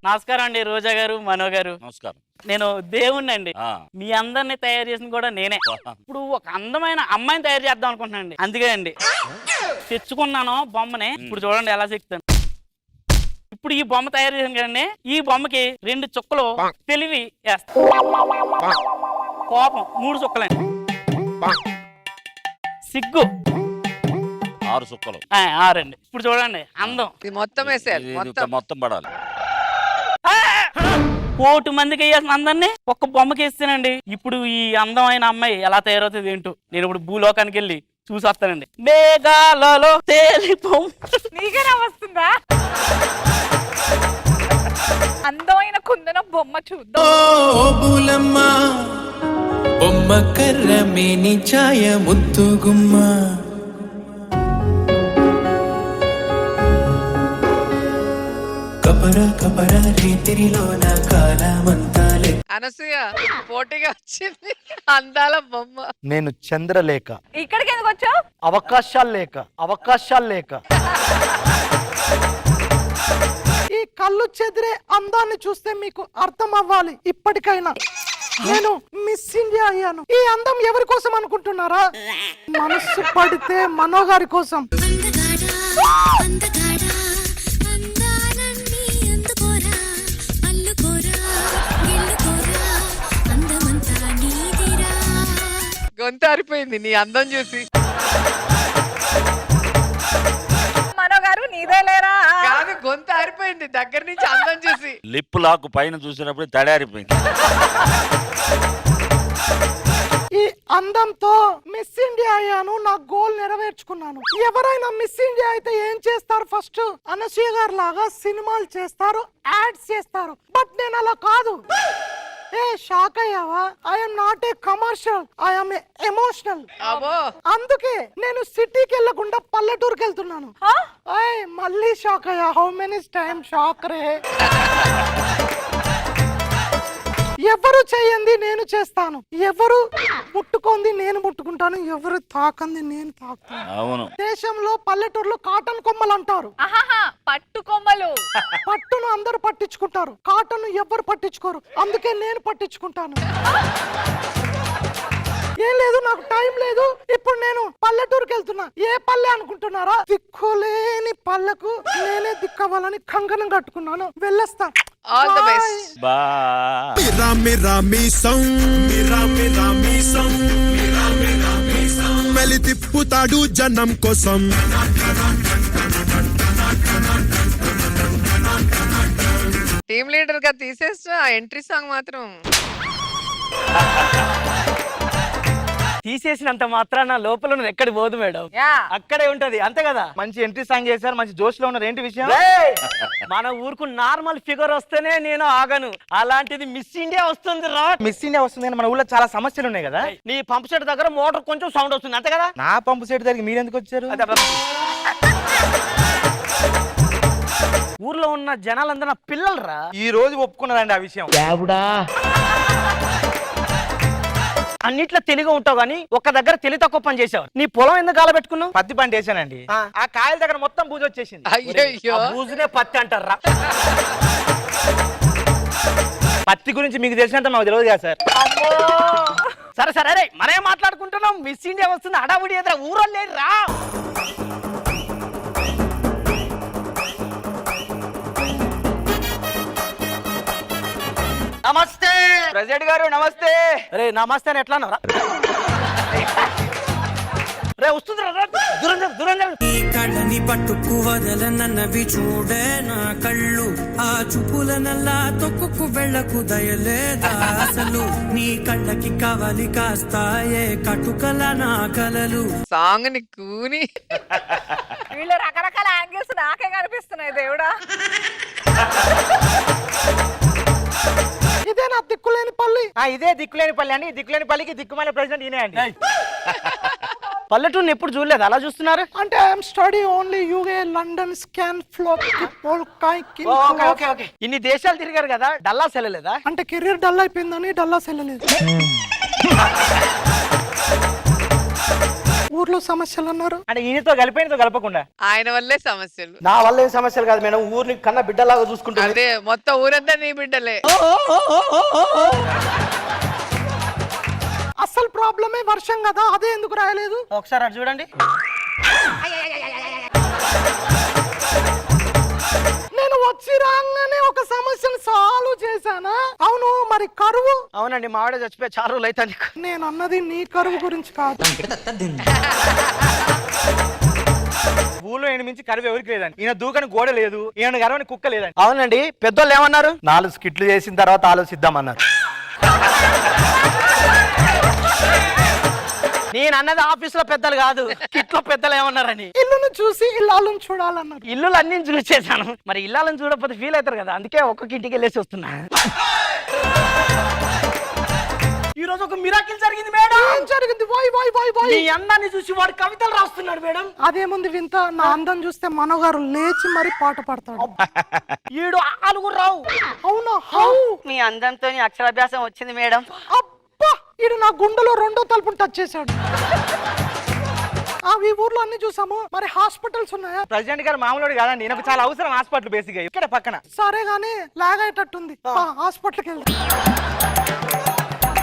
నమస్కారం అండి రోజా గారు, మనో గారు. నమస్కారం. నేను దేవుణ్ణి అండి. మీ అందరిని తయారు చేసిన కూడా నేనే. ఇప్పుడు ఒక అందమైన అమ్మాయిని తయారు చేద్దాం అనుకుంటున్నానండి. అందుకే అండి తెచ్చుకున్నాను బొమ్మని. ఇప్పుడు చూడండి ఎలా చెప్తాను. ఇప్పుడు ఈ బొమ్మ తయారు చేసాను కదండి, ఈ బొమ్మకి 2 చుక్కలు తెలివి వేస్తా, కోపం 3 చుక్కలండి, సిగ్గు 6 చుక్కలు 6 అండి. ఇప్పుడు చూడండి అందం మొత్తం పడాలి. 1,000,000 మందికి వేయాల్సిన అందరినీ ఒక్క బొమ్మకి వేస్తానండి. ఇప్పుడు ఈ అందమైన అమ్మాయి ఎలా తయారవుతుంది ఏంటో నేను ఇప్పుడు భూలోకానికి వెళ్ళి చూసొస్తానండి. మేఘాలలో తేలిపో నీకేనా వస్తుందా? అందమైన కుందన బొమ్మ చూద్దాం. బొమ్మ కర్ర మేని ఛాయ ముద్దుగుమ్మ కపర కపర రేతిరిలోన కాలమంతాలే. అనసూయ పోటీగా వచ్చింది అందాల బొమ్మ. నేను చంద్రలేఖ. ఇక్కడికి ఎందుకు వచ్చావు? అవకాశాలు లేక ఈ కళ్ళు చెదిరే అందాన్ని చూస్తే మీకు అర్థం అవ్వాలి. ఇప్పటికైనా నేను మిస్ ఇండియా అయ్యాను. ఈ అందం ఎవరి కోసం అనుకుంటున్నారా? మనసు పడితే మనో గారి కోసం. గొంతు ఆరిపోయింది నీ అందం చూసి. మనో గారు నీదే లేరా? కాదు, గొంతు ఆరిపోయింది దగ్గర నుంచి అందం చూసి. లిప్ లాక్ పైన చూసినప్పుడు తడారిపోయింది. ఈ అందంతో మిస్ ఇండియా అయ్యాను. నా గోల్ నెరవేర్చుకున్నాను. ఎవరైనా మిస్ ఇండియా అయితే ఏం చేస్తారు? ఫస్ట్ అనసూయ గారు లాగా సినిమాలు చేస్తారు, యాడ్స్ చేస్తారు. బట్ నేను అలా కాదు. షాక్ అయ్యావా? I'm not a commercial, I'm emotional. అందుకే నేను సిటీకి వెళ్ళకుండా పల్లెటూరుకి వెళ్తున్నాను. మళ్ళీ షాక్ అయ్యా. హౌ మెనీ టైమ్ షాక్ రే. ఎవరు చేయండి నేను చేస్తాను, ఎవరు ముట్టుకుంది నేను ముట్టుకుంటాను, ఎవరు తాకంది నేను తాకుతాను. అవును. దేశంలో పల్లెటూరులో కాటన్ కొమ్మలు అంటారు. పట్టు కొమ్మలు. పట్టును అందరు పట్టించుకుంటారు, కాటన్ ఎవరు పట్టించుకోరు. అందుకే నేను పట్టించుకుంటాను. ఏం లేదు, నాకు టైం లేదు. ఇప్పుడు నేను పల్లెటూరుకి వెళ్తున్నా. ఏ పల్లె అనుకుంటున్నారా? దిక్కులేని పల్లెకు నేనే దిక్కవాలని కంకణం కట్టుకున్నాను. వెళ్ళొస్తా. All the best. బాయ్. మెలి తిప్పుతాడు జనం కోసం. టీమ్ లీడర్ గా తీసేస్తా, ఎంట్రీ సాంగ్ మాత్రం తీసేసినంత మాత్రాన లోపల ఉన్నది ఎక్కడికి పోదు మేడం, అక్కడే ఉంటది. అంతే కదా. మంచి ఎంట్రీ సాంగ్ చేశారు, మంచి జోష్ లో ఉన్నారు. ఏంటి విషయం? మన ఊరుకు నార్మల్ ఫిగర్ వస్తేనే నేను ఆగను, అలాంటిది మిస్ ఇండియా వస్తుంది రా. మిస్ ఇండియా వస్తుంది కానీ మన ఊళ్ళో చాలా సమస్యలు ఉన్నాయి కదా. నీ పంప్ సెట్ దగ్గర మోటార్ కొంచెం సౌండ్ వస్తుంది, అంతే కదా. నా పంపు సెట్ దగ్గర మీరు ఎందుకు వచ్చారు? ఊర్లో ఉన్న జనాలందరూ నా పిల్లలు రా. ఈ రోజు ఒప్పుకున్నదండి ఆ విషయం. అన్నిట్లో తెలిగా ఉంటావు కానీ ఒక్క దగ్గర తెలివి తక్కువ పని చేసావు. నీ పొలం ఎందుకు కాల పెట్టుకున్నావు? పత్తి పంట వేసానండి. ఆ కాయల దగ్గర మొత్తం బూజు వచ్చేసింది. అయ్యో, బూజునే పత్తి అంటారా? పత్తి గురించి మీకు తెలిసినంత మాకు తెలియదు కదా సార్. సరే సరే, అరే మనే మాట్లాడుకుంటున్నాం. మిస్ ఇండియా వస్తుంది, అడావుడి ఎదురా ఊరో లేదు రా. నమస్తే ప్రెసిడెంట్ గారు. నమస్తే. రే నమస్తే అని ఎట్లా అన్నారా? రే వస్తుంది ఈ కళ్ళని పట్టుకు వదలనన్నవి చూడే నా కళ్ళు. ఆ చూపుల నల్లా తొక్కుకు వెళ్ళకు దయలేదా అసలు. నీ కళ్ళకి కవలి కాస్తాయే కటుకల నా కలలు. సాంగ్ ని కూని వీళ్ళ రకరకాల యాంగిల్స్ నాకే కనిపిస్తున్నాయి దేవుడా. ఇదే నా దిక్కులేని పల్లి. ఇదే దిక్కులేని పల్లి అని. దిక్కులేని పల్లికి దిక్కుమాల ప్రెసిడెంట్ ఈయనే అండి. పల్లెటూరుని ఎప్పుడు చూడలేదు, అలా చూస్తున్నారు. అంటే I'm study only UK London స్కాన్ ఫ్లోక్. ఇన్ని దేశాలు తిరిగారు కదా, డల్లాస్ వెళ్ళలేదా? అంటే కెరీర్ డల్ అయిపోయిందని డల్లాస్ వెళ్ళలేదు. ఊర్లో సమస్యలు అన్నారు. అంటే ఈయనతో కలిపేతో కలపకుండా ఆయన వల్లే సమస్యలు. నా వల్ల ఏం సమస్యలు కాదు మేడం, ఊరిని కన్నా బిడ్డలాగా చూసుకుంటాను. అదే మొత్తం ఊరంతా నీ బిడ్డలే. అసలు ప్రాబ్లమే వర్షం కదా, అదే ఎందుకు రాయలేదు? ఒకసారి అటు చూడండి. నేను వచ్చి రాగానే ఒక సమస్యను సాల్వ్ చేశానా? అవును, మరి కరువు? అవునండి, మావిడ చచ్చిపోయి చాలా రోజులు అవుతుంది. నేను అన్నది నీ కరువు గురించి కాదు. ఊళ్ళో ఈయన మించి కరువు ఎవరికి లేదండి. ఈయన దూకని గోడ లేదు, ఈయన గర్వని కుక్క లేదండి. అవునండి, పెద్దోళ్ళు ఏమన్నారు? 4 స్కిట్లు చేసిన తర్వాత ఆలోచిద్దామన్నారు. నేను అన్నది ఆఫీస్ లో పెద్దలు కాదు, కిట్లో పెద్దలు ఏమన్నారని. ఇల్లును చూసి ఇల్లాలను చూడాలన్నారు. ఇల్లు అన్ని చూసేసాను, మరి ఇల్లాలని చూడకపోతే ఫీల్ అవుతారు కదా, అందుకే ఒక్కొక్క ఇంటికి వెళ్ళేసి వస్తున్నా. ఈ రోజు ఒక మిరాకిల్ జరిగింది మేడం. ఏం జరిగింది? వాయ్ వాయ్ వాయ్ వాయ్. మీ అందాన్ని చూసి వాడు కవితలు రాస్తున్నాడు మేడం. అదేముంది వింత? నా అందం చూస్తే మనగారు లేచి మరి పాట పాడతాడు. ఈడు ఆలుగురు రావు. అవునా? హౌ? మీ అందంతో అక్షరాభ్యాసం వచ్చింది మేడం. అబ్బా, ఈడు నా గుండెలో 2వ తలుపుని టచ్ చేశాడు. ఈ ఊర్లో అన్ని చూసాము, మరి హాస్పిటల్స్ ఉన్నాయా? ప్రెసిడెంట్ గారు మామూలు కాదండి, నాకు చాలా అవసరం హాస్పిటల్ బేసిక్ ఇక్కడ పక్కన. సరే గానీ లాగ్ అయ్యేటట్టుంది, హాస్పిటల్కి వెళ్దాం.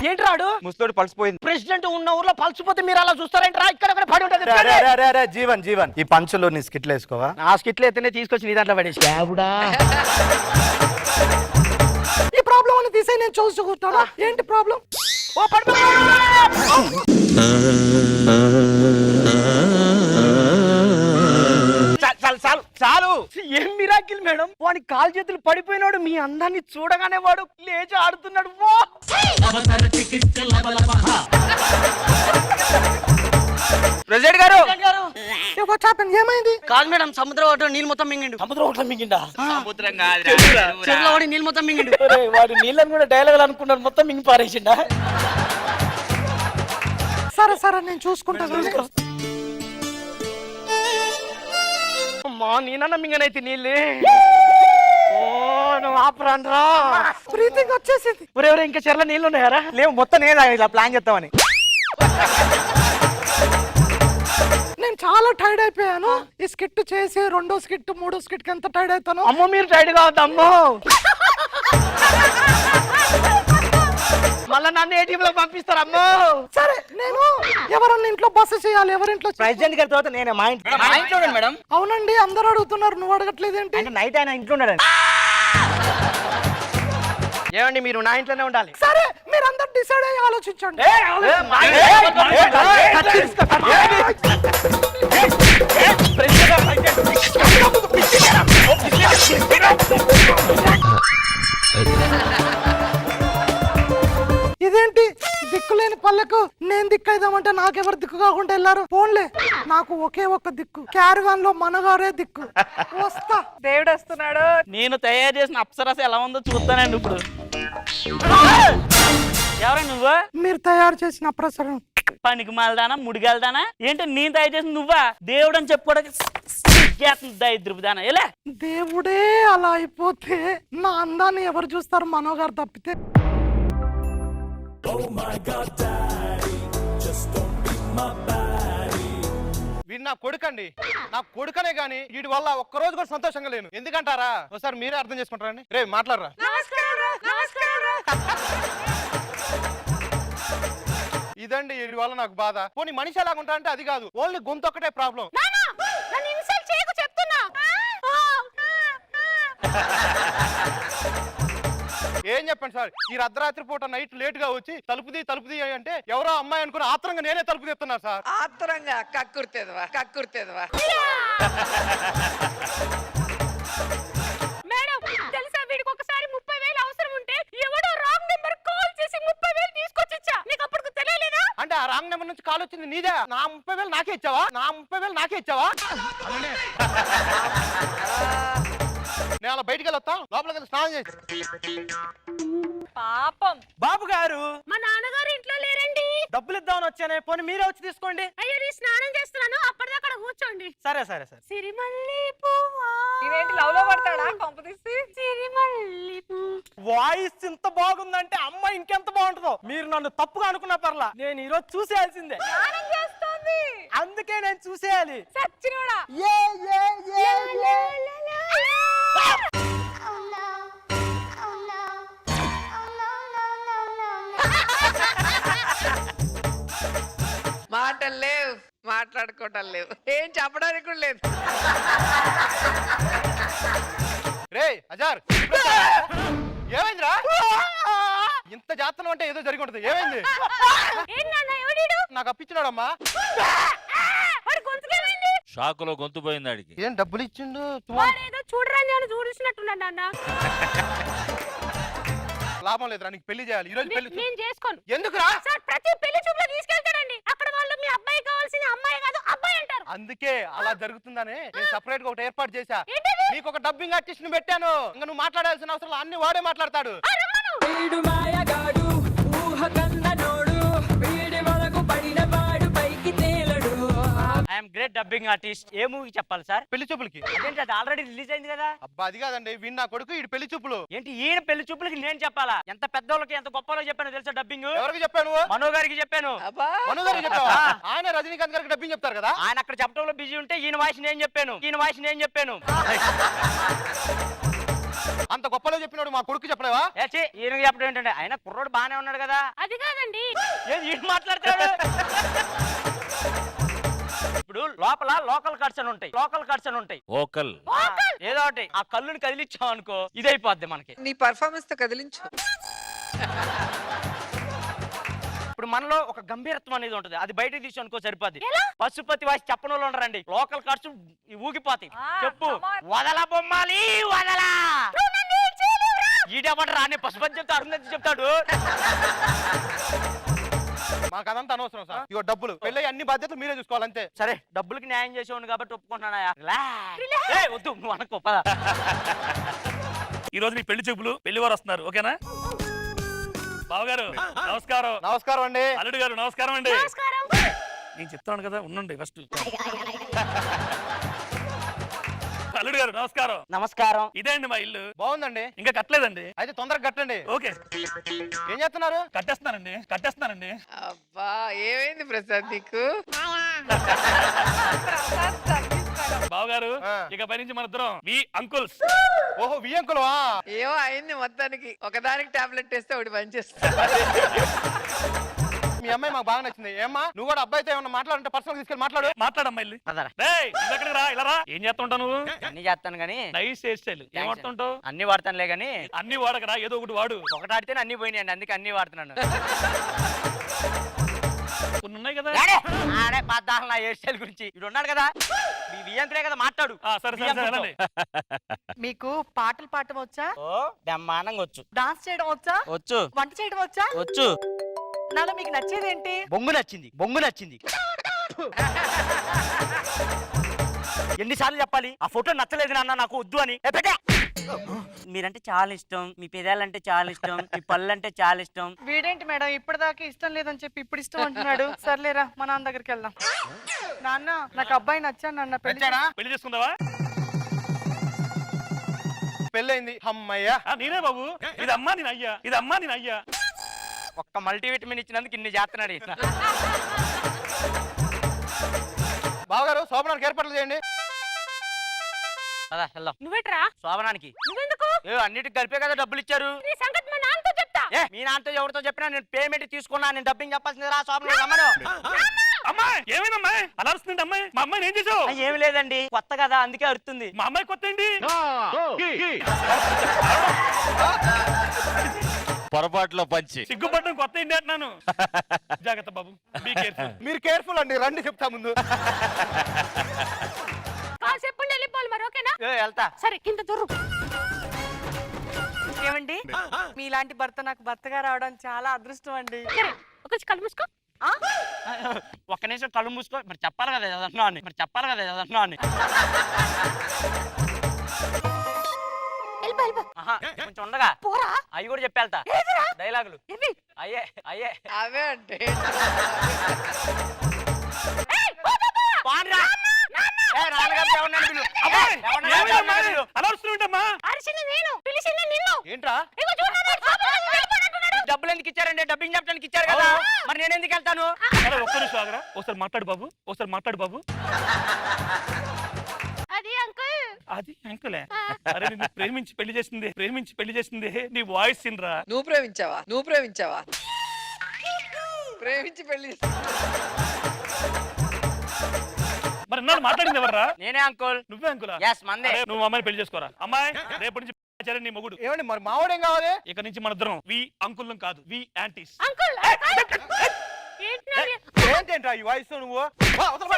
ఏంటి రాడు ముస్తోడు పలిసిపోయింది. ప్రెసిడెంట్ ఉన్న ఊర్లో పలిసిపోతే మీరు అలా చూస్తారంటే ఇక్కడ పడి ఉంటుంది. జీవన్ జీవన్, ఈ పంచులో నీ స్కిట్లు వేసుకోవా? ఆ స్కిట్లు అయితేనే తీసుకొచ్చి నీ దాంట్లో పడేసి. ఈ ప్రాబ్లం అని తీసే నేను చూసుకుంటాను. ఏంటి ప్రాబ్లం? చాలు. ఏం మిరాకిల్ మేడం, వాడి కాలు చేతులు పడిపోయినాడు, మీ అందాన్ని చూడగానే వాడు లేచి ఆడుతున్నాడు. ప్రెసిడెంట్ గారు ఏమైంది? కాదు మేడం, సముద్రం వాడు నీళ్ళు మొత్తం మింగిండు. సముద్రం వాటర్ మింగిండా? సముద్రం కాదు, చెరువులో వాడి నీళ్ళు మొత్తం మింగిండు. వాడు నీళ్ళని కూడా డైలాగ్ అనుకున్నాడు, మొత్తం మింగి పారేసిండా? సరే సరే, నేను చూసుకుంటాను. అమ్మా, నేనన్నా మింగనైతే నీళ్ళు. నువ్వు ఆపరాన్రా, బ్రీతింగ్ వచ్చేసింది. ఎవరెవరు ఇంకా చెర్ల నీళ్ళు ఉన్నాయారా? లేవు, మొత్తం నేను ఇలా ప్లాన్ చేస్తామని. నేను చాలా టైర్డ్ అయిపోయాను. ఈ స్కిట్ చేసి 2వ స్కిట్ 3వ స్కిట్ ఎంత టైర్డ్ అవుతాను. అమ్మో, మీరు టైర్డ్ కావద్దు అమ్మో. మళ్ళా నన్ను ఏటీఎం లో పంపిస్తారు అమ్మో. సరే, నేను ఎవరన్నా ఇంట్లో బస చేయాలి. ఎవరింట్లో? ప్రెసిడెంట్ గారి తర్వాత నేనే మా ఇంట్లో మేడం. అవునండి, అందరూ అడుగుతున్నారు, నువ్వు అడగట్లేదు ఏంటి? అంటే నైట్ ఆయన ఇంట్లో ఉన్నాడండి. ఏమండి, మీరు నా ఇంట్లోనే ఉండాలి. సరే, మీరు అందరు డిసైడ్ అయ్యి ఆలోచించండి. ఇదేంటి దిక్కులేని పల్లెకు నేను దిక్కైదామంటే నాకెవరు దిక్కు కాకుండా వెళ్ళారు? ఫోన్లే, నాకు ఒకే ఒక్క దిక్కు, క్యారవాన్ లో మనగారే దిక్కు. వస్తా. దేవుడు వస్తున్నాడు. నేను తయారు చేసిన అప్సరస ఎలా ఉందో చూస్తానండి ఇప్పుడు. ఎవరా నువ్వు? మీరు తయారు చేసిన అప్రసరం. పనికి మాలదానా, ముడిగలదానా ఏంటి? నేను తయారు చేసిన నువ్వా? దేవుడు అని చెప్పుకోవడానికి దరిద్రపుదానా? ఎలా? దేవుడే అలా అయిపోతే నా అందాన్ని ఎవరు చూస్తారు? మనోగారు తప్పితే. వీడు నా కొడుకండి, నా కొడుకనే గాని వీడి వల్ల ఒక్కరోజు కూడా సంతోషంగా లేను. ఎందుకంటారా? ఒకసారి మీరే అర్థం చేసుకుంటారండి. రే మాట్లాడరా. ఇదండి వీడి వల్ల నాకు బాధ. పోనీ మనిషి ఎలాగ ఉంటా అంటే అది కాదు, ఓన్లీ గొంతు ఒక్కటే ప్రాబ్లం. ఏం చెప్పండి సార్, ఈ అర్ధరాత్రి పూట నైట్ లేట్ గా వచ్చి తలుపుది అంటే ఎవరో అమ్మాయి అనుకుని ఆత్రంగా నేనే తలుపు తీస్తున్నా సార్. ఆత్రంగా కక్కుర్తేదవా. మేడం, తెలుసా వీడికి ఒకసారి 30,000 అవసరం ఉంటే ఎవడో రాంగ్ నెంబర్ కాల్ చేసి 30,000 తీసుకొచ్చిచ్చా. నీకు అప్పుడు తెలియలేదా? అంటే ఆ రాంగ్ నెంబర్ నుంచి కాల్ వచ్చింది నీదే. నా 30,000 నాకే ఇచ్చావా? నేను అలా బయటికి వెళ్ళొస్తా, లోపలికి వెళ్ళి స్నానం చేసి. పాపం. బాబు గారు, మా నాన్నగారు ఇంట్లో లేరండి. డబ్బులు ఇద్దామని వచ్చానే, పోనీ మీరే వచ్చి తీసుకోండి. అయ్యో, నేను స్నానం చేస్తున్నాను, అప్పటిదాకా కూర్చోండి. సరే. సిరిమల్లి పువ్వా. ఇదేంటి లవ్ లో పడతాడా? పంపదీసి. సిరిమల్లి పువ్వు. వాయిస్ ఇంత బాగుందంటే అమ్మాయి ఇంకెంత బాగుంటుందో. మీరు నన్ను తప్పుగా అనుకున్నా పర్లా, నేను ఈరోజు చూసేయాల్సిందే. స్నానం చేస్తోంది. ఉంది. అందుకే నేను చూసేయాలి. సచ్చినోడా. ఏ ఏ ఏ ఏ. మాటలు లేవు, మాట్లాడుకోవటం లేవు, ఏం చెప్పడానికి కూడా లేదు. రే అజార్ ఏమైందిరా? ఇంత జాతనం అంటే ఏదో జరిగి ఉంటుంది. ఏమైంది? నాకు అప్పించినాడమ్మా. షాకులో గొంతు పోయింది ఆడికి. ఏం డబ్బులు ఇచ్చిండు? చూడరాని అని చూడిస్తున్నట్టున్నాడు నాన్న. లాభం లేదురా, నీకు పెళ్లి చేయాలి ఈ రోజు. పెళ్లి నేను చేసుకోను. ఎందుకురా? సార్ ప్రతి పెళ్లి చూపులో తీసుకెళ్తాడండి. అక్కడ వాళ్ళు మీ అబ్బాయి కావాల్సిన అమ్మాయి కాదు అబ్బాయి అంటారు. అందుకే అలా జరుగుతుందని నేను సెపరేట్ గా ఒకటి ఏర్పాటు చేశా. ఏంటది? నీకు ఒక డబ్బింగ్ ఆర్టిస్ట్ ని పెట్టాను. ఇంకా నువ్వు మాట్లాడాల్సిన అవసరం అన్ని వాడే మాట్లాడతాడు. వీడు మాయగాడు ఊహ కన్నడోడు వీడి వరకు పడిన వాడు పైకి తేలడు. I'm great dubbing artist. ఏ మూవీ చెప్పాలి సార్? పెళ్లి చూపులకి. అదేంటి అది ఆల్రెడీ రిలీజ్ అయింది కదా. అబ్బా అది కాదండి, వీడు నా కొడుకు, ఈ పెళ్లి చూపులు. ఏంటి ఈయన పెళ్లి చూపులకి నేను చెప్పాలా? ఎంత పెద్దోళ్ళకి ఎంత గొప్పలో చెప్పాను తెలుసా డబ్బింగ్? ఎవరికి చెప్పాను? మనో గారికి చెప్పాను. అబ్బా మను గారికి చెప్పావా? ఆయన రజనీకాంత్ గారికి డబ్బింగ్ చెప్తారు కదా. ఆయన అక్కడ చెప్పడంలో బిజీ ఉంటే ఈయన వాయిస్ నేను చెప్పాను, ఈయన వాయిస్ నేను చెప్పాను. అంత గొప్పలో చెప్పినాడు మా కొడుకు చెప్పలేవా? ఈయన చెప్పడం ఏంటంటే ఆయన కుర్రోడు బానే ఉన్నాడు కదా. అది కాదండి. ఏది ఈయన మాట్లాడతాడు? ఇప్పుడు లోపల లోకల్ కట్స్ అని ఉంటాయి, లోకల్ కట్స్ అని ఉంటాయి. ఓకల్ ఏదో ఒకటి ఆ కళ్ళుని కదిలిచ్చాం అనుకో ఇదైపోద్ది మనకి. నీ పర్ఫార్మెన్స్ తో కదిలించు. ఇప్పుడు మనలో ఒక గంభీరత్వం అనేది ఉంటుంది, అది బయటకు తీసి అనుకో సరిపోద్ది. పశుపతి వాసి చెప్పని వాళ్ళు ఉండరండి, లోకల్ కార్డ్స్ ఊగిపోతాయి. చెప్పు. వదల బొమ్మాలి వదలా. ఈడేమంటారు రాని పశుపతి చెప్తాడు, అరుంధతి చెప్తాడు. మాకు అదంతా అనవసరం సార్. ఇగో డబ్బులు, పెళ్ళి అన్ని బాధ్యతలు మీరే చూసుకోవాలంతే. సరే డబ్బులకి న్యాయం చేసేవాడు కాబట్టి ఒప్పుకుంటున్నాయా? వద్దు నువ్వు అనకు పద. ఈ రోజు నీ పెళ్లి చూపులు, పెళ్లి వారు వస్తున్నారు. ఓకేనా? బావగారు నమస్కారం. నమస్కారం అండి. అల్లుడు గారు నమస్కారం అండి. నేను చెప్తాను కదా, ఉండండి ఫస్ట్. అల్లుడు గారు నమస్కారం. నమస్కారం. ఇదే అండి మా ఇల్లు. బాగుందండి. ఇంకా కట్టలేదండి. అయితే తొందరగా కట్టండి. ఓకే. ఏం చేస్తున్నారు? కట్టేస్తున్నానండి. అబ్బా ఏమైంది ప్రసాద్ నీకు? బావగారు ఇక పై నుంచి మన ఇద్దరం వి అంకుల్స్. ఓహో వి అంకుల్. ఏమో అయింది మొత్తానికి. ఒకదానికి టాబ్లెట్ వేస్తే ఒకటి పనిచేస్తా. మీ అమ్మాయి మాకు బాగా నచ్చింది. ఏమ్మా నువ్వు కూడా అబ్బాయితో ఏమన్నా మాట్లాడంటే పర్సనల్ తీసుకెళ్ళి మాట్లాడు. మాట్లాడమ్మా ఇల్లు. ఎక్కడికి రా, ఇలా రా. ఏం చేస్తుంటావు నువ్వు? అన్ని చేస్తాను గానీ నైస్ హెయిర్ స్టైల్. ఏం వాడుతుంటావు? అన్ని వాడతానులే గానీ. అన్ని వాడకరా, ఏదో ఒకటి వాడు. ఒకటి ఆడితేనే అన్ని పోయినాయండి, అందుకే అన్ని వాడుతున్నాను. కొన్ని ఉన్నాయి కదా. పద్దాలు నా హెయిర్ స్టైల్ గురించి ఇడు ఉన్నాడు కదా, మీ వియంకుడే కదా మాట్లాడు. సరే సరే సరే. మీకు పాటలు పాడటం వచ్చా? ఓ బ్రహ్మాండంగా వచ్చు. డాన్స్ చేయడం వచ్చా? వచ్చు. వంట చేయడం వచ్చా? వచ్చు. నాలో మీకు నచ్చేది ఏంటి? బొంగు నచ్చింది, బొంగు నచ్చింది. ఎన్నిసార్లు చెప్పాలి ఆ ఫోటో నచ్చలేదు నాన్న నాకు వద్దు అని? మీరంటే చాలా ఇష్టం, మీ పెదాలంటే చాలా ఇష్టం, మీ పళ్ళు అంటే చాలా ఇష్టం. వీడేంటి మేడం ఇప్పటిదాకా ఇష్టం లేదని చెప్పి ఇప్పుడు ఇష్టం అంటున్నాడు. సర్లేరా మా నాన్న దగ్గరికి వెళ్దాం. నాన్న నాకు అబ్బాయి నచ్చాను నాన్న. పెళ్లి చేసుకుందావా? పెళ్ళైంది. అమ్మయ్యా. నేనే బాబు. ఇది అమ్మా నేను అయ్యా, ఇది అమ్మా నేను అయ్యా. ఒక్క మల్టీవిటమిన్ ఇచ్చినందుకు ఇన్ని చేస్తున్నాడు. బావగారు శోభనానికి ఏర్పాట్లు చేయండి. నువ్వేట్రా? శోభనానికి నువ్వెందుకు? అన్నిటికి కలిపే కదా డబ్బులు ఇచ్చారు. నీ సంగతి మా నాన్నతో చెప్తా. మీ నాన్నతో ఎవరితో చెప్పినా నేను పేమెంట్ తీసుకున్నా, నేను డబ్బింగ్ చెప్పాల్సింది రా శోభనం. అమ్మాయి ఏమైందమ్మాయి అలా అరుస్తుంది? అమ్మాయి మా అమ్మాయిని ఏం చేసావు? ఏమి లేదండి, కొత్త కదా అందుకే అరుతుంది. మా అమ్మాయి కొత్త ఏంటి? పొరపాట్లో పంచి సిగ్గుపడడం కొత్త ఏంటి అంటున్నాను. జాగ్రత్త బాబు, బీ కేర్ఫుల్. మీరు కేర్ఫుల్ అండి. రండి చెప్తా ముందు. చెప్పండి వెళ్ళిపోవాలి మరి. ఓకేనా? వెళ్తా. సరే కింద దొరు. ఏమండి మీలాంటి భర్త నాకు భర్తగా రావడం చాలా అదృష్టం అండి. ఒక కళ్ళు మూసుకో. ఒక్క నిమిషం కళ్ళు మూసుకో. మరి చెప్పాలి కదా ఏదన్నా అని, మరి చెప్పాలి కదా ఏదన్నా అని. కొంచెం ఉండగా అవి కూడా చెప్పేళ్తా డైలాగులు. అయ్యే అయ్యే అవే అంటే అలా వస్తుంటమ్మా. అరిసింది నేను, పిలిచింది నిన్ను. ఏంట్రా? డబ్బులు ఎందుకు ఇచ్చారండి? డబ్బింగ్ చెప్పడానికి ఇచ్చారు కదా, మరి నేను ఎందుకు వెళ్తాను? అరే ఒక్క నిమిషం ఆగరా, ఒకసారి మాట్లాడు బాబు, ఒకసారి మాట్లాడు బాబు. అది అంకుల్. అది అంకులే. అరే నిన్ను ప్రేమించి పెళ్లి చేసింది నీ వాయిస్ సిన్రా. నువ్వు ప్రేమించావా ప్రేమించి పెళ్లి మరి నన్ను మాట్లాడింది ఎవర్రా? నేనే అంకుల్. నువ్వే అంకులా? Yes, మందే. అరే, నువ్వు అమ్మాయిని పెళ్లి చేసుకోరా. అమ్మాయి రేపటి నుంచి నీ మొగుడు. ఏమండి మరి మావాడేం కావాలి? ఇక నుంచి మన ఇద్దరం వి అంకుల్ కాదు, వి యాంటీస్. అంకుల్ ఏంటేంట్రా ఈ వయసు నువ్వు? అవతల పో.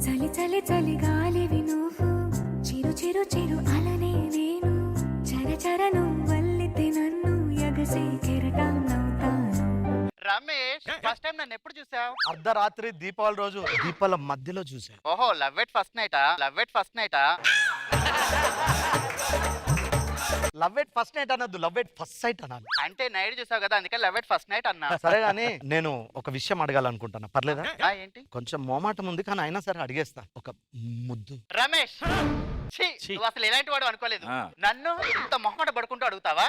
చలి చలి చలి గాలివి నువ్వు, చిరు చిరు చిరు అలనే నేను, చర చర నువ్వల్లితే నన్ను ఎగసే కెరటం నవ్వుతాను. రమేష్, ఫస్ట్ టైం నన్ను ఎప్పుడు చూసావు? అర్ధరాత్రి దీపావళి రోజు దీపాల మధ్యలో చూసా. ఓహో, లవ్ ఎట్ ఫస్ట్ నైటా? లవ్ ఎట్ ఫస్ట్ నైట్ అనొద్దు, లవ్ ఎట్ ఫస్ట్ సైట్ అనాలి. అంటే నైట్ చూసావు కదా, అందుకే లవ్ ఎట్ ఫస్ట్ నైట్ అన్నా. సరే గానీ నేను ఒక విషయం అడగాలనుకుంటున్నా, పర్లేదా? ఏంటి? కొంచెం మోమాటం ఉంది కానీ అయినా సరే అడిగేస్తా. ఒక ముద్దు. రమేష్, ఛీ, నువ్వు అసలు ఎలాంటి వాడు అనుకోలేదు. నన్ను ఇంత మొహమాట పడుకుంటూ అడుగుతావా?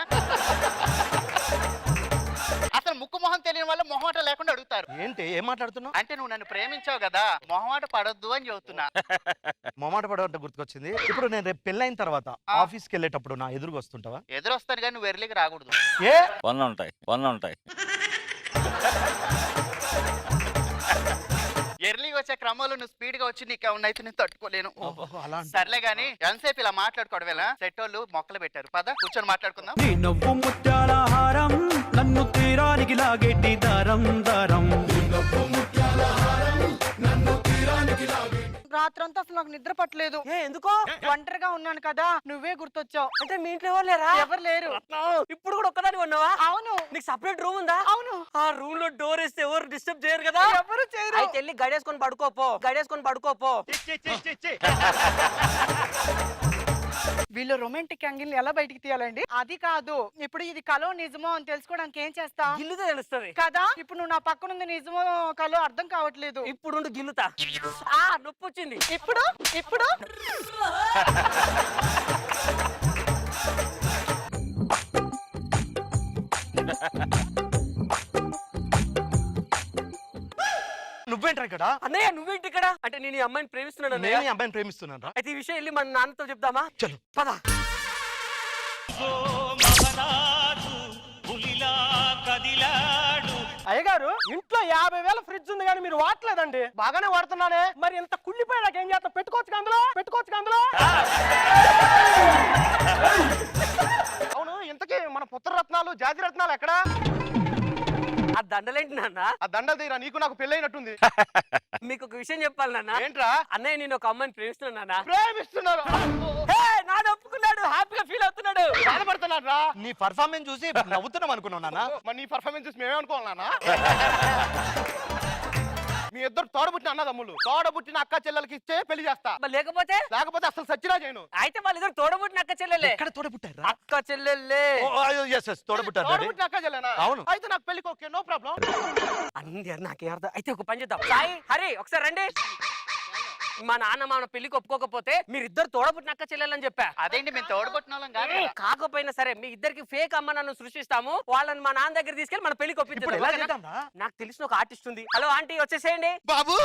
అసలు ముక్కు మొహం తెలియని వాళ్ళు మొహమాట లేకుండా అడుగుతారు. ఏంటి ఏం మాట్లాడుతున్నావు? అంటే నువ్వు నన్ను ప్రేమించావు కదా, మొహమాట పడొద్దు అని చెబుతున్నా. మొహమాట పడవంటే గుర్తుకొచ్చింది. ఇప్పుడు నేను రేపు పెళ్ళైన తర్వాత ఆఫీస్కి వెళ్ళేటప్పుడు నా ఎదురుగా వస్తుంటావా? ఎదురొస్తాను కానీ నువ్వు ఎర్లీకి రాకూడదు. ఏ పనులు ఉంటాయి. ఎర్లీగా వచ్చే క్రమంలో నువ్వు స్పీడ్ గా వచ్చి నీకు ఏమన్నా అయితే నేను తట్టుకోలేను. అలా సర్లే గానీ ఎంతసేపు ఇలా మాట్లాడుకోవడమేలా? సెట్ వాళ్ళు మొక్కలు పెట్టారు, పద కూర్చొని మాట్లాడుకుందాం. నీ నవ్వు ముత్యాల హారం, నన్ను తీరానికి లాగేటి దారం దారం. రాత్రంతా అసలు నాకు నిద్ర పట్టలేదు. ఎందుకో? ఒంటరిగా ఉన్నాను కదా, నువ్వే గుర్తొచ్చావు. అంటే మీ ఇంట్లో ఎవరు లేరా? ఎవరు లేరు. ఇప్పుడు కూడా ఒక్కదాని ఉన్నావా? అవును. నీకు సపరేట్ రూమ్ ఉందా? అవును. ఆ రూమ్ లో డోర్ వేస్తే ఎవరు డిస్టర్బ్ చేయరు కదా? ఎవరు చేయరు. అయితే వెళ్ళి గడేసుకొని పడుకోపో. వీళ్ళు రొమాంటిక్ యాంగిల్ ఎలా బయటికి తీయాలండి? అది కాదు, ఇప్పుడు ఇది కలో నిజమో అని తెలుసుకోవడానికి ఏం చేస్తా? గిల్లుతో తెలుస్తుంది కదా. ఇప్పుడు నువ్వు నా పక్కన ఉంది నిజమో కలో అర్థం కావట్లేదు. ఇప్పుడు గిల్లుతా. నొప్పి వచ్చింది. ఇప్పుడు నువ్వేంట్రా ఇక్కడ? అన్నయ్య నువ్వేంటి ఇక్కడ? అంటే నేను ఈ అమ్మాయిని ప్రేమిస్తున్నాను అన్నయ్య. నేను ఈ అబ్బాయిని ప్రేమిస్తున్నాను. అయితే ఈ విషయం వెళ్ళి మన నాన్నతో చెప్దామా? చలో పద. అయ్యగారు, ఇంట్లో 50,000 ఫ్రిడ్జ్ ఉంది కానీ మీరు వాడలేదండి. బాగానే వాడుతున్నానే. మరి ఇంత కుళ్ళిపోయాక ఏం చేస్తా? పెట్టుకోవచ్చు అందులో. అవును, ఇంతకీ మన పుత్రరత్నాలు జాతి రత్నాలు ఎక్కడా? ఆ దండలేంటి నాన్న? ఆ దండలు తీరా, నీకు నాకు పెళ్ళైనట్టుంది. మీకు ఒక విషయం చెప్పాలి నాన్న. ఏంట్రా? అన్నయ్య నేను ఒక అమ్మాయిని ప్రేమిస్తున్నాను నాన్న. ప్రేమిస్తున్నారు? నాన్న ఒప్పుకున్నాడు, హ్యాపీగా ఫీల్ అవుతున్నాడు. బాధపడుతున్నారా? నీ పర్ఫార్మెన్స్ చూసి నవ్వుతున్నాం అనుకున్నావు నాన్న. మరి నీ పర్ఫార్మెన్స్ చూసి మేమేమనుకోవాలన్నా? మీ ఇద్దరు తోడబుట్టిన అన్నదమ్ములు, తోడబుట్టిన అక్క చెల్లెలకి ఇచ్చే పెళ్లి చేస్తా. మరి లేకపోతే అసలు సచ్చినా చేయను. అయితే వాళ్ళిద్దరు తోడబుట్టిన అక్క చెల్లెలే. ఎక్కడ తోడబుట్టారు? అక్క చెల్లెల్లే. తోడబుట్టారు. తోడబుట్టిన అక్క చెల్లెనా? అవును. అయితే నాకు పెళ్లికి ఓకే, నో ప్రాబ్లం. అంది నాకే అర్థం. అయితే ఒక పని చేద్దాం. సాయి, హరి ఒకసారి రండి. మా నాన్న మన పెళ్లికి ఒప్పుకోకపోతే మీరిద్దరు తోడబుట్టిన అక్క చెల్లెలని చెప్పా. అదేంటి మేము తోడబుట్టిన వాళ్ళం కాదు. కాకపోయినా సరే మీ ఇద్దరికి ఫేక్ అమ్మ నన్ను సృష్టిస్తాము. వాళ్ళని మా నాన్న దగ్గర తీసుకెళ్లి మన పెళ్లికి ఒప్పించాం. నాకు తెలిసిన ఒక ఆర్టిస్ట్ ఉంది. హలో ఆంటీ, వచ్చేసేయండి. బాబు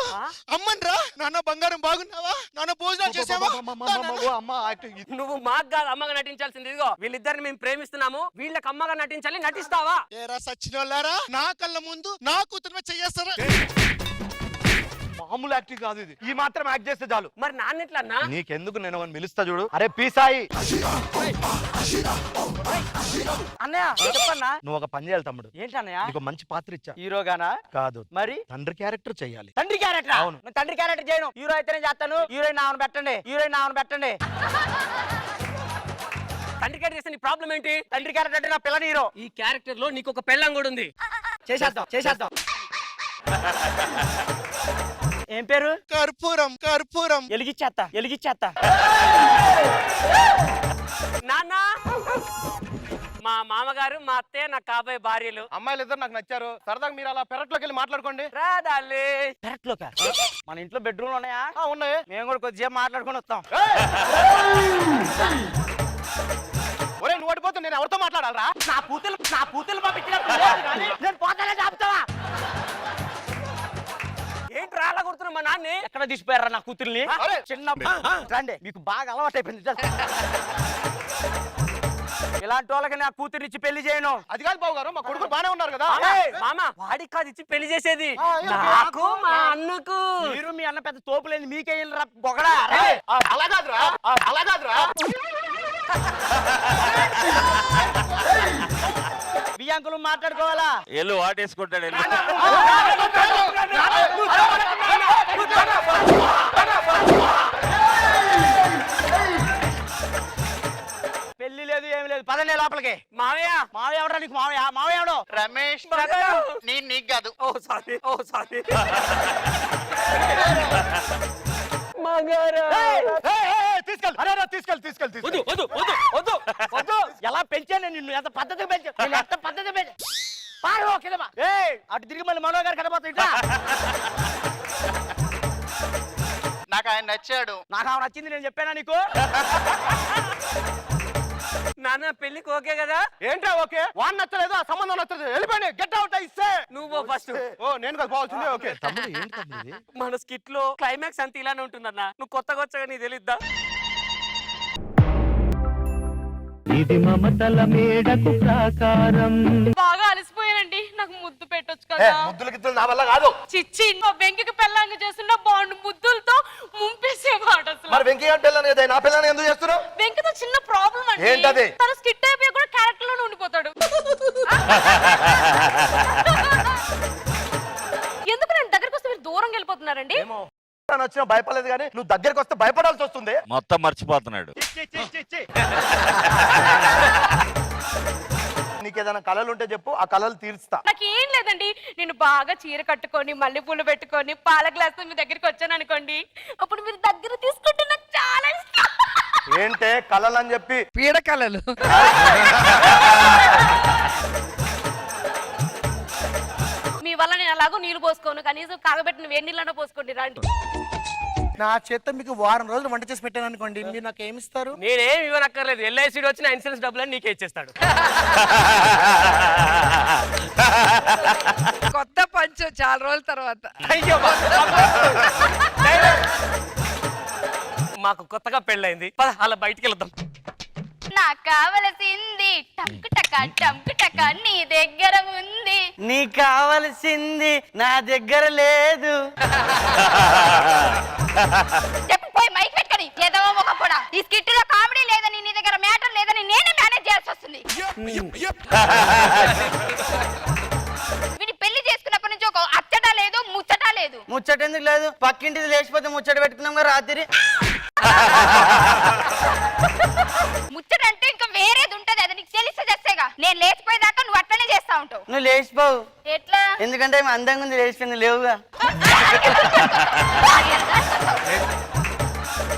అమ్మన్రా, నాన్న బంగారం బాగున్నావా? నాన్న భోజనాలు చేసావా? నువ్వు మాకు కాదు అమ్మగా నటించాల్సింది. ఇదిగో వీళ్ళిద్దరిని మేము ప్రేమిస్తున్నాము, వీళ్ళకి అమ్మగా నటించాలి. నటిస్తావా? ఏరా సచ్చినోళ్ళారా, నా కళ్ళ ముందు నా కూతురు చేయేస్తారా? మామూలు యాక్టింగ్ కాదు ఇది. ఈ మాత్రం యాక్ట్ చేస్తే చాలు. మరి నాన్న ఎట్లా అన్నా? నీకెందుకు, నేను అని పిలుస్తా చూడు. అరే పీసాయి, అన్నయ్య చెప్పన్నా. నువ్వు ఒక పని చేయాలి తమ్ముడు. ఏంటన్నయ్య? నీకు మంచి పాత్ర ఇచ్చా. హీరోగానా? కాదు, మరి తండ్రి క్యారెక్టర్ చెయ్యాలి. తండ్రి క్యారెక్టర్? అవును. నేను తండ్రి క్యారెక్టర్ చేయను, హీరో అయితేనే చేస్తాను. హీరోయిన్ ఆమెను పెట్టండి. తండ్రి క్యారెక్టర్ చేస్తే నీ ప్రాబ్లం ఏంటి? తండ్రి క్యారెక్టర్ అంటే నా పిల్లని హీరో. ఈ క్యారెక్టర్ లో నీకు ఒక పెళ్ళం కూడా ఉంది. చేసేద్దాం. ఏం పేరు? కర్పూరం. ఎలిగిచ్చేత్తా. నాన్న, మా మామగారు, మా అత్తయ్య, నా కాబోయే భార్యలు. అమ్మాయిలు ఇద్దరు నాకు నచ్చారు. సరదాగా మీరు అలా పెరట్లోకి వెళ్ళి మాట్లాడుకోండి. రాదాలి. పెరట్లోకా? మన ఇంట్లో బెడ్రూమ్ ఉన్నాయా? ఉన్నాయి. మేము కూడా కొద్దిసేపు మాట్లాడుకొని వస్తాం. ఒరే, నువ్వు ఓడిపోతే నేను ఎవరితో మాట్లాడా? తీసుకెళ్ళాలరా? నా కూతురు పంపించినప్పుడు లేదు కానీ నేను పోతానే చెప్తావా? ఏంట్రా అలా కొడుతున్నా మా నాన్ని? ఎక్కడ తీసిపోయారా నా కూతుర్ని? అరే! చిన్న రండి, మీకు బాగా అలవాటు అయిపోయింది. ఇలాంటి వాళ్ళకి నా కూతురిచ్చి పెళ్లి చేయను. అది కాదు బాబు గారు, మా కొడుకు బానే ఉన్నారు కదా. మామ వాడికి కాదు ఇచ్చి పెళ్లి చేసేది, ఓకే. నాకు మా అన్నకు. మీరు మీ అన్న పెద్ద తోపులేని మీకే పొగడా. అలా కాదురా, అలా కాదురా. బియ్యంకులు మాట్లాడుకోవాలా? ఎల్లు వాటేసుకుంటాడు ఎల్లు. పెళ్లి లేదు ఏమి లేదు, పదనే లోపలికి. మావయ్య మావయ్య ఎవడా నీకు? మావయ్య ఎవడు? రమేష్ బంగారం. నేను నీకు కాదు. ఓ సారీ బంగారం. తీసుకెళ్ళి వద్దు వద్దు వద్దు వద్దు వద్దు. ఎలా పెంచాను నిన్ను? ఎంత పద్ధతిగా పెంచాను? నేను ఎంత పద్ధతిగా పెంచాను? పాడు కిందమా. అటు తిరిగి మళ్ళీ మనో గారు కనబోతుంది. నాకు ఆయన నచ్చాడు. నాకు ఆమె నచ్చింది, నేను చెప్పానా నీకు? నాన్న పెళ్లికి ఓకే కదా? ఏంట్రా ఓకే? వాడు నచ్చలేదు, ఆ సంబంధం నచ్చలేదు, వెళ్ళిపోయి గెట్ అవుట్ ఇస్తే. నువ్వు ఫస్ట్. ఓ నేను కదా పోవాల్సిందే. ఓకే. మన స్కిట్ లో క్లైమాక్స్ అంత ఇలానే ఉంటుందన్న. నువ్వు కొత్తగా వచ్చాగా నీకు తెలిద్దా? ఇది మమతల మేడకు ప్రాకారం. బాగా అలసిపోయానండి, నాకు ముద్దు పెట్టొచ్చు కదా. ముద్దులు గిద్దులు నా వల్ల కాదు. చిచ్చి వెంకికి పెళ్ళాంగ చేస్తున్న బాండ్ ముద్దులతో ముంపేసేవాడు అసలు. మరి వెంకయ్య పిల్లని నా పిల్లని ఎందుకు చేస్తున్నావు? వెంకితో చిన్న ప్రాబ్లం అండి. ఏంటది? తన స్కిట్ అయిపోయి కూడా క్యారెక్టర్ లోనే ఉండిపోతాడు. ఎందుకు నేను దగ్గరకు వస్తే మీరు దూరంగా వెళ్ళిపోతున్నారండి? వచ్చినా భయపడలేదు కానీ నువ్వు దగ్గరికి వస్తే భయపడాల్సి వస్తుంది. మొత్తం మర్చిపోతున్నాడు. నీకేదైనా కళలు ఉంటే చెప్పు, ఆ కళలు తీర్చుతా. నాకు ఏం లేదండి, నేను బాగా చీర కట్టుకొని మల్లెపూలు పెట్టుకొని పాల గ్లాస్ మీ దగ్గరికి వచ్చాను అనుకోండి, అప్పుడు మీరు దగ్గర తీసుకుంటే నాకు చాలా ఇష్టం. ఏంటే కళలు అని చెప్పి పీడకలలు. మీ వల్ల నేను అలాగో నీళ్లు పోసుకోను, కనీసం కాగబెట్టిన వేడి నీళ్ళలో పోసుకోండి రండి. నా చేత మీకు వారం రోజులు వంట చేసి పెట్టాను అనుకోండి, మీరు నాకు ఏమి ఇస్తారు? నేనేం ఇవ్వనక్కర్లేదు, ఎల్ఐసి వచ్చిన ఇన్సూరెన్స్ డబ్బులని నీకే ఇచ్చేస్తాడు. కొత్త పంచు చాలా రోజుల తర్వాత. మాకు కొత్తగా పెళ్ళైంది, పద అలా బయటికి వెళ్దాం. నాకు కావలసింది టంకు టక నీ దగ్గర ఉంది. నీకు కావలసింది నా దగ్గర లేదు. చెప్పు పోయి మైక్ పెట్టుకొని ఏదో ఒక కూడా. ఈ స్కిట్ లో కామెడీ లేదని నీ దగ్గర మ్యాటర్ లేదని నేనే మేనేజ్ చేయాల్సి వస్తుంది. వీడి పెళ్లి చేసుకున్నప్పటి నుంచి ఒక అచ్చట లేదు ముచ్చట లేదు. ముచ్చట ఎందుకు లేదు? పక్కింటిది లేచిపోతే ముచ్చట పెట్టుకున్నాం రాత్రి. ముచ్చట అంటే ఇంకా వేరేది ఉంటది, అది నీకు తెలిసి చేస్తేగా. నేను లేచిపోయేదాకా నువ్వు అట్లనే చేస్తా ఉంటావు. నువ్వు లేచిపోవు. ఎట్లా? ఎందుకంటే అందంగా ఉంది, లేచిపోయింది లేవుగా.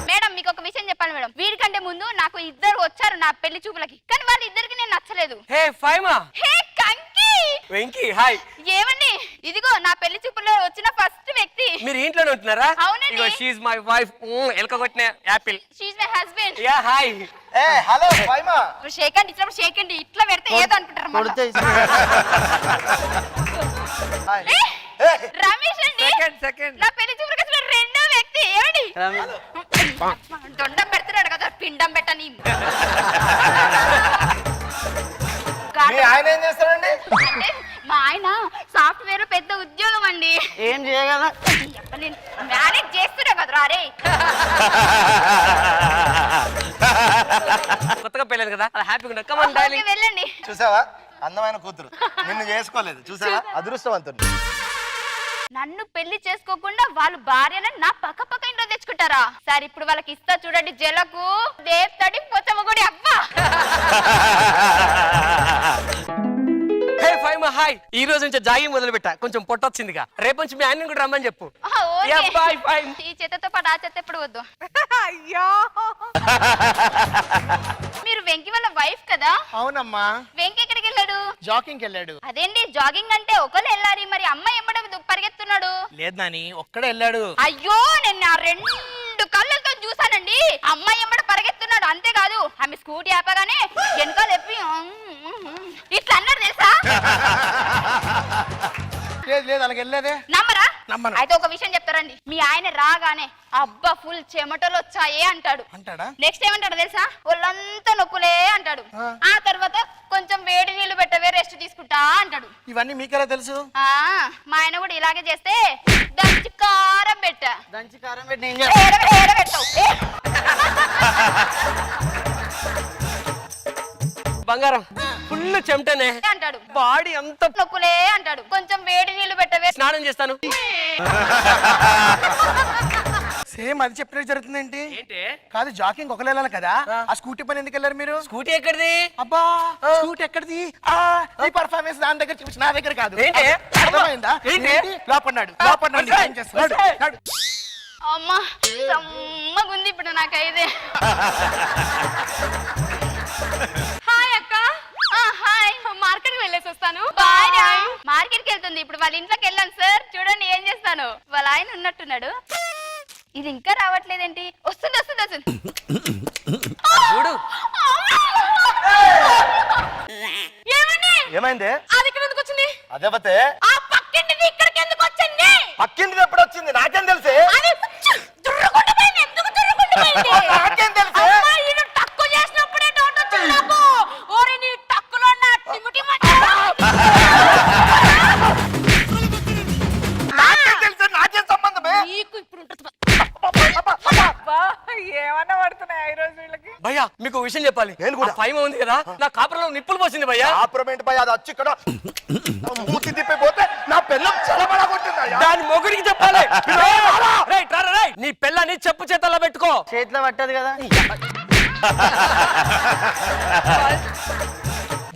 మేడం మీకు ఒక విషయం చెప్పాలి మేడం. వీడికంటే ముందు నాకు ఇద్దరు వచ్చారు నా పెళ్లి చూపులకి, కానీ వాళ్ళ ఇద్దరికి నేను నచ్చలేదు. హే ఫైమా. హే కంకి. వెంకీ హాయ్. ఏమండి, ఇదిగో నా పెళ్లి చూపుల్లో వచ్చిన ఫస్ట్ వ్యక్తి. మీరు ఇంట్లోనే ఉంటున్నారా? అవునండి. ఇగో షీ ఇస్ మై వైఫ్. ఎలక కొట్టిన apple. She is my husband. Yeah hi. ఏ హలో ఫైమా. షేక్ అండ్ ఇట్లా షేక్ అండ్ ఇట్లా పెడితే ఏదో అనుకుంటారు మళ్ళా. ఏ, రమేష్ అండి. సెకండ్ నా పెళ్లి చూపులకు వచ్చిన రెండో వ్యక్తి. ఏమండి, దొండం పెడుతున్నాడు కదా, పిండం పెట్టని. మీ ఆయన ఏం చేస్తారండి? అంటే మా ఆయన సాఫ్ట్వేర్ పెద్ద ఉద్యోగం అండి. ఏం చేయగలరా? నేను మేనేజ్ చేస్తున్నా కదరా. అరే కొత్తగా పెళ్ళాను కదా, అలా హ్యాపీగా ఉన్నా. Come on darling. వెళ్ళండి. చూసావా అందమైన కూతురు, నిన్ను చేసుకోలేదు. చూసావా అదృష్టవంతుడు. నన్ను పెళ్లి చేసుకోకుండా వాళ్ళు భార్యలను నా పక్క పక్క ఇంట్లో తెచ్చుకుంటారా? సరే ఇప్పుడు వాళ్ళకి ఇస్తా చూడండి, జలకు దేవతడి పొచ్చమగుడి అబ్బా. హే ఫైమా హాయ్. ఈ రోజు నుంచి జాగింగ్ మొదలు పెట్టా, కొంచెం పొట్టొచ్చిందిగా. రేపు నుంచి మీ ఆయన కూడా రమ్మని చెప్పు. Yeah, bye, bye. ఈ చేతతో పాటు ఆ చేత ఎప్పుడు వద్దు. అయ్యో, మీరు వెంకి వాళ్ళ వైఫ్ కదా? అవునమ్మా. వెంకి ఎక్కడికి వెళ్ళాడు? జాకింగ్ వెళ్ళాడు. అదేంటి జాగింగ్ అంటే ఒకరు వెళ్ళాలి, మరి అమ్మాయి ఎమ్మడ పరిగెత్తున్నాడు? లేదు నాని, ఒక్కడే వెళ్ళాడు. అయ్యో, నేను ఆ రెండు కళ్ళతో చూసానండి. అమ్మాయి ఎమ్మడ పరిగెత్తున్నాడు. అంతేకాదు ఆమె స్కూటీ ఆపగానే వెనకాల ఎప్పి లేదు లేదు అలాగ వెళ్ళలేదే. నమ్మరా? నమ్మను. అయితే ఒక విషయం చెప్తారండి. మీ ఆయన రాగానే అబ్బా ఫుల్ చెమటలు వచ్చాయే అంటాడు. అంటాడా? నెక్స్ట్ ఏమంటాడు తెలుసా? ఒళ్ళంతా నొప్పులే అంటాడు. ఆ తర్వాత కొంచెం వేడి నీళ్లు పెట్టవే రెస్ట్ తీసుకుంటా అంటాడు. ఇవన్నీ మీకెలా తెలుసు? ఆ మా ఆయన కూడా ఇలాగే చేస్తే దంచి కారం పెట్ట దంచి కారం పెట్టి నేను చేస్తా. పెట్టావు. బంగారం ఫుల్ చెమటనే అంటాడు. బాడీ అంత నొప్పులే అంటాడు. కొంచెం వేడి నీళ్లు పెట్టవే. స్నానం చేస్తాను. సేమ్ అది చెప్పినట్టు జరుగుతుంది ఏంటి? ఏంటి? కాదు జాకింగ్ ఒకరు వెళ్ళాలి కదా, ఆ స్కూటీ పని ఎందుకు వెళ్ళారు మీరు? స్కూటీ ఎక్కడిది? అబ్బా స్కూటీ ఎక్కడిది? ఈ పర్ఫార్మెన్స్ దాని దగ్గర చూపించి నా దగ్గర కాదు. ఏంటి? అర్థమైందా? ఏంటి? లోపన్నాడు ఏం చేస్తున్నాడు? అమ్మా సమ్మగుంది ఇప్పుడు నాకైతే. హాయ్ అక్క. హాయ్. మార్కెట్ కి వెళ్ళేసి వస్తాను. బాయ్. మార్కెట్ కి వెళ్తుంది ఇప్పుడు. వాళ్ళ ఇంట్లోకి వెళ్ళాను సార్. చూడండి ఏం చేస్తాను. వాళ్ళ ఆయన ఉన్నట్టున్నాడు. ఇది ఇంకా రావట్లేదేంటి? వస్తుంది వస్తుంది వస్తుంది. చూడు ఏమైంది? అది ఇక్కడ ఎందుకు వచ్చింది? అదేవతే ఆ పక్కింటిది ఇక్కడికి ఎందుకు వచ్చింది? పక్కింటిది ఎప్పుడు వచ్చింది? నాకేం తెలుసు? అది దుర్రుకుంటూ పోయింది. ఎందుకు దుర్రుకుంటూ పోయింది? నాకేం తెలుసు? అమ్మా, ఈయన టక్కు చేసినప్పుడే డౌట్ వచ్చింది నాకు. ఓరి నీ టక్కులో నా టిముటి నాకేం తెలుసు? నాకేం సంబంధమే? నీకు ఇప్పుడు ఉంటుంది. ఏమన్నా పడుతున్నాయి ఈ రోజు వీళ్ళకి. భయ్యా మీకు విషయం చెప్పాలి. నేను కూడా. ఫైవ్ ఉంది కదా, నా కాపురంలో నిప్పులు పోసింది భయ్యా. ఆపరమేంటి భయ? అది వచ్చి ఇక్కడ మూతి తిప్పిపోతే నా పిల్లం చలబడ కొట్టిందయ్యా. దాని మొగుడికి చెప్పాలి. రేయ్, ట్రారా రేయ్. నీ పిల్లని చెప్పు చేతల్లో పెట్టుకో. చేతిలో పట్టదు కదా.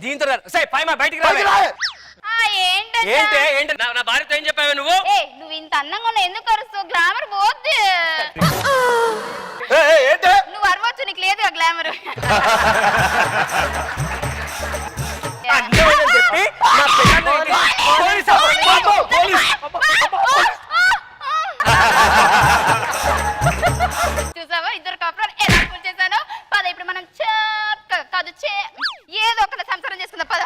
దీంతో బయటికి రా. ఏంటి ఏంటి నా భార్యతో ఏం చెప్పావే నువ్వు? నువ్వు ఇంత అందంగా ఉన్నావు ఎందుకు అరుస్తావు? గ్లామర్ పోద్ది. నువ్వు అరవచ్చు, నీకు లేదు గ్లామర్. చెప్పి నా పిల్లని చూసావా ఇద్దరు కాపురాలు ఎలా కూల్ చేశాను. పద ఇప్పుడు మనం కాదు ఏదో ఒకటి సంసారం చేసుకుందాం. పద.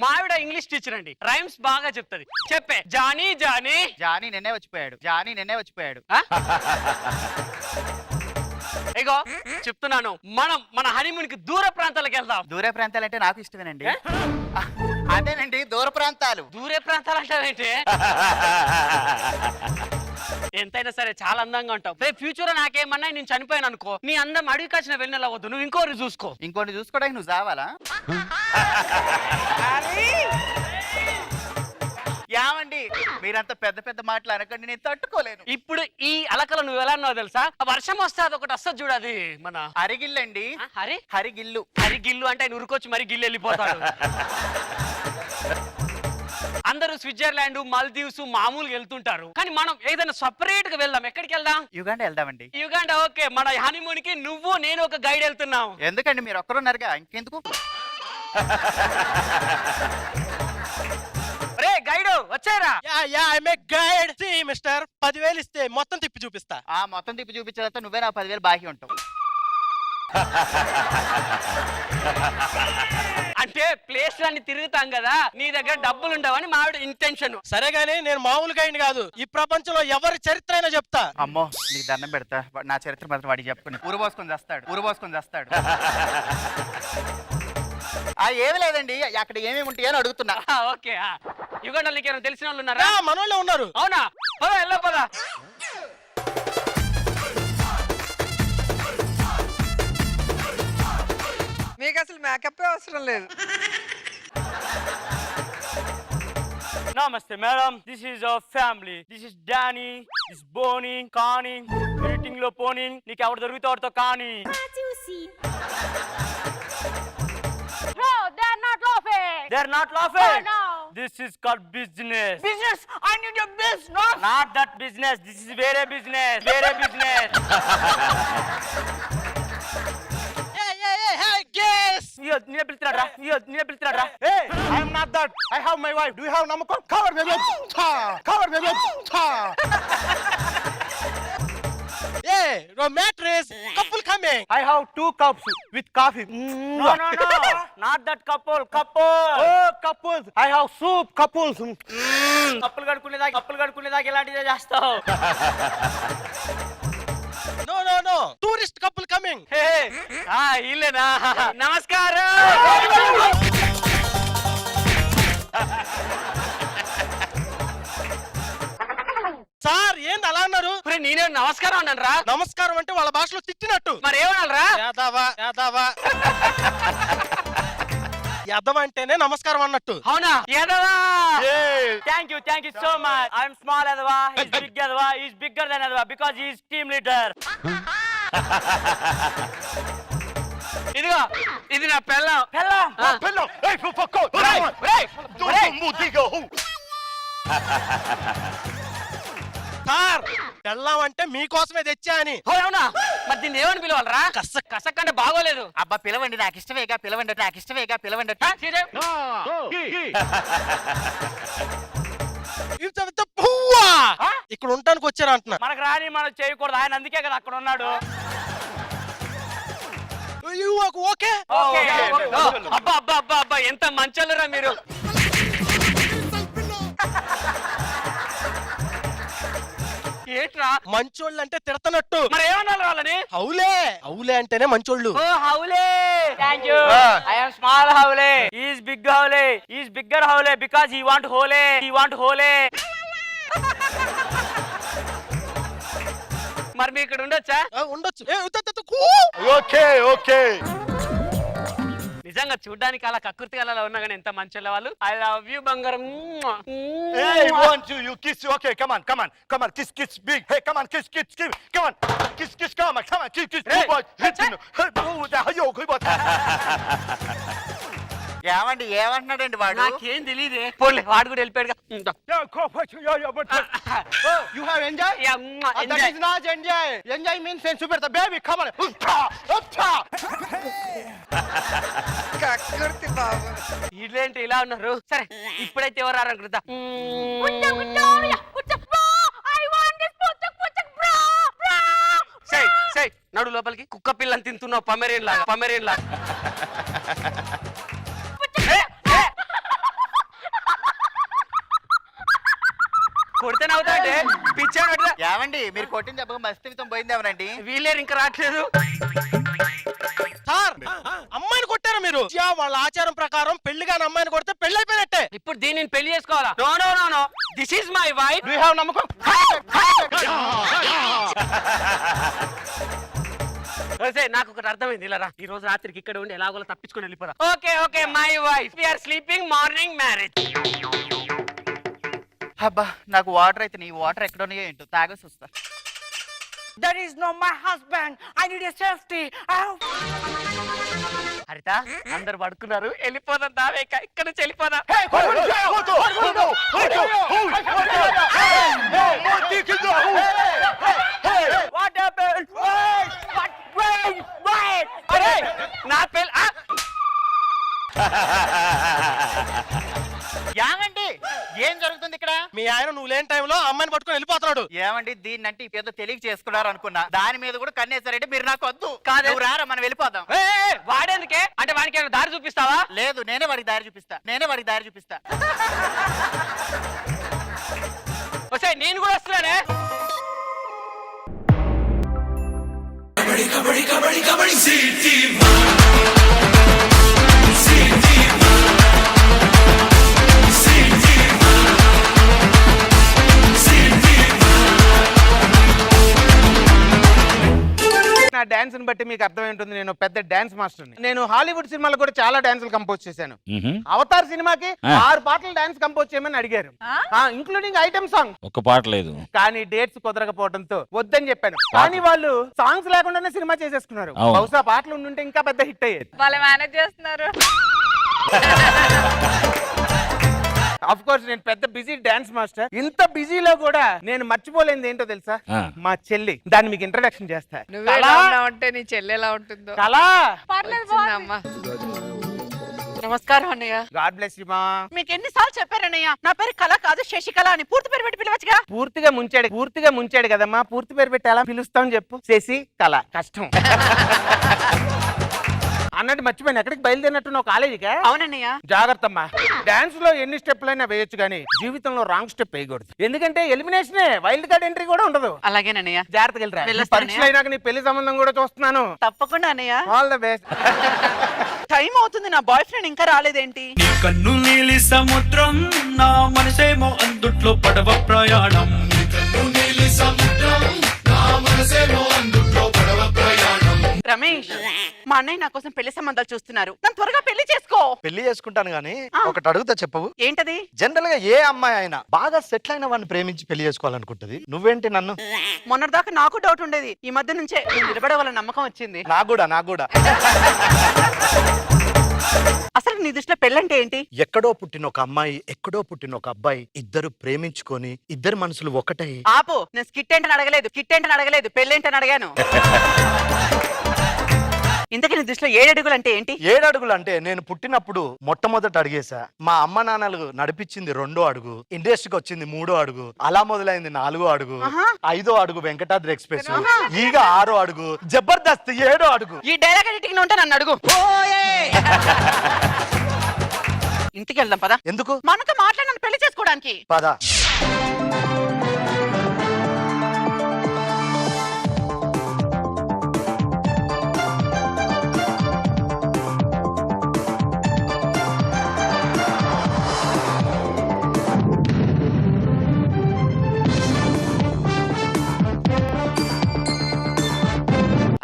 మా ఆవిడ ఇంగ్లీష్ టీచర్ అండి. రైమ్స్ బాగా చెప్తది. చెప్పే. జానీ జానీ జానీ నిన్నే వచ్చిపోయాడు. ఇగో చెప్తున్నాను, మనం మన హనీమూన్ కి దూర ప్రాంతాలకు వెళ్దాం. దూర ప్రాంతాలు అంటే నాకు ఇష్టమేనండి. అదేనండి దూర ప్రాంతాలు. దూరే ప్రాంతాలు అంటావేంటి? ఎంతైనా సరే చాలా అందంగా ఉంటావు. రేపు ఫ్యూచర్ లో నాకేమన్నా నేను చనిపోయాను అనుకో, నీ అందం అడిగి కాచిన వెళ్ళిన వద్దు, నువ్వు ఇంకోటి చూసుకో. ఇంకోటి చూసుకోవడానికి నువ్వు చావాలా? యామండి మీరంతా పెద్ద పెద్ద మాటలు అనకండి, నేను తట్టుకోలేను. ఇప్పుడు ఈ అలకలు నువ్వు ఎలా అన్నావు తెలుసా? ఆ వర్షం వస్తే అది ఒకటి వస్తుంది చూడు, అది మన హరిగిల్లండి. హరిగిల్లు. హరిగిల్లు అంటే ఆయన ఉరుకొచ్చి మరి గిల్లు వెళ్ళిపోతాడు. అందరూ స్విట్జర్లాండ్, మాల్దీవ్స్ మామూలుగా వెళ్తుంటారు, కానీ మనం ఏదైనా సపరేట్ గా వెళ్దాం. ఎక్కడికి వెళ్దాం? యుగాండా వెళ్దామండి. యుగాండా. ఓకే, మన హనీమూన్ కి నువ్వు నేను ఒక గైడ్ వెళ్తున్నాం. ఎందుకండి మీరు ఒక్కరున్నారుగా, ఇంకెందుకు? రే గైడ్ వచ్చారా? గైడ్ మిస్టర్ 10,000 ఇస్తే మొత్తం తిప్పి చూపిస్తా. మొత్తం తిప్పి చూపించేదంతా నువ్వే నా 10,000 బాకీ ఉంటావు. అంటే ప్లేస్ అన్ని తిరుగుతాం కదా, నీ దగ్గర డబ్బులు ఉండవని మావిడ ఇంటెన్షన్. సరే గానీ నేను మామూలు గైడ్ కాదు, ఈ ప్రపంచంలో ఎవరి చరిత్ర అయినా చెప్తా. అమ్మో నీకు దండం పెడతా, నా చరిత్ర మాత్రం వాడికి చెప్పుకుని ఊరుబోసుకొని చేస్తాడు. ఏమి లేదండి, అక్కడ ఏమేమి ఉంటాయి అని అడుగుతున్నా. ఓకే, యుగండా నీకేమైనా తెలిసిన వాళ్ళు ఉన్నారా? మనోళ్ళే ఉన్నారు. అవునా? పద వెళ్ళ పద. మీకు అసలు మేకప్ అవసరం లేదు. Namaste, madam. This is our family. This is Danny. This is Bonnie, Connie. Meeting lo pony. నీకు ఎవరు దొరుకుతాడుతో కానీ. No, they're not laughing. They're not laughing. Oh, no. This is called business. Business? I need a business. Not that business. This is very business. Very business. నేనే పిలుస్తున్నాడు. Hey, I am not that. I have my wife. Do you have నమ్మకం? Cover baby. Cover baby. Hey, romantic couple coming. I have 2 cups with coffee. No, no, no. Not that couple. Oh, couples. I have soup couples. కప్పులు కడుక్కునేదాకా ఇలాంటిదే చేస్తావు. No. Tourist couple coming. ఇల్లేనా? నమస్కారం. Sir ఏంది అలా అన్నారు? నేనే నమస్కారం అన్నాను రా. నమస్కారం అంటే వాళ్ళ భాషలో తిట్టినట్టు. మరి ఏమన్నారా? యాదవా యాదవ అంటేనే నమస్కారం అన్నట్టు. అవునా? ఏదవా. Thank you so much. I'm small ఎదవా, ఈస్ బిగ్ ఎదవా, ఈస్ బిగ్గర్ దెన్ ఎదవా బికాజ్ ఈస్ టీమ్ లీడర్. ఇదిగో ఇది నా పెళ్ళం. సార్ పెళ్ళాం అంటే మీకోసమే తెచ్చా అని. అవునా? మరి దీన్ని ఏమని పిలవాలరా? కసక్ అంటే బాగోలేదు. అబ్బా పిలవండి, నాకు ఇష్టమేగా పిలవండి, నాకు ఇష్టమేగా పిలవండి. ఇంత పువ్వా ఇక్కడ ఉండటానికి వచ్చారా అంటున్నా. మనకు రాని మనం చేయకూడదు, ఆయన అందుకే కదా అక్కడ ఉన్నాడు. ఓకే అబ్బా అబ్బా అబ్బా అబ్బా ఎంత మంచోళ్ళరా మీరు. ఏట్రా మంచోళ్ళు అంటే తిడతనట్టు. మరి ఏమన్నారు వాళ్ళని? అవులే అంటేనే మంచోళ్ళు. ఓ హౌలే. Thank you. I am small హౌలే, ఈస్ బిగ్ హౌలే, ఈస్ బిగ్గర్ హౌలే బికాజ్ హీ వాంట్ హోలే. మరి మీ ఇక్కడ ఉండొచ్చా? ఉండొచ్చు. ఓకే నిజంగా చూడ్డానికి అలా కకృతి అలా ఉన్నా కానీ ఎంత మంచోళ్ళ వాళ్ళు. ఐ లవ్ యూ బంగారం. Hey, want you kiss you. Okay, come on. Kiss big. Hey, come on, kiss. Come on. Kiss, come on, kiss. Hey, Boy, hit me. Hey, oh, the hayo, boy. ఏమండి ఏమంటున్నాడండి వాడు? నాకేం తెలియదే. పోలే వాడు కూడా వెళ్ళిపోయాడుగా. You have enjoy? Yeah, That is not enjoy. Enjoy means sense super the baby. Come on. వీళ్ళేంటి ఇలా ఉన్నారు? సరే ఇప్పుడైతే ఎవరు అనుకుంటా. నడు లోపలికి. కుక్క పిల్లని తింటున్నావు పమెరియన్ లాగా. కొడితే నవ్వుతాంటే పిచ్చాడు. ఏమండి మీరు కొట్టిన దెబ్బకు మస్తితం పోయింది ఏమనండి? వీళ్ళేరు ఇంకా రావట్లేదు. సార్ అమ్మాయిని కొట్టారా మీరు? వాళ్ళ ఆచారం ప్రకారం పెళ్లి కాని అమ్మాయిని కొడితే పెళ్లి అయిపోయినట్టే. ఇప్పుడు దీన్ని పెళ్లి చేసుకోవాలా? No this is my wife. Do you have నమ్మకం? నాకు ఒకటి అర్థమైంది. ఇలా ఈ రోజు రాత్రికి ఇక్కడ ఉండి ఎలాగోలా తప్పించుకొని వెళ్ళిపోరా. Okay my wife we are sleeping morning marriage. అబ్బా నాకు వాటర్ అయితే నీ వాటర్ ఎక్కడున్నాయో ఏంటో తాగేసి వస్తా. That is not my husband. I need a safety. హరిత అందరు పడుకున్నారు, వెళ్ళిపోదాం. దావేక ఇక్కడ నుంచి వెళ్ళిపోదాం. What happened? Wait. నా పెళ్ళి ఏమండి ఏం జరుగుతుంది ఇక్కడ? మీ ఆయన నువ్వు లేని టైంలో అమ్మాయిని పట్టుకొని వెళ్ళిపోతున్నాడు. ఏమండి దీన్ని అంటే ఏదో తెలియక చేసుకున్నారు అనుకున్నా. దాని మీద కూడా కన్నేసారంటే మీరు నాకు వద్దు. కాదు. నువ్వు రారా మనం వెళ్ళిపోదాం. వాడేందుకే అంటే వాడికి ఏమైనా దారి చూపిస్తావా? లేదు నేనే వాడికి దారి చూపిస్తా. వస్తే నేను కూడా వస్తున్నానే. నా డాన్స్ ని బట్టి మీకు అర్థమై ఉంటుంది, నేను పెద్ద డాన్స్ మాస్టర్. నేను హాలీవుడ్ సినిమాలు కూడా చాలా డాన్సులు కంపోజ్ చేశాను. అవతార్ సినిమాకి 6 పాటలు డాన్స్ కంపోజ్ చేయమని అడిగారు, ఇంక్లూడింగ్ ఐటమ్ సాంగ్. ఒక పాట లేదు కానీ డేట్స్ కుదరకపోవడంతో వద్దని చెప్పాను. కానీ వాళ్ళు సాంగ్స్ లేకుండానే సినిమా చేసేసుకున్నారు. అవును. బహుశా పాటలు ఉండుంటే ఇంకా పెద్ద హిట్ అయ్యేది. వాళ్ళు మేనేజ్ చేస్తున్నారు. ఆఫ్ కోర్స్ నేను పెద్ద బిజీ డాన్స్ మాస్టర్. ఇంత బిజీలో కూడా నేను మర్చిపోలేనిది ఏంటో తెలుసా? మా చెల్లి. దాన్ని మీకు ఇంట్రడక్షన్ చేస్తా. నువ్వే ఎలా ఉన్నావంటే నీ చెల్లి ఎలా ఉంటుందో. కళా పర్లేదు. నమస్కారం అన్నయ్య. గాడ్ బ్లెస్ యు మా. మీకు ఎన్నిసార్లు చెప్పారన్నయ్య నా పేరు కళ కాదు శశికళ అని. పూర్తి పేరు పెట్టి పిలవచ్చుగా. పూర్తిగా ముంచాడు కదమ్మా. పూర్తి పేరు పెట్టి ఎలా పిలుస్తాం చెప్పు. శశి కళ కష్టం. అన్నట్టు మర్చిపోయాను, ఎక్కడికి బయలుదేరినట్టు కాలేజీగా? అవునన్నయ్య. జాగ్రత్త అమ్మా. డాన్స్ లో ఎన్ని స్టెప్లైనా వేయొచ్చు కానీ జీవితంలో రాంగ్ స్టెప్ వేయకూడదు. ఎందుకంటే ఎలిమినేషనే, వైల్డ్ కార్డ్ ఎంట్రీ కూడా ఉండదు. అలాగేనన్నయ్య. జాగ్రత్తగా వెళ్ళరా. వెళ్ళొస్తానయ్య. పరీక్షలు అయినాక నీ పెళ్లి సంబంధం కూడా చూస్తున్నాను. తప్పకుండా అన్నయ్య. All the best. టైం అవుతుంది, నా బాయ్ ఫ్రెండ్ ఇంకా రాలేదేంటి? కన్ను నీలి సముద్రం నా మనసేమో అందుట్లో పడవ ప్రయాణం. రమేష్, మా అన్నయ్య నా కోసం పెళ్లి సంబంధాలు చూస్తున్నారు. నన్ను త్వరగా పెళ్లి చేసుకో. పెళ్లి చేసుకుంటాను గానీ ఒకటి అడుగుతా చెప్పవు. ఏంటది? జనరల్ గా ఏ అమ్మాయి అయినా బాగా సెటిల్ అయిన వాడిని ప్రేమించి పెళ్లి చేసుకోవాలనుకుంటది. నువ్వేంటి నన్ను? మొన్నటిదాకా నాకు డౌట్ ఉండేది, ఈ మధ్య నుంచే నేను నిలబడే వాళ్ళ నమ్మకం వచ్చింది. నాకు కూడా అసలు నీ దృష్టిలో పెళ్ళంటే ఏంటి? ఎక్కడో పుట్టిన ఒక అమ్మాయి, ఎక్కడో పుట్టిన ఒక అబ్బాయి, ఇద్దరు ప్రేమించుకొని ఇద్దరు మనసులు ఒకటై. ఆపు, నేను స్కిట్ ఏంటని అడగలేదు, పెళ్ళేంటని అడిగాను. ఇంతకీ నీ దృష్టిలో 7 అడుగులు అంటే ఏంటి? 7 అడుగులు అంటే నేను పుట్టినప్పుడు మొట్టమొదటి అడిగేసా. మా అమ్మ నాన్నలు నడిపించింది 2వ అడుగు, ఇండస్ట్రీకి వచ్చింది 3వ అడుగు, అలా మొదలైంది 4వ అడుగు, 5వ అడుగు వెంకటాద్రి ఎక్స్ప్రెస్, ఈగ 6వ అడుగు, జబర్దస్త్ 7వ అడుగు. ఈ డైలాగ్ ఎడిటింగ్ ఉంటే నన్ను అడుగు. ఇంటికి వెళ్దాం పద. ఎందుకు? మనతో మాట్లాడి పెళ్లి చేసుకోవడానికి పద.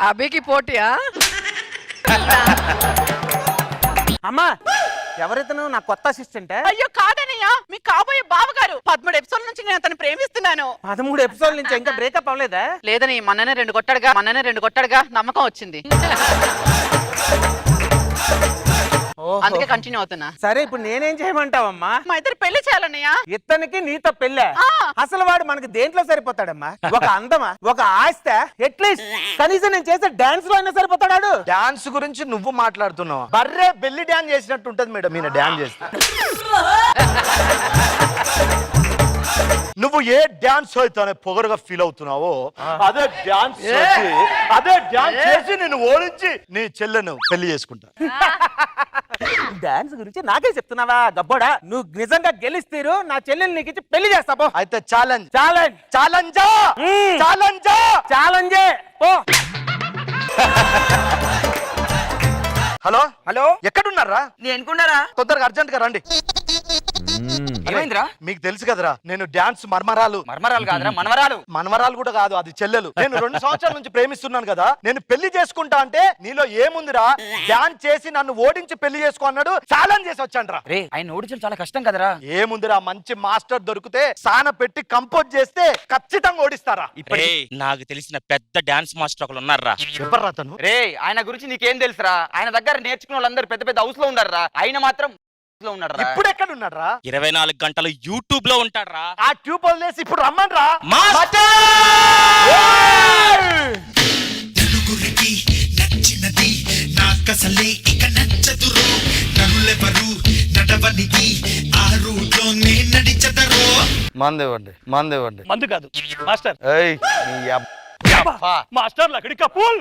అభికి పోటీయా? అమ్మా, ఎవరైతేను నా కొత్త అసిస్టెంట్? అయ్యో కాదనయ్యా, మీ కాబోయే బావగారు. 13 ఎపిసోడ్ నుంచి నేను అతను ప్రేమిస్తున్నాను. 13 ఎపిసోడ్ నుంచి ఇంకా బ్రేకప్ అవ్వలేదా? లేదని మొన్ననే 2 కొట్టాడుగా నమ్మకం వచ్చింది. అందుకే కంటిన్యూ అవుతున్నా. సరే, ఇప్పుడు నేనేం చేయమంటావమ్మా? మా ఇద్దరు పెళ్లి చేయాలన్నయ్యా. ఇతనికి నీతో పెళ్ళా? అసలు వాడు మనకి దేంట్లో సరిపోతాడమ్మా? ఒక అందమా, ఒక ఆస్త, అట్లీస్ట్ కనీసం నేను చేసే డాన్స్ లో అయినా సరిపోతాడు. డాన్స్ గురించి నువ్వు మాట్లాడుతున్నావు. బర్రే బెల్లి డాన్స్ చేసినట్టు ఉంటది మేడం ఈయన డాన్స్ చేస్తా. నువ్వు ఏ డాన్స్ అయితే పొగరుగా ఫీల్ అవుతున్నావో అదే డాన్స్ చేసి నేను ఓడించి నీ చెల్లెను పెళ్లి చేసుకుంటా. డాన్స్ గురించి నాకే చెప్తున్నావా గబ్బోడా? నువ్వు నిజంగా గెలిస్తీరు నా చెల్లెల్ని నీకు ఇచ్చి పెళ్లి చేస్తావు. అయితే ఛాలెంజ్. పో. హలో, ఎక్కడున్నారా? నేను అనుకున్నారా? తొందరగా అర్జెంట్ గా రండి. ఏమైందిరా? మీకు తెలుసు కదరా, నేను డాన్స్ మర్మరాలు కాదురా, మనవరాలు కూడా కాదు, అది చెల్లెలు. నేను 2 సంవత్సరాల నుంచి ప్రేమిస్తున్నాను కదా, నేను పెళ్లి చేసుకుంటా అంటే నీలో ఏముందిరా? డాన్స్ చేసి నన్ను ఓడించి పెళ్లి చేసుకో అన్నాడు. ఛాలెంజ్ చేసి వచ్చాను. రే, ఆయన ఓడించడం చాలా కష్టం కదరా. ఏముందిరా, మంచి మాస్టర్ దొరికితే సాన పెట్టి కంపోజ్ చేస్తే ఖచ్చితంగా ఓడిస్తారా? నాకు తెలిసిన పెద్ద డాన్స్ మాస్టర్ ఒకరు ఉన్నారా. ఎవర్రా తను? రే, ఆయన గురించి నీకేం తెలుసురా? ఆయన దగ్గర నేర్చుకున్న వాళ్ళందరూ పెద్ద పెద్ద హౌస్ లో ఉన్నారా, ఆయన మాత్రం లో ఉన్నాడు. ఇప్పుడు ఎక్కడ ఉన్నాడ్రా? 24 గంటలు యూట్యూబ్ లో ఉంటాడ్రా. ఆ ట్యూబ్ వదిలేసి ఇప్పుడు రమ్మన్రా. తెలుగురికి నచ్చినది నాకసలే ఇక నచ్చదురో, నరులెవరు నడవనిది ఆ రూట్లోనే నడిచెదరో. మందేవండి. మందు కాదు మాస్టర్. అబ్బా. మాస్టర్ లకడి కపూల్.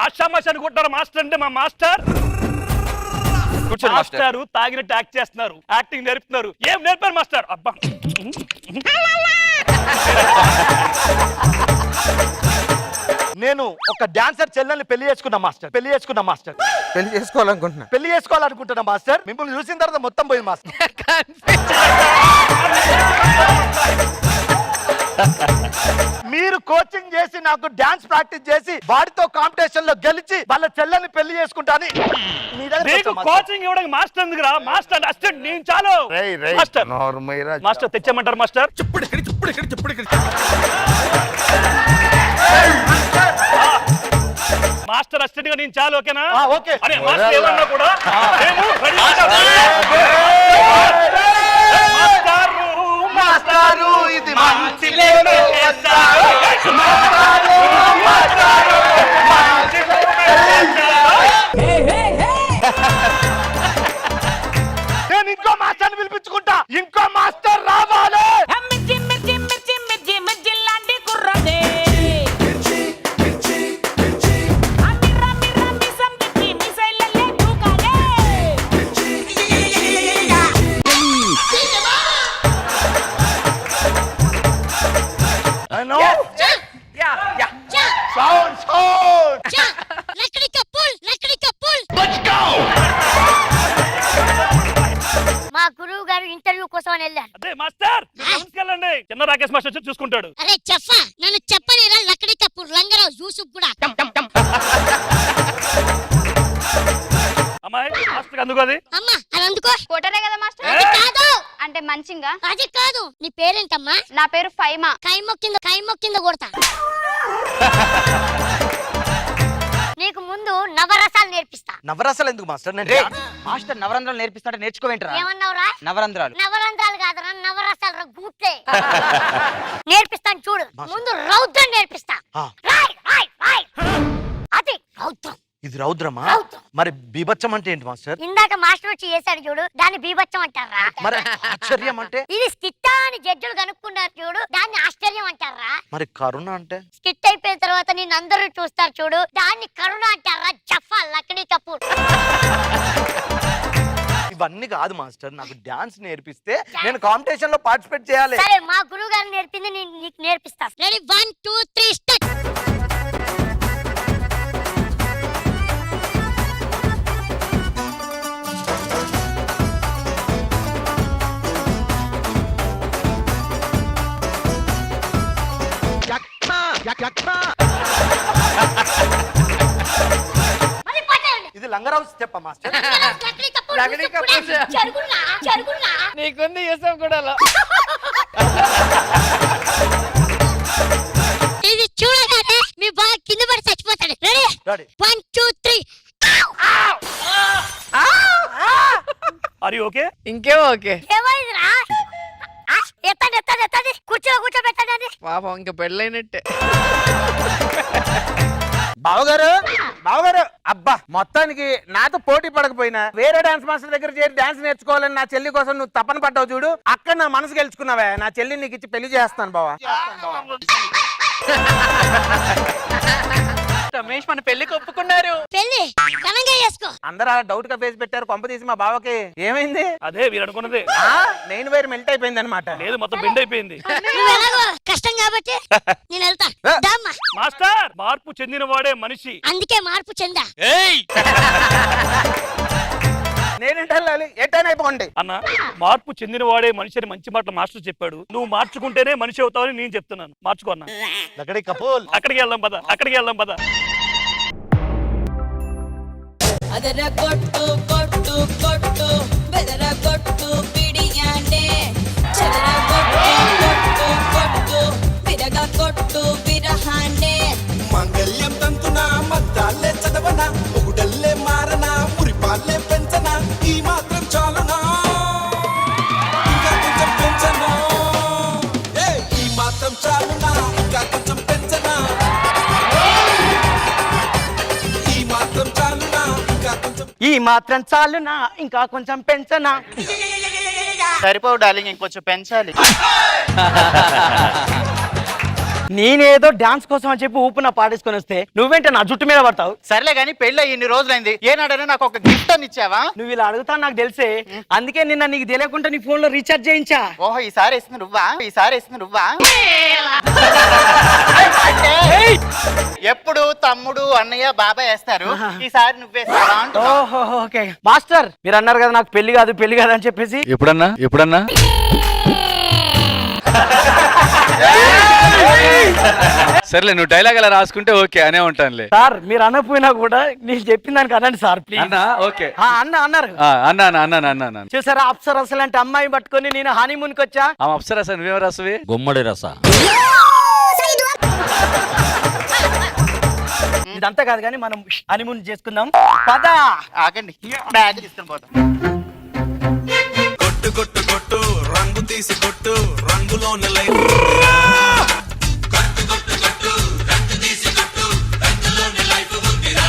ఆషామాషి అనుకుంటారు మాస్టర్ అంటే. మా మాస్టర్ తాగినట్టు యాక్ట్ చేస్తున్నారు, యాక్టింగ్ నేర్పుతున్నారు. ఏం నేర్పారు మాస్టర్? అబ్బా, నేను ఒక డాన్సర్ చెల్లెల్ని పెళ్లి చేసుకున్నా మాస్టర్. పెళ్లి చేసుకోవాలనుకుంటున్నా మాస్టర్. మిమ్మల్ని చూసిన తర్వాత మొత్తం పోయింది మాస్టర్. మీరు కోచింగ్ చేసి నాకు డాన్స్ ప్రాక్టీస్ చేసి వాడితో కాంపిటీషన్ లో గెలిచి వాళ్ళ చెల్లెల్ని పెళ్లి చేసుకుంటాని కోచింగ్ ఇవ్వడానికి మాస్టర్ ఎందుకురా? మాస్టర్ అసిస్టెంట్ నేను చాలు. మాస్టర్ తెచ్చామంటారు మాస్టర్. మాస్టర్ అసిస్టెంట్ గా నేను చాలు. ఓకేనా? ఓకే. అరే మాస్టర్ ఏమన్నా కూడా మేము రెడీ. మాస్టారు ఇది మంచి చిన్న రాకేష్ మాస్టర్ వచ్చి చూసుకుంటాడు. అరే చెప్పా నన్ను చెప్పనిరా లక్కడి కపూర్ లంగరావు యూసుఫ్ కూడా అమ్మాయి మాస్టర్ అందుకు అది అమ్మా అది అందుకో కోటరే కదా మాస్టర్ అది కాదు అంటే మంచింగా అది కాదు నీ పేరేంటమ్మా నా పేరు ఫైమా కైమో కింద కొడతా నీకు ముందు నవరసాలు నేర్పిస్తా నవరసాలు ఎందుకు మాస్టర్? నేను మాస్టర్ నవరంధ్రాలు నేర్పిస్తాడు, నేర్చుకోవేంట్రా? ఏమన్నావురా నవరంధ్రాలు నవరంధ్రాలు కాదురా నవరసాలు రా గూట్లే నేర్పిస్తాను చూడు ముందు రౌద్రం నేర్పిస్తా ఆ. రాయ్ రాయ్ రాయ్ అది రౌద్రం ఇది రౌద్రమా? రౌద్రం. మరి బీభత్సం అంటే ఏంటి మాస్టర్? ఇందాక మాస్టర్ వచ్చి చేశాడు చూడు దాన్ని బీభత్సం అంటారా మరి ఆశ్చర్యం అంటే? ఇది స్కిట్ అని జడ్జులు కనుక్కున్నారు చూడు దాన్ని ఆశ్చర్యం అంటారా మరి కరుణ అంటే? స్కిట్ అయిపోయిన తర్వాత నిన్ను అందరూ చూస్తారు చూడు దాన్ని కరుణ అంటారా జఫా లక్డీ కపూర్ ఇవన్నీ కాదు మాస్టర్, నాకు డాన్స్ నేర్పిస్తే నేను కాంపిటీషన్ లో పార్టిసిపేట్ చేయాలి. సరే మా గురువు గారు నేర్పింది నేను నీకు నేర్పిస్తా రెడీ 1 2 3 స్టార్ట్ మరి పట్టండి ఇది లంగరావు స్టెప్ మాస్టర్. లక్డీ కపూర్ లక్డీ కపూర్ జరుగునా నీకుంది యూసఫ్ కూడా ఇది చూడగానే మీ బాగా కింద పడి చచ్చిపోతాడు ready ready 1 2 3 are you okay? ఇంకేమో ఓకే ఏమైందిరా ఎత్తండి ఎత్తండి ఎత్తండి కూర్చోబెట్టండి పాపం ఇంకా పెళ్ళైనట్టే బావగారు అబ్బా మొత్తానికి నాతో పోటీ పడకపోయినా వేరే డాన్స్ మాస్టర్ దగ్గర చేరి డాన్స్ నేర్చుకోవాలని నా చెల్లి కోసం నువ్వు తపన పడ్డావు చూడు. అక్కడ నా మనసు గెలుచుకున్నావే. నా చెల్లిని నీకు ఇచ్చి పెళ్లి చేస్తాను బావా. రమేష్ మన పెళ్లికి ఒప్పుకున్నారు పెళ్లి ఘనంగా చేసుకో అందరూ అలా డౌట్ గా ఫేస్ పెట్టారు. కొంప తీసి మా బావకి ఏమైంది? అదే మీరు అనుకున్నదే. నేను వైర్ మెల్ట్ అయిపోయింది అనమాట. లేదు మొత్తం బెండ్ అయిపోయింది. నువ్వు ఎలాగో కష్టం కాబట్టి నేను వెళ్తా దామ్మా మాస్టర్ మార్పు చెందిన వాడే మనిషి. అందుకే మార్పు చెందా నేనేంటి వెళ్ళాలి? ఎట్టైనా అయిపోండి అన్న మార్పు చెందిన వాడే మనిషి అని మంచి మాటలు మాస్టర్ చెప్పాడు. నువ్వు మార్చుకుంటేనే మనిషి అవుతావని నేను చెప్తున్నాను. మార్చుకో అన్న. లకడీ కపూర్ అక్కడికి వెళ్దాం పద, అక్కడికి వెళ్దాం పద. ಅದರ ಕೊಟ್ಟು ಕೊಟ್ಟು ಕೊಟ್ಟು ಬೆದರ ಕೊಟ್ಟು ಬಿಡಿಯಾನೆ ಚದರ ಕೊಟ್ಟು ಕೊಟ್ಟು ಕೊಟ್ಟು ಬಿರಗ ಕೊಟ್ಟು ಬಿರಹಾನೆ మంగళ్యం తంతున మద్దాలే చదవన ఒకడల్లే మారన మురిపాలే పెంచన ఈ మాత్రం చాలునా ఇంకా కొంచెం పెంచనా ఈ మాత్రం చాలునా ఇంకా కొంచెం పెంచనా ఈ మాత్రం చాలునా ఇంకా కొంచెం ఈ మాత్రం చాలునా ఇంకా కొంచెం పెంచనా సరిపోవు డార్లింగ్, ఇంకొంచెం పెంచాలి. నేనేదో డాన్స్ కోసం అని చెప్పి ఊపున పాడేసుకొని వస్తే నువ్వేంటే నా జుట్టు మీద పడతావు? సర్లే గానీ పెళ్ళి ఇన్ని రోజులైంది, ఏనాడైనా నాకు ఒక గిఫ్ట్ అని ఇచ్చావా? నువ్వు ఇలా అడుగుతా నాకు తెలిసే, అందుకే నిన్న నీకు తెలియకుండా నీ ఫోన్ లో రీఛార్జ్ చేయించా. ఓహో ఈసారి వేసింది నువ్వా? ఈసారి వేసింది నువ్వా? అంటే ఎప్పుడు తమ్ముడు అన్నయ్య బాబాయ్ వేస్తారు, ఈసారి నువ్వేస్తావా అంటున్నా. ఓహో ఓకే మాస్టర్, మీరు అన్నారు కదా నాకు పెళ్లి కాదు అని చెప్పేసి. ఎప్పుడన్నా సర్లే నువ్వు డైలాగ్ అలా రాసుకుంటే ఓకే అనే ఉంటానులే. సార్ మీరు అనకపోయినా కూడా నేను చెప్పిన దానికి అనండి సార్ ప్లీజ్. అన్నా ఓకే అన్నారు అన్నా చూసారా అప్సరస లాంటి అమ్మాయి పట్టుకొని నేను హనీమూన్ కి వచ్చా. ఆమె అప్సరస నువ్వేం రాసువి? గుమ్మడి రస. ఇదంతా కాదు కానీ మనం హనీమూన్ చేసుకుందాం పద. ఆగండి, బ్యాగ్ తీసుకొని పోతాం. కొట్టు కొట్టు కొట్టు రంగు తీసి కొట్టు రంగులోన లైఫ్ కొట్టు కొట్టు కొట్టు రంగు తీసి కొట్టు రంగులోన లైఫ్ ఉందిరా.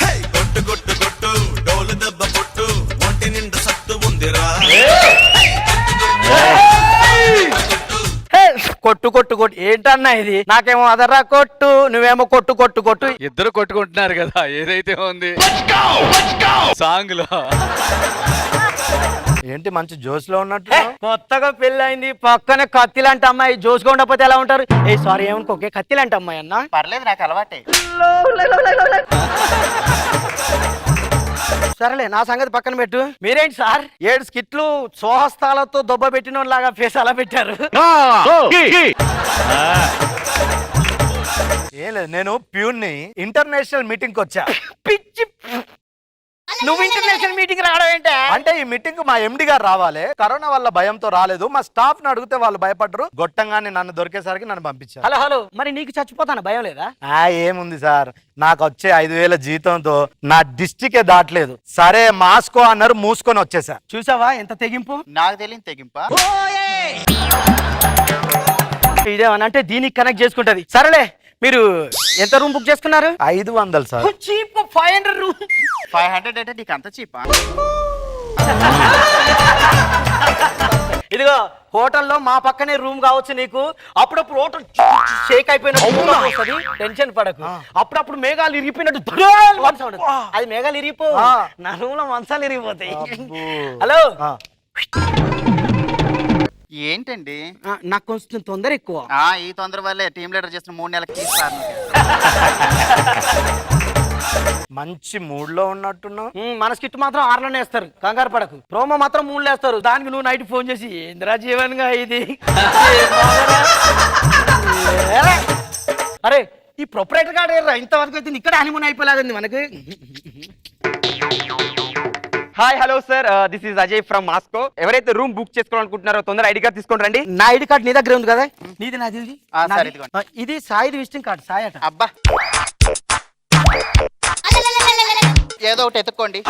హే కొట్టు కొట్టు కొట్టు డోలు దెబ్బ కొట్టు ఒంటి నిండా సత్తు ఉందిరా. కొట్టు కొట్టు కొట్టు ఏంటన్నా ఇది? నాకేమో అదర్రా కొట్టు, నువ్వేమో కొట్టు కొట్టు కొట్టు. ఇద్దరు కొట్టుకుంటున్నారు కదా, ఏదైతే ఉంది సాంగ్ లో. ఏంటి మంచి జోష్ లో ఉన్నట్టు? కొత్తగా పెళ్ళైంది, పక్కనే కత్తి లాంటి అమ్మాయి, జోష్గా ఉండకపోతే ఎలా ఉంటారు? ఏ సారీ ఏమనుకోకే, కత్తి లాంటి అమ్మాయి అన్న. పర్లేదు, నాకు అలవాటే. సరేలే నా సంగతి పక్కన పెట్టు. మీరేంటి సార్ 7 స్కిట్లు స్వహస్తాలతో దొబ్బ పెట్టిన లాగా ఫేస్ అలా పెట్టారు? ఏం లేదు, నేను ప్యూన్ని ఇంటర్నేషనల్ మీటింగ్ కి వచ్చా. పిచ్చి, నువ్వు ఇంటర్నేషనల్ మీటింగ్ రావడం ఏంటే? అంటే ఈ మీటింగ్ మా ఎండి గారు రావాలి, కరోనా వల్ల భయంతో రాలేదు. మా స్టాఫ్ ని అడిగితే వాళ్ళు భయపడ్డరు. గొట్టంగానే నన్ను దొరికేసరికి నన్ను పంపించారు. హలో హలో, మరి నీకు చచ్చిపోతాను భయం లేదా? ఏముంది సార్, నాకు వచ్చే 5,000 జీతంతో నా డిస్టికే దాటలేదు. సరే మాస్కో అన్నారు, మూసుకొని వచ్చేసా. చూసావా ఎంత తెగింపు? నాకు తెలియని తెగింప. ఇదేమనంటే దీనికి కనెక్ట్ చేసుకుంటది. సరేలే, మీరు ఎంత రూమ్ బుక్ చేసుకున్నారు? 500 సార్. Cheap 500 room. 500 అంటే నీకు అంత చీపా? ఇదిగో హోటల్లో మా పక్కనే రూమ్ కావచ్చు నీకు. అప్పుడప్పుడు హోటల్ షేక్ అయిపోయినట్టు టెన్షన్ పడకు. అప్పుడప్పుడు మేఘాలు ఇరిగిపోయినట్టు సౌండ్. అది మేఘాలు ఇరిగిపో, నా రూమ్ లో మంచాలు ఇరిగిపోతాయి. హలో, ఏంటండి నాకు కొంచెం తొందర ఎక్కువ. ఈ తొందర వల్లే టీమ్ లీడర్ చేసిన 3 నెలలకి తీస్తారు. మంచి మూడ్ లో ఉన్నట్టున్నావు. మన స్కిట్ మాత్రం 6లోనే వేస్తారు, కంగారు పడకు. ప్రోమో మాత్రం 3లో వేస్తారు. దానికి నువ్వు నైట్ ఫోన్ చేసి ఏంద్రా జీవన్ గా ఇది. అరే ఈ ప్రొపరేటర్ గార్డ్ ఇంతవరకు అయితే ఇక్కడ హనీమూన్ అయిపోలేదండి మనకి. Hi hello sir, this is Ajay from Moscow. ఎవరైతే రూమ్ బుక్ చేసుకోవాలనుకుంటున్నారో తొందర ఐడి కార్డ్ తీసుకొని రండి. నా ఐడి కార్డ్ నీ దగ్గర ఉంది కదా? నీది నాది ఇది. సరే, ఇదిగోండి. ఇది సాయిది విజిటింగ్ కార్డ్. సాయి అట. అబ్బా, ఏదో ఒకటి ఎత్తుక్కోండి.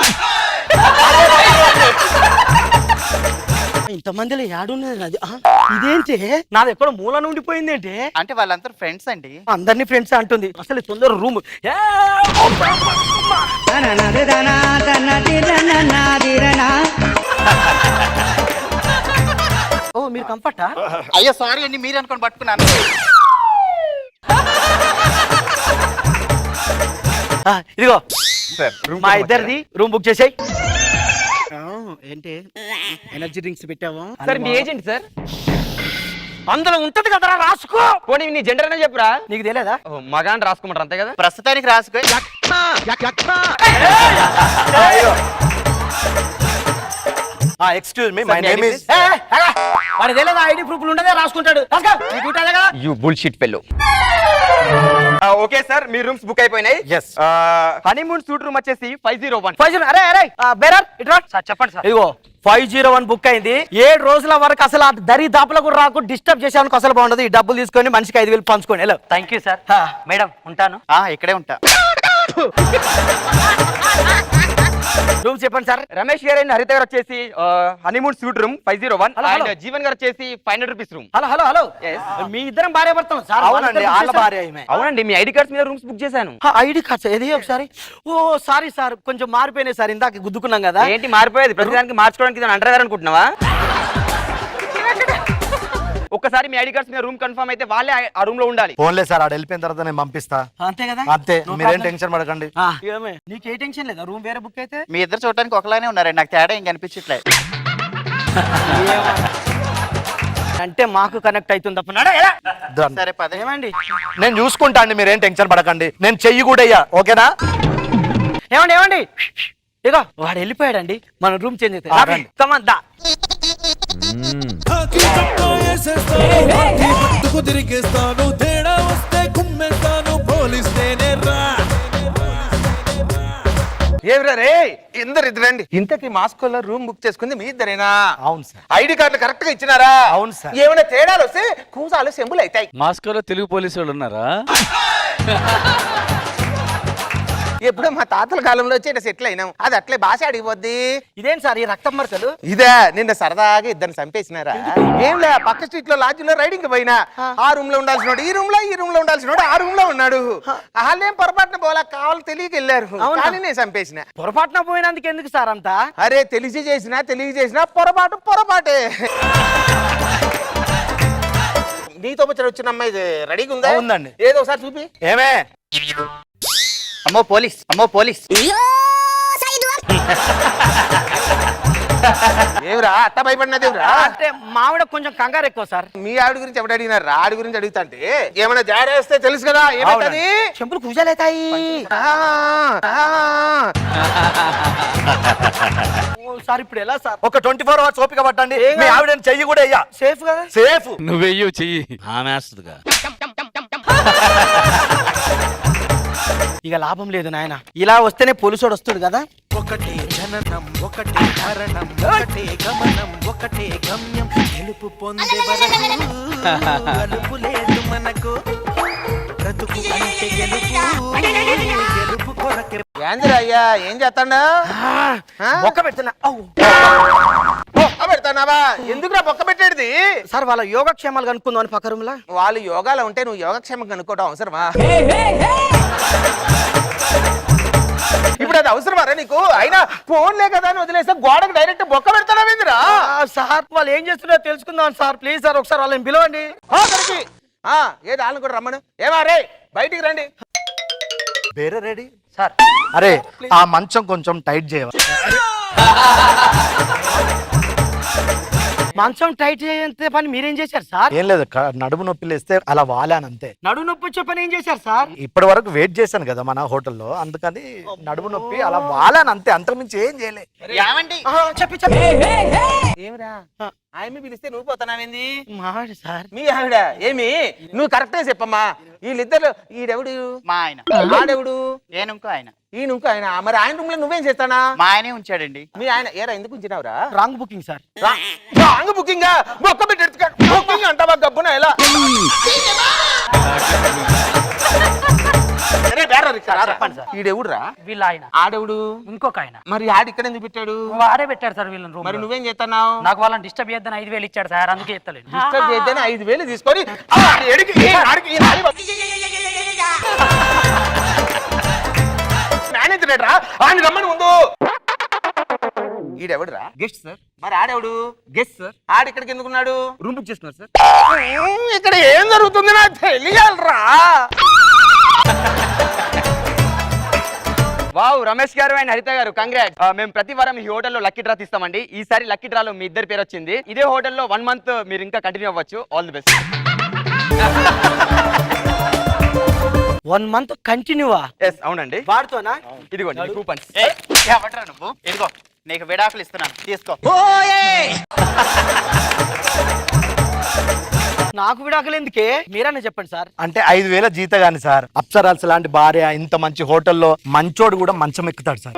ఇంతమందిలో యాడున్నది నాది. ఇదేంటి నాది ఎక్కడ మూల ఉండిపోయింది ఏంటి? అంటే వాళ్ళందరూ ఫ్రెండ్స్ అండి. అందరినీ ఫ్రెండ్స్ అంటుంది. అసలు తొందర రూమ్. ఓ మీరు కంఫర్టా? అయ్యో సారీ అండి, మీరు అనుకొని పట్టుకున్నాను. ఇదిగో మా ఇద్దరిది రూమ్ బుక్ చేసాయి. ఏంటి ఎనర్జీ డ్రింక్స్ పెట్టావా? సార్ మీ ఏజెంట్ సార్. అందులో ఉంటది కదరా, రాసుకో. పోనీ నీ జెండర్ అనే చెప్పురా. నీకు తెలియదా? మగాన్ రాసుకోమంటారు అంతే కదా? ప్రస్తుతానికి రాసుకో. Excuse me, my name is. వాడి తెలియదు ఐడి ప్రూఫ్లు ఉండదే, రాసుకుంటాడు. You bullshit fellow. Okay sir, మీ రూమ్స్ బుక్ అయిపోయినాయి. Yes. హనీమూన్ సూట్ రూమ్ వచ్చేసి 501. 50. అరే అరే బేరర్ ఇట్రా సార్, చెప్పండి సార్. ఇదిగో 501 బుక్ అయింది. 7 రోజుల వరకు అసలు ఆ దరి దాపుల కూడా రాకు, డిస్టర్బ్ చేసామనుకో అసలు బాగుండదు. ఈ డబ్బులు తీసుకొని మనిషికి 5,000 పంచుకోండి. Hello, thank you sir. Madam ఉంటాను. ఇక్కడే ఉంటా. రూమ్ చెప్పండి సార్. రమేష్ గారు అండ్ హరిత గారు వచ్చేసి honeymoon suite room 501. And Jeevan గారు వచ్చేసి 500 rupees room. Hello hello hello, మీ ఇద్దరం భార్య భర్తలు సార్? అవునండి, వాళ్ళ భార్య ఈమె. అవునండి, మీ ఐడి కార్డ్స్ మీద రూమ్స్ బుక్ చేశాను. ఐడి కార్డ్స్ ఏది ఒకసారి? ఓ సారీ సార్, కొంచెం మారిపోయినాయి సార్. ఇందాక గుద్దుకున్నాం కదా. ఏంటి మారిపోయేది? ప్రతిదానికి మార్చుకోవడానికి అంటారు అనుకుంటున్నావా? ఒక్కసారి మీ ఐడి కార్డ్స్ మీద రూమ్ కన్ఫర్మ్ అయితే వాళ్ళే ఆ రూమ్ లో ఉండాలి. ఫోన్లే సార్, ఆడ వెళ్ళిపోయిన తర్వాత నేను పంపిస్తా. అంతే కదా? అంతే, మీరేం టెన్షన్ పడకండి. నీకు ఏ టెన్షన్ లేదా? రూమ్ వేరే బుక్ అయితే మీ ఇద్దరు చూడటానికి ఒకలానే ఉన్నారండి, నాకు తేడా ఇంక అనిపించట్లేదు. అంటే మాకు కనెక్ట్ అవుతుంది తప్ప. సరే పద. ఏమండి, నేను చూసుకుంటా అండి, మీరేం టెన్షన్ పడకండి. నేను చెయ్యి కూడా అయ్యా, ఓకేనా? ఏమండి ఏమండి, ఇగో వాడు వెళ్ళిపోయాడండి. మన రూమ్ చేంజ్ అయితే కమద్దా. ఇద్దరండి. ఇంతకీ మాస్కోలో రూమ్ బుక్ చేసుకుంది మీ ఇద్దరేనా? అవును సార్. ఐడి కార్డులు కరెక్ట్ గా ఇచ్చినారా? అవును సార్. ఏమైనా తేడాలు వస్తే కూసాలు సెంబులు అవుతాయి. మాస్కోలో తెలుగు పోలీసు వాళ్ళు ఉన్నారా? ఎప్పుడో మా తాతల కాలంలో వచ్చి ఇట్లా సెటిల్ అయినాం. అది అట్లే భాష అడిగిపోద్ది. ఇదేం సార్ ఈ రక్తం మరకలు? ఇదే నిన్న సరదాగా ఇద్దరిని చంపేసినారా? ఏం లే, పక్క స్ట్రీట్ లో లాడ్జ్ లో రైడింగ్ పోయినా ఆ రూమ్ లో ఉండాల్సినోడు ఈ రూమ్ లో ఉండాల్సినోడు ఆ రూమ్ లో ఉన్నాడు. వాళ్ళేం పొరపాటున పోలా, కావాలి తెలియక వెళ్ళారు. కానీ నేను చంపేసిన. పొరపాటున పోయినందుకు ఎందుకు సార్ అంతా? అరే తెలిసి చేసినా పొరపాటే. నీతో వచ్చి వచ్చిన అమ్మాయి రెడీగా ఉందా? ఉందండి. ఏదో ఒకసారి చూపి. ఏమే? అమ్మో పోలీస్. ఏమిరా అట్ట భయపడినదేమిరా? అంటే మావిడ కొంచెం కంగారు ఎక్కువ సార్. మీ ఆవిడ గురించి ఎవడు అడిగినారు? ఆడి గురించి అడుగుతాంటే ఏమైనా జారేస్తే తెలుసు కదా ఏమైతుంది? చెంపులు కూజాలవుతాయి. సార్ ఇప్పుడు ఎలా సార్? ఒక 24 hours ఓపిక పట్టండి. మీ ఆవిడని చెయ్యి కూడా అయ్యా సేఫ్ కదా? సేఫ్. నువ్వెయ్యో చెయ్యి. ఆమె వేస్తుందిగా. ఇక లాభం లేదు నాయన, ఇలా వస్తేనే పోలీసోడు వస్తాడు కదా. ఒకటే జననం ఒకటే మరణం ఒకటే గమనం ఒకటే గమ్యం గెలుపు పొందే వరకు గెలుపు లేదు మనకు బ్రతుకు అంటే గెలుపు కొరకే. ఏందిరా అయ్యా ఏం చేస్తాడా? బొక్క పెడుతున్నా. బొక్క పెడతానావా? ఎందుకురా బొక్క పెట్టేది? సార్ వాళ్ళ యోగక్షేమాలు కనుక్కుందాం అని పక్క రూమ్లా. వాళ్ళు యోగాలో ఉంటే నువ్వు యోగక్షేమం కనుక్కోవడం అవసరమా? ఇప్పుడు అది అవసరమా నీకు? అయినా ఫోన్లే కదా అని వదిలేస్తే గోడకు డైరెక్ట్ బొక్క పెడతావేందిరా? సార్ వాళ్ళు ఏం చేస్తున్నారో తెలుసుకుందాం సార్. ప్లీజ్ సార్ ఒకసారి వాళ్ళని పిలవండి. ఏది వాళ్ళని కూడా రమ్మను. ఏమా రే బయటికి రండి. వేరే రెడీ సార్. అరే ఆ మంచం కొంచెం టైట్ చేయవా? మంచం టైట్ చేయంతే పని మీరేం చేశారు సార్? ఏం లేదు నడుము నొప్పి లేస్తే అలా వాలాను అంతే. నడుము నొప్పి వచ్చే పని ఏం చేశారు సార్? ఇప్పటి వరకు వెయిట్ చేశాను కదా మన హోటల్లో, అందుకని నడుము నొప్పి అలా వాలాను అంతే, అంతకుమించి ఏం చేయలే. ఏమండి చెప్పి చెప్పి. ఏమిరా ఆయమ్మ పిలిస్తే నువ్వు పోతానావేంది? మావాడు సార్. మీ ఆవిడ ఏమి? నువ్వు కరెక్టే చెప్పమ్మా. వీళ్ళిద్దరు ఈడెవడు? మా ఆయన. ఆడెవడు? నేను ఇంకో ఆయన. ఈయన ఇంకో ఆయన. మరి ఆయన రూమ్ లో నువ్వేం చేస్తానా? మా ఆయనే ఉంచాడండి. మీ ఆయన ఏరా ఎందుకు ఉంచినావురా? Wrong booking sir. Wrong booking బొక్క పెట్టి బుకింగ్ అంటావా గబ్బున ఎలా? ఈడెవుడురా? వీళ్ళ ఆయన. ఆడెవుడు? ఇంకొక ఆయన. మరి ఆడు ఇక్కడ ఎందుకు పెట్టాడు? వాడే పెట్టాడు సార్ వీళ్ళని రూమ్. మరి నువ్వేం చేస్తున్నావు? నాకు వాళ్ళని డిస్టర్బ్ చేద్దాని 5,000 ఇచ్చాడు సార్, అందుకే ఎత్తలేదు. డిస్టర్బ్ చేద్దాని 5,000 తీసుకొని మేనేజర్ రా ఆయన రమ్మని ముందు. ఈడెవడురా? Guest sir. మరి ఆడెవడు? Guest sir. ఆడు ఇక్కడికి ఎందుకున్నాడు? రూమ్ బుక్ చేస్తున్నారు సార్. ఇక్కడ ఏం జరుగుతుంది నాకు తెలియాలరా. వావ్ రమేష్ గారు అండ్ హరిత గారు కంగ్రాట్స్. మేము ప్రతి వారం ఈ హోటల్లో లక్కీ డ్రా తీస్తామండి. ఈసారి లక్కీ డ్రాలో మీ ఇద్దరి పేరు వచ్చింది. ఇదే హోటల్లో 1 month మీరు ఇంకా కంటిన్యూ అవ్వచ్చు. All the best. 1 month కంటిన్యూవా? ఎస్ అవునండి. వాడుతోనా? ఇదిగోండి కూపన్స్. ఎవట్రా నువ్వు? ఇదిగో నీకు విడాకులు ఇస్తున్నాను, తీసుకో. నాకు విడాకులు ఎందుకే? మీరన్నా చెప్పండి సార్. అంటే 5,000 జీతగాని సార్. అప్సరాల్స్ లాంటి భార్య ఇంత మంచి హోటల్లో మంచోడు కూడా మంచం ఎక్కుతాడు సార్.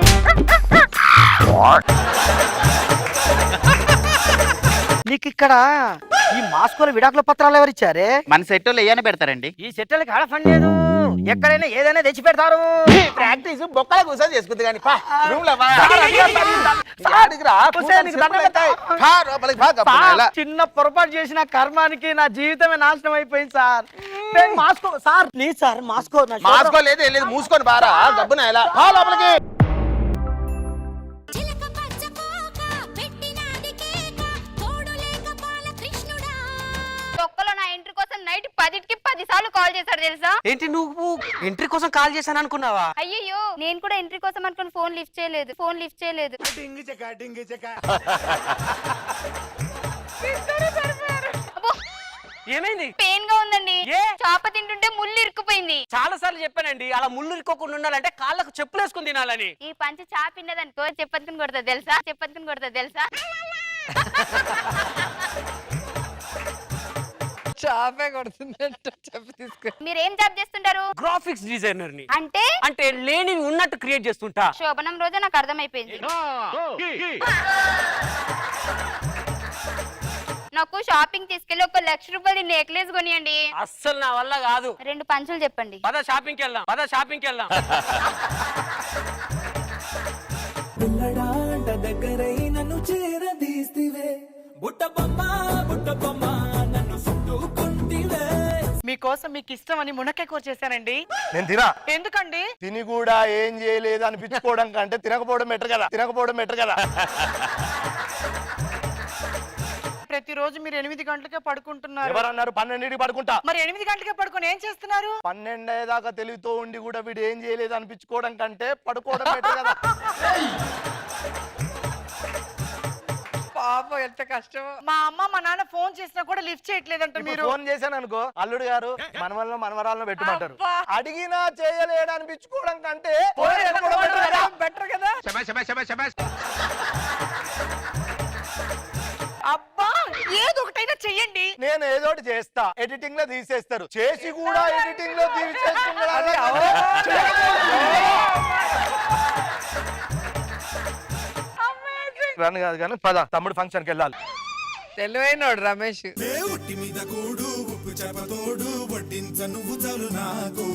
మీకు ఇక్కడ ఈ మాస్కోలో విడాకుల పత్రాలు ఎవరిచ్చారే? మన సెట్టోళ్ళు ఏమైనా పెడతారండి. ఈ సెట్టలకి ఆడ ఫండ్ లేదు. ఎక్కడైనా ఏదైనా తెచ్చి పెడతారు. ప్రాక్టీస్ బొక్కల కూర్చొని చేసుకుంది కానీ రూమ్ లో చిన్న పొరపాటు చేసిన కర్మానికి నా జీవితమే నాశనం అయిపోయింది sir. Moscow sir please sir. Moscow Moscow లేదు లేదు మూసుకొని బారా గబ్బున ఎలా లోపలికి. ఒక్కలో నా ఎంట్రీ కోసం నైట్ 10కి 10 సార్లు కాల్ చేశాడు తెలుసా? ఏంటి నువ్వు ఎంట్రీ కోసం కాల్ చేశాను అనుకున్నావా? అయ్యయ్యో నేను కూడా ఎంట్రీ కోసం అనుకుని ఫోన్ లిఫ్ట్ చేయలేదు. అబ్బో, ఏమైంది? పెయిన్ గా ఉందండి. చాప తింటుంటే ముళ్ళు ఇరుక్కుపోయింది. చాలా సార్లు చెప్పానండి అలా ముళ్ళు ఇరుక్కోకుండా ఉండాలంటే కాళ్ళకు చెప్పులు వేసుకుని తినాలని. ఈ పంచి చాపిన్నదనుకో చెప్పతుకుని కొడతా తెలుసా? చాపే కొడుతుందంట. చెప్పు తీసుకో. మీరేం జాబ్ చేస్తుంటారు? గ్రాఫిక్స్ డిజైనర్ ని. అంటే లేని ఉన్నట్టు క్రియేట్ చేస్తుంటా. శోభనం రోజే నాకు అర్థమైపోయింది. నాకు షాపింగ్ తీసుకెళ్లి 1 లక్ష రూపాయలు నెక్లెస్ కొనియండి. అస్సలు నా వల్ల కాదు. 2 పంచులు చెప్పండి. పద షాపింగ్కి వెళ్దాం. దగ్గరై నన్ను చేరదీస్తివే బుట్ట బొమ్మ నన్ను చుట్టుకుంటివే. మీకోసం మీకు ఇష్టం అని మునక్కాయ కూర చేశానండి. నేను తినా. ఎందుకండి? తిని కూడా ఏం చేయలేదు అనిపించుకోవడం కంటే తినకపోవడం బెటర్ కదా. ప్రతిరోజు మీరు 8 గంటలకే పడుకుంటున్నారు. ఎవరన్నారు 12కి పడుకుంటా? మరి 8 గంటలకే పడుకొని ఏం చేస్తున్నారు? 12 అయ్యేదాకా తెలివితో ఉండి కూడా వీడు ఏం చేయలేదు అనిపించుకోవడం కంటే పడుకోవడం బెటర్ కదా. పాపం ఎంత కష్టం. మా అమ్మ మా నాన్న ఫోన్ చేసినా కూడా లిఫ్ట్ చేయట్లేదంట. ఇప్పుడు మీరు ఫోన్ చేశాను అనుకో, అల్లుడు గారు మనవల్లో మనవరాలను పెట్టమంటారు. అబ్బా. అడిగినా చేయలేడు అనిపించుకోవడం కంటే బెటర్ కదా. అబ్బా ఏదో ఒకటైనా చెయ్యండి. నేను ఏదోటి చేస్తా, ఎడిటింగ్ లో తీసేస్తారు, చేసి కూడా ఎడిటింగ్ లో తీసేస్తున్నారు. రన్ కాదు కానీ పద తమ్ముడు ఫంక్షన్ కి వెళ్ళాలి. తెలివైనోడు రమేష్. ఒట్టి మీద కూడు ఉప్పు చేపతోడు వడ్డించ నువ్వు చాలు నాకు.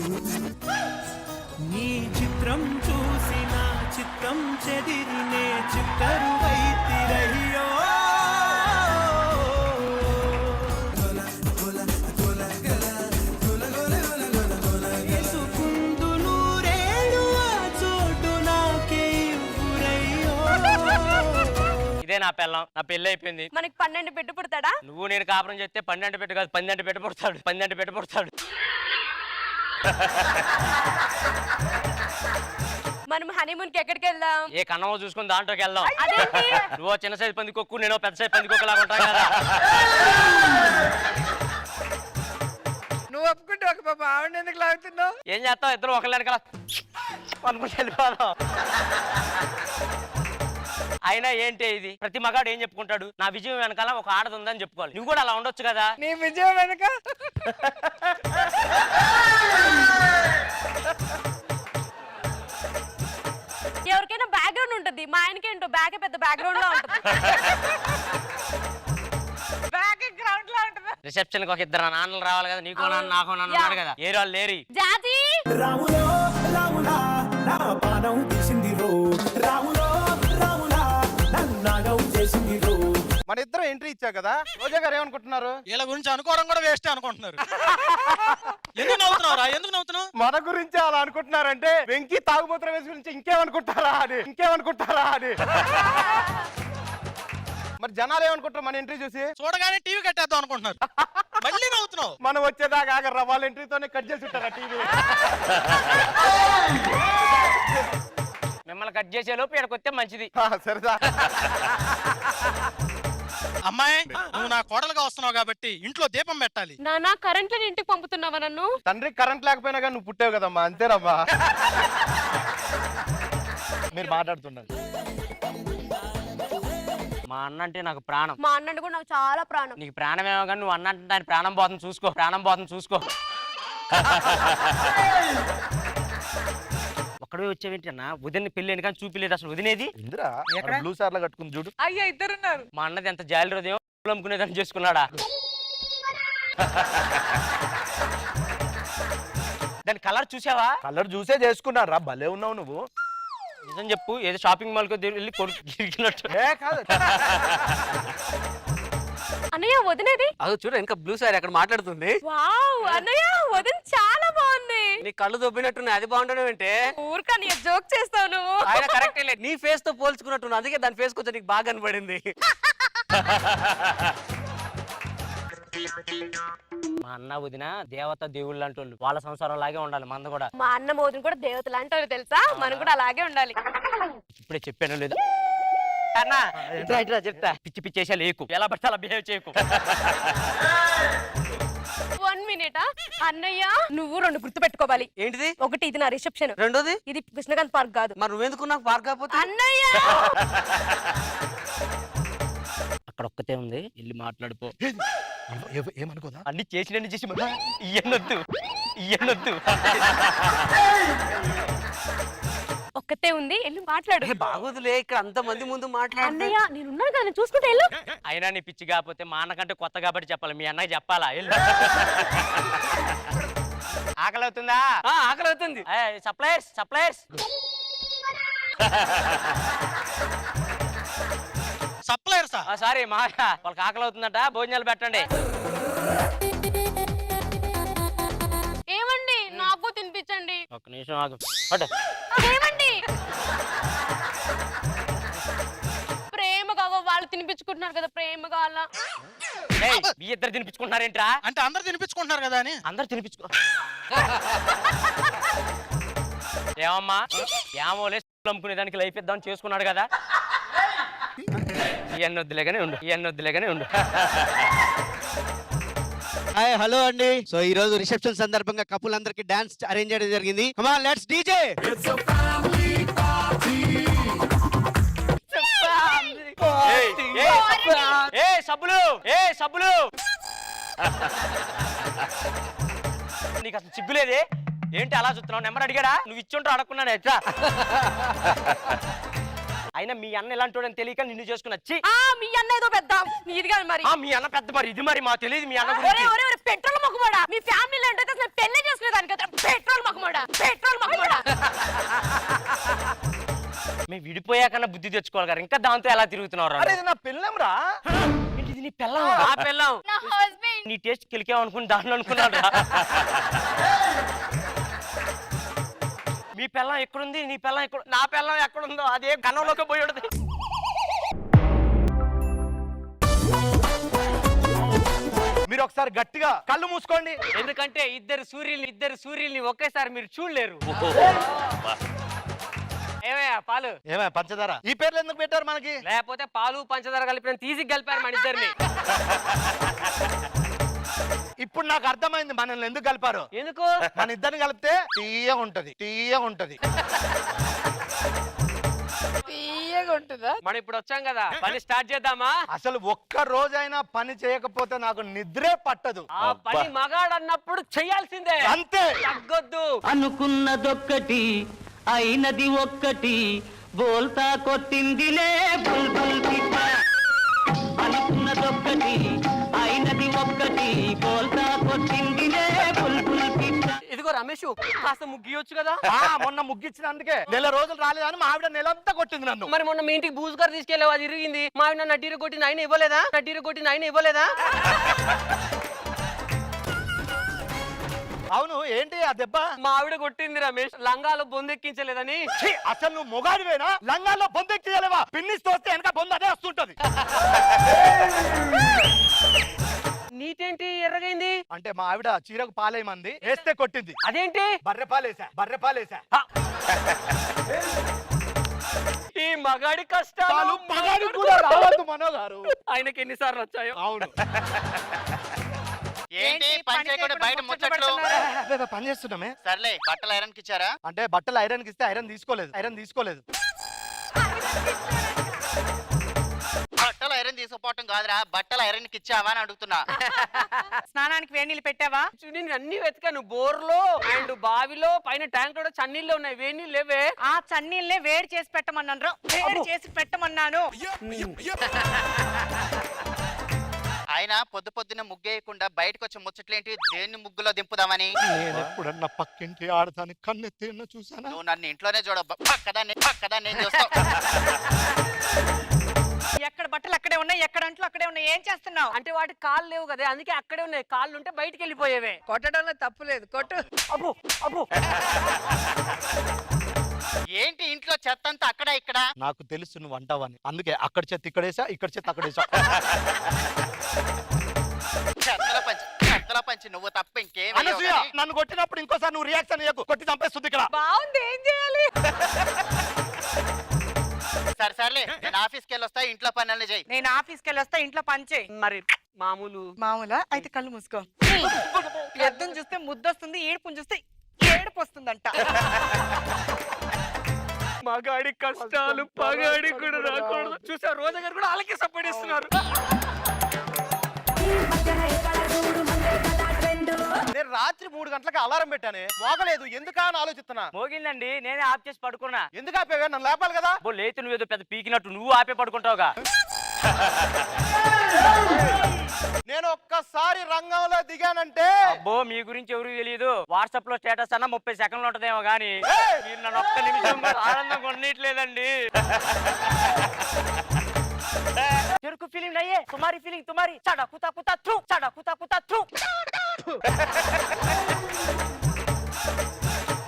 నీ చిత్రం చూసి నా చిత్రం చెదిరినే చిత్తరువైతిరయ్యో. ఎసుకుందు నూరేళ్ళు ఆ చోటు నాకే ఇవ్వురయ్యో. ఇదే నా పెళ్ళం, నా పెళ్లి అయిపోయింది. మనకి 12 బిడ్డ పుడతాడా? నువ్వు నేను కాపురం చేస్తే 12 పెట్టు కాదు 12 పెట్టు పుడతాడు. 12 పెట్టు పుడతాడు. మనం హనీమూన్ కి ఎక్కడికి వెళ్దాం? ఏ కన్నమో చూసుకుని దాంట్లోకి వెళ్దాం. అదేంటి? నువ్వు చిన్న సైజు పందికొక్కు, నేను పెద్ద సైజు పందికొక్కలాగా ఉంటాం కదా. నువ్వు ఒప్పుకుంటే ఒక పాప ఆవిడ ఎందుకు లాగుతున్నావు? ఏం చేస్తావు, ఇద్దరు ఒకళ్ళ వెనకాల అనుకుంటే వెళ్ళిపోదాం. అయినా ఏంటి ఇది, ప్రతి మగాడు ఏం చెప్పుకుంటాడు, నా విజయం వెనకాల ఒక ఆడది ఉందని చెప్పుకోవాలి. నువ్వు కూడా అలా ఉండొచ్చు కదా. నీ విజయం వెనక ఎవరికైనా బ్యాక్గ్రౌండ్ ఉంటుంది. మా ఆయనకి ఏంటో బ్యాగ్ పెద్ద బ్యాక్గ్రౌండ్ లో ఉంటుంది. బ్యాక్గ్రౌండ్ లో ఉంటుంది. రిసెప్షన్ కి ఒక ఇద్దరు నాన్నలు రావాలి కదా, నీకో నాన్న నాకో నాన్న ఉన్నాడు కదా. ఏ వాళ్ళు లేరి. జాతి రాములో రాములా నా పానం తీసింది రో. రాములో రాములా నన్నాగం చేసింది రో. మన ఇద్దరం ఎంట్రీ ఇచ్చా కదా, రోజా గారు ఏమనుకుంటున్నారు? వీళ్ళ గురించి అనుకోవడం కూడా వేస్ట్ అనుకుంటున్నారు. ఎందుకు నవ్వుతున్నావురా, ఎందుకు నవ్వుతున్నావు? మన గురించి అలా అనుకుంటున్నారంటే వెంకీ తాగుబోతున్న వేసి గురించి ఇంకేమనుకుంటారా అని. మరి జనాలు ఏమనుకుంటారు మన ఎంట్రీ చూసి? చూడగానే టీవీ కట్టేద్దాం అనుకుంటున్నారు. మళ్ళీ నవ్వుతున్నావు. మనం వచ్చేదాకా ఆగరా, వాళ్ళ ఎంట్రీతోనే కట్ చేసి ఉంటారా టీవీ. మిమ్మల్ని కట్ చేసే లోపు ఇక్కడికి వస్తే మంచిది. సరదా. అమ్మాయి, నువ్వు నా కోడలుగా వస్తున్నావు కాబట్టి ఇంట్లో దీపం పెట్టాలి. నానా కరెంట్ లేని ఇంటికి పంపుతున్నావా నన్ను? తండ్రికి కరెంట్ లేకపోయినా కానీ నువ్వు పుట్టావు కదమ్మా, అంతేనమ్మా. మీరు మాట్లాడుతున్నారు. మా అన్న అంటే నాకు ప్రాణం. మా అన్న కూడా నాకు చాలా ప్రాణం. నీకు ప్రాణమేమో కానీ నువ్వు అన్న అంటే దాని ప్రాణం పోతుంది చూసుకో. ఒక్కడే వచ్చేవేంటి అన్న, వదిన పెళ్లి కానీ చూపిలేదు అసలు. వదినేది ఇందిరా బ్లూ సార్లా కట్టుకుంది చూడు. అయ్యా ఇద్దరున్నారు. మా అన్నది ఎంత జాలి రోజు అమ్ముకునేదని చేసుకున్నాడా. దాని కలర్ చూసావా? కలర్ చూసే చేసుకున్నారా, భలే ఉన్నావు నువ్వు. నిజం చెప్పు, ఏదో షాపింగ్ మాల్ కి వెళ్ళి కొడుకున్నట్టు. కాదు అన్నయ్య వదినేది? అది చూడ ఇంకా బ్లూ సారీ అక్కడ మాట్లాడుతుంది. వావ్ అన్నయ్య వదిన చాలా బాగుంది. నీ కళ్ళు దొబ్బినట్టున్నాయి, అది బాగుండడం ఏంటే? ఊరికన్నయ్య జోక్ చేస్తావు నువ్వు. ఆయన కరెక్టే లే, నీ ఫేస్ తో పోల్చుకున్నట్టున్నా, అందుకే దాని ఫేస్ కొంచెం నీకు బాగా కనబడింది. మా అన్న వదిన దేవత దేవుళ్ళు లాంటి వాళ్ళు, వాళ్ళ సంసారం లాగే ఉండాలి మంద కూడా. మా అన్న వదిన కూడా దేవత లాంటి వాళ్ళు తెలుసా, మనం కూడా అలాగే ఉండాలి. ఇప్పుడే చెప్పాను లేదా అన్నా, ఇట్లా చెప్తా. పిచ్చి పిచ్చేసా లేకు, ఎలా పడితే అలా బిహేవ్ చేయకు. 1 minute. అన్నయ్య నువ్వు 2 గుర్తు పెట్టుకోవాలి. ఏంటిది? ఒకటి ఇది నా రిసెప్షన్, రెండోది ఇది కృష్ణకాంత్ పార్క్ కాదు. మరి నువ్వెందుకు నాకు పార్క్ కాకపోతే? అన్నయ్య అక్కడ ఒక్కతే ఉంది, వెళ్ళి మాట్లాడుకో. ఏమనుకోదా? అన్ని చేసి ఇయ్యనొద్దు. ఒక్కతే ఉంది, వెళ్ళి మాట్లాడు. బాగోదులే, ఇక్కడ అంత మంది ముందు మాట్లాడు. అన్నయ్య నేనున్నాను కదా, చూసుకుంటే వెళ్ళు. అయినా నీ పిచ్చి కాకపోతే మా అన్నకంటే కొత్త కాబట్టి చెప్పాలి, మీ అన్నకి చెప్పాలా? ఆకలి అవుతుందా? ఆకలి అవుతుంది. సప్లైర్స్ సారీ మా వాళ్ళకి ఆకలి అవుతుందట, భోజనాలు పెట్టండి. ఏమండి నాకు తినిపించండి. ఒక్క నిమిషం ఆగు. ఏమండి ప్రేమగా వాళ్ళు తినిపించుకుంటున్నారు కదా, ప్రేమగా అలా. మీ ఇద్దరు తినిపించుకుంటున్నారేంట్రా? అంటే అందరు తినిపించుకుంటున్నారు కదా అని. అందరు తినిపించుకో. ఏమమ్మా, ఏమోలే అమ్ముకునే దానికి లైఫ్ ఇద్దామని చేసుకున్నాడు కదా. ఎన్నొద్దులేగానే ఉండు హాయ్ హలో అండి. సో ఈ రోజు రిసెప్షన్ సందర్భంగా కపుల్ అందరికి డాన్స్ అరేంజ్ చేయడం జరిగింది. Come on let's DJ. సబ్బులు నీకు అసలు సిగ్గులేదే ఏంటి అలా చూస్తున్నావు? నెంబర్ అడిగాడా? నువ్వు ఇచ్చుంటావు అడగకున్నాడు ఎట్లా? అయినా మీ అన్న ఎలాంటి వాడని తెలియక నిన్ను చేసుకుని వచ్చి మీ అన్న ఏదో పెద్ద ఇది కాదు మరి. మీ అన్న పెద్ద మరి ఇది మరి మాకు తెలియదు మీ అన్న గురించి. పెట్రోల్ మొక్కమోడా మీ ఫ్యామిలీలో అంటే అసలు పెళ్లి చేసుకునేదానికి కదా పెట్రోల్ మొక్కమోడా. మేము విడిపోయాకన్నా బుద్ధి తెచ్చుకోవాలి కదా, ఇంకా దాంతో ఎలా తిరుగుతున్నావు? అరే ఇది నా పిల్లం రా. ఇది నీ పెళ్ళం? నా పెళ్ళం. నా హస్బెండ్. నీ టేస్ట్ కిలికావు అనుకుని దాంట్లో అనుకున్నాడు. మీ పెళ్ళం ఎక్కడుంది? నీ పెళ్ళం ఎక్కడ? నా పెళ్ళం ఎక్కడుందో అదే కన్నంలోకి పోయి ఉంటుంది. మీరు ఒకసారి గట్టిగా కళ్ళు మూసుకోండి. ఎందుకంటే ఇద్దరు సూర్యుల్ని ఒకేసారి మీరు చూడలేరు. ఏమయ్యా పాలు? ఏమే పంచదార ఈ పేర్లు ఎందుకు పెట్టారు మనకి? లేకపోతే పాలు పంచదార కలిపిన తీసి కలిపారు మన ఇద్దరిని. ఇప్పుడు నాకు అర్థమైంది మనల్ని ఎందుకు కలిపారు. ఎందుకు? మన ఇద్దరిని కలిపితే తీయగా ఉంటది. మనం ఇప్పుడు వచ్చాం కదా, పని స్టార్ట్ చేద్దామా? అసలు ఒక్క రోజైనా పని చేయకపోతే నాకు నిద్రే పట్టదు. ఆ పని మగాడు అన్నప్పుడు చెయ్యాల్సిందే, అంతే. తగ్గొద్దు. అనుకున్నదొక్కటి అయినది ఒక్కటి బోల్తా కొట్టిందిలే బుల్బుల్ పిట్ట. అనుకున్నదొక్కటి అయినది ఒక్కటి బోల్తా కొట్టిందిలే బుల్బుల్ పిట్ట. ఇదిగో రమేష్ కాస్త ముగ్గియొచ్చు కదా. మొన్న ముగ్గించిన అందుకే నెల రోజులు రాలేదని మా ఆవిడ నెలంతా కొట్టింది నన్ను. మరి మొన్న మీ ఇంటికి బూజుగారు తీసుకెళ్ళావు, అది ఇరిగింది. మా ఆవిడ నడ్డీరు కొట్టింది, ఆయన ఇవ్వలేదా? అవును ఏంటి ఆ దెబ్బ? మా ఆవిడ కొట్టింది రమేష్, లంగాలో బొందెక్కించలేదని. అసలు నువ్వు మొగాడివేనా? లంగాల్లో బొందెక్కియలేవా? పిన్నిస్ తోస్తే వెనక బొంద అదే వస్తుంటది. నీటేంటి ఎర్రగైంది? అంటే మా ఆవిడ చీరకు పాలేయమంది, వేస్తే కొట్టింది. అదేంటి? బర్రె పాలేసా. ఈ మగాడి కష్టాలు మగాడి కూడా రావద్దు మనో గారు. ఆయనకి ఎన్నిసార్లు వచ్చాయో. అవును. ఏంటి పని చేయకుండా బయట ముచ్చట్లు? పని చేస్తున్నామే. సర్లే బట్టలు ఐరన్ కి ఇచ్చారా? అంటే బట్టలు ఐరన్ కి ఇస్తే ఐరన్ తీసుకోలేదు. బట్టలు ఐరన్ తీసుకుపోవటం కాదురా, బట్టలు ఐరన్ కి ఇచ్చావా అని అడుగుతున్నా. స్నానానికి వేడి నీళ్ళు పెట్టావా? నేను అన్ని వెతికాను, బోర్లో అండ్ బావిలో, పైన ట్యాంక్ లో చన్నీళ్ళు ఉన్నాయి, వేడి నీళ్ళు లేవే. ఆ చన్నీళ్ళనే వేడి చేసి పెట్టమన్నాను. వేడి చేసి పెట్టమన్నాను. ఆయన పొద్దున్న ముగ్గేయకుండా బయటకు వచ్చి ముచ్చట్లేంటి? దేన్ని ముగ్గులో దింపుదామని? నేను ఎప్పుడన్నా పక్కింటి ఆడదాని కన్నెత్తి చూసానా? నువ్వు నన్ను ఇంట్లోనే చూడ పక్కదాన్ని చూస్తావు. ఎక్కడ బట్టలు అక్కడే ఉన్నాయి, ఎక్కడ అంట్లు అక్కడే ఉన్నాయి. ఏం చేస్తున్నావు? అంటే వాటి కాళ్ళు లేవు కదా, అందుకే అక్కడే ఉన్నాయి. కాళ్ళు ఉంటే బయటికి వెళ్ళిపోయేవే. కొట్టడంలో తప్పులేదు, కొట్టు. అబ్బో ఏంటి ఇంట్లో చెత్త అంతా అక్కడ ఇక్కడ? నాకు తెలుసు నువ్వు అంటావని, అందుకే అక్కడ చెత్త ఇక్కడేసా, ఇక్కడ చెత్త అక్కడేసా. చెత్తల పంచి నువ్వు తప్ప ఇంకేం నన్ను కొట్టినప్పుడు ఇంకోసారి నువ్వు రియాక్షన్ ఇయ్యకు, కొట్టి చంపేస్తుంది ఇక్కడ. బాగుంది, ఏం చేయాలి? సర్లే నేను ఆఫీస్కి వెళ్ళి వస్తా, ఇంట్లో పనులు చేయి. నేను ఆఫీస్కి వెళ్ళి వస్తా, ఇంట్లో పని చేయి. మరి మామూలా అయితే కళ్ళు మూసుకో. ఎద్దును చూస్తే ముద్దొస్తుంది, ఏడుపుని చూస్తే ఏడుపు వస్తుందంట. మగాడి కష్టాలు పగాడి కూడా రాకూడదు. చూసా రోజా గారు కూడా అలాగే సపోర్ట్ ఇస్తున్నారు. నేను రాత్రి 3 గంటలకు అలారం పెట్టానే, మోగలేదు. ఎందుకా అని ఆలోచిస్తున్నా. మోగిందండి, నేనే ఆఫ్ చేసి పడుకున్నా. ఎందుకు ఆపేవే? నన్ను లేపాలి కదా. లేతే నువ్వేదో పెద్ద పీకినట్టు నువ్వు ఆపే పడుకుంటావుగా. నేను ఒక్కసారి రంగంలో దిగానంటే అబ్బో మీ గురించి ఎవరు తెలియదు. వాట్సాప్ లో స్టేటస్ అన్న 30 సెకండ్లు ఉంటదేమో గానీ మీరు నన్ను ఒక్క నిమిషం ఆనందంగా ఉండట్లేదండి. చెరుకు ఫీలింగ్ అయ్యే తుమారి feeling తుమారి చడా Kuta Kuta through చడా Kuta Kuta through.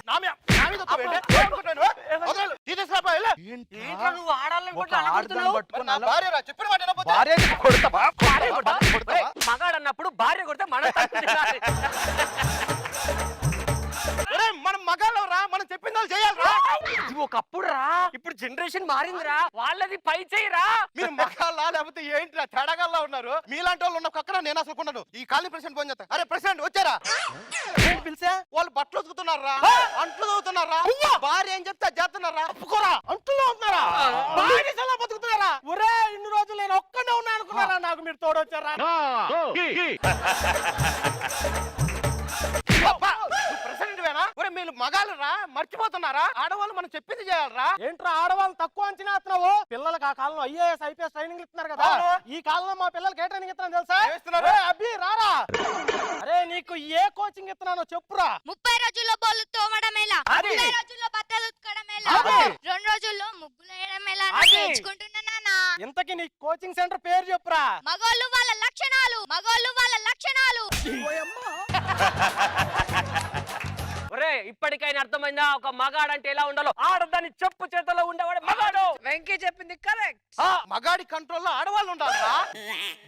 నువ్వు మగాడు అన్నప్పుడు భార్య కొడితే మన మనం మగాళ్ళం రా, మనం చెప్పింది చేయాలి రా. ఒకప్పుడు రా, ఇప్పుడు జనరేషన్ మారిందిరా, వాళ్ళది పై చేయరా. మీరు మగాళ్ళ లేకపోతే ఏంటి తేడాగల్లా ఉన్నారు? మీలాంటి వాళ్ళు ఉన్న పక్కన నేను అసలు కొన్నాను. ఈ కాలనీ ప్రెసిడెంట్ ఫోన్ చేస్తా. అరే ప్రెసిడెంట్ వచ్చారా? ఏం పిలిచా? వాళ్ళు బట్టలు ఉతుకుతున్నారా, అంట్లు చదువుతున్నారా, భార్య ఏం చెప్తే చేస్తున్నారా? ఒప్పుకోరా, అంట్లు అవుతున్నారా, బతుకుతున్నారా? ఒరే ఇన్ని రోజులు నేను ఒక్కనే ఉన్నా అనుకున్నారా? నాకు మీరు తోడొచ్చారా? ప్రెసిడెంట్ వేనా? ఒరే మీరు మగాళ్ళరా, మర్చిపోతున్నారా? ఆడవాళ్ళు మనం చెప్పింది చేయాలరా. ఏంట్రా ఆడవాళ్ళు తక్కువ అంచనా ఎత్తున్నావు? పిల్లలకి ఆ కాలంలో ఐఏఎస్ ఐపీఎస్ ట్రైనింగ్ ఇస్తున్నారు కదా, ఈ కాలంలో మా పిల్లలకి ఏ ట్రైనింగ్ ఇస్తున్నాను తెలుసా? ఇస్తున్నారు. అబ్బి రారా. అరే నీకు ఏ కోచింగ్ ఇస్తున్నానో చెప్పురా. 30 రోజుల్లో బోళ్ళు తోమడం ఎలా, అది. 30 రోజుల్లో బట్టలు ఉతకడం ఎలా, అది. 2 రోజుల్లో ముగ్గులు వేయడం ఎలా అది. నేర్చుకుంటున్నా నాన్న. ఇంతకీ నీ కోచింగ్ సెంటర్ పేరు చెప్పురా. మగోళ్ళు వాళ్ళ లక్షణాలు, మగోళ్ళు వాళ్ళ లక్షణాలు. ఒరే ఇప్పటికైనా అర్థమైందా ఒక మగాడంటే ఎలా ఉండాలో? ఆడదాన్ని చెప్పు చేతలో ఉండేవాడు మగాడు. వెంకీ చెప్పింది కరెక్ట్. మగాడి కంట్రోల్లో ఆడవాళ్ళు ఉండాలరా.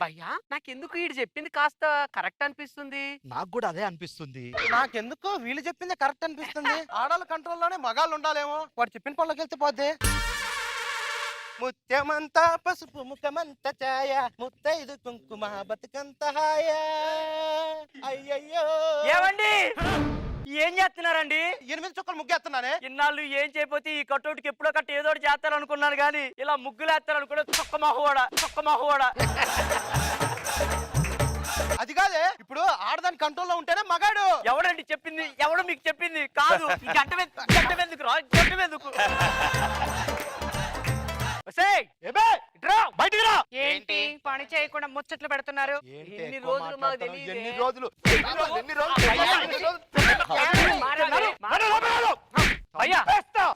భయ్యా నాకెందుకు వీడు చెప్పింది కాస్త కరెక్ట్ అనిపిస్తుంది. నాకు కూడా అదే అనిపిస్తుంది. నాకెందుకు వీళ్ళు చెప్పింది కరెక్ట్ అనిపిస్తుంది. ఆడవాళ్ళ కంట్రోల్లోనే మగాళ్ళు ఉండాలేమో. వాడు చెప్పిన పనులకు వెళ్తే పోద్ది. ముత్యమంతా పసుపు ముఖమంత ఛాయ, ముత్తైదు కుంకుమ బతుకంత హాయ. అయ్యయ్యో ఏమండి ఏం చేస్తున్నారండి? 8 చుక్కలు ముగ్గేస్తున్నానే. ఇన్నాళ్ళు ఏం చేయకపోతే ఈ కట్టోటికి ఎప్పుడో కట్ట ఏదో ఒకటి చేస్తారు అనుకున్నాను కానీ ఇలా ముగ్గులు వేస్తారు అనుకున్నా. చొక్క మహోడా. అది కాదే, ఇప్పుడు ఆడదాని కంట్రోల్లో ఉంటేనే మగాడు. ఎవడండి చెప్పింది? ఎవడు మీకు చెప్పింది? కాదు ఈ గంట ఎందుకు రా, గంట ఎందుకు? బయటికి రా. ఏంటి పని చేయకుండా ముచ్చట్లు పెడుతున్నారు? ఇన్ని రోజులు మాకు తెలియదే. ఎన్ని రోజులు భయ్యా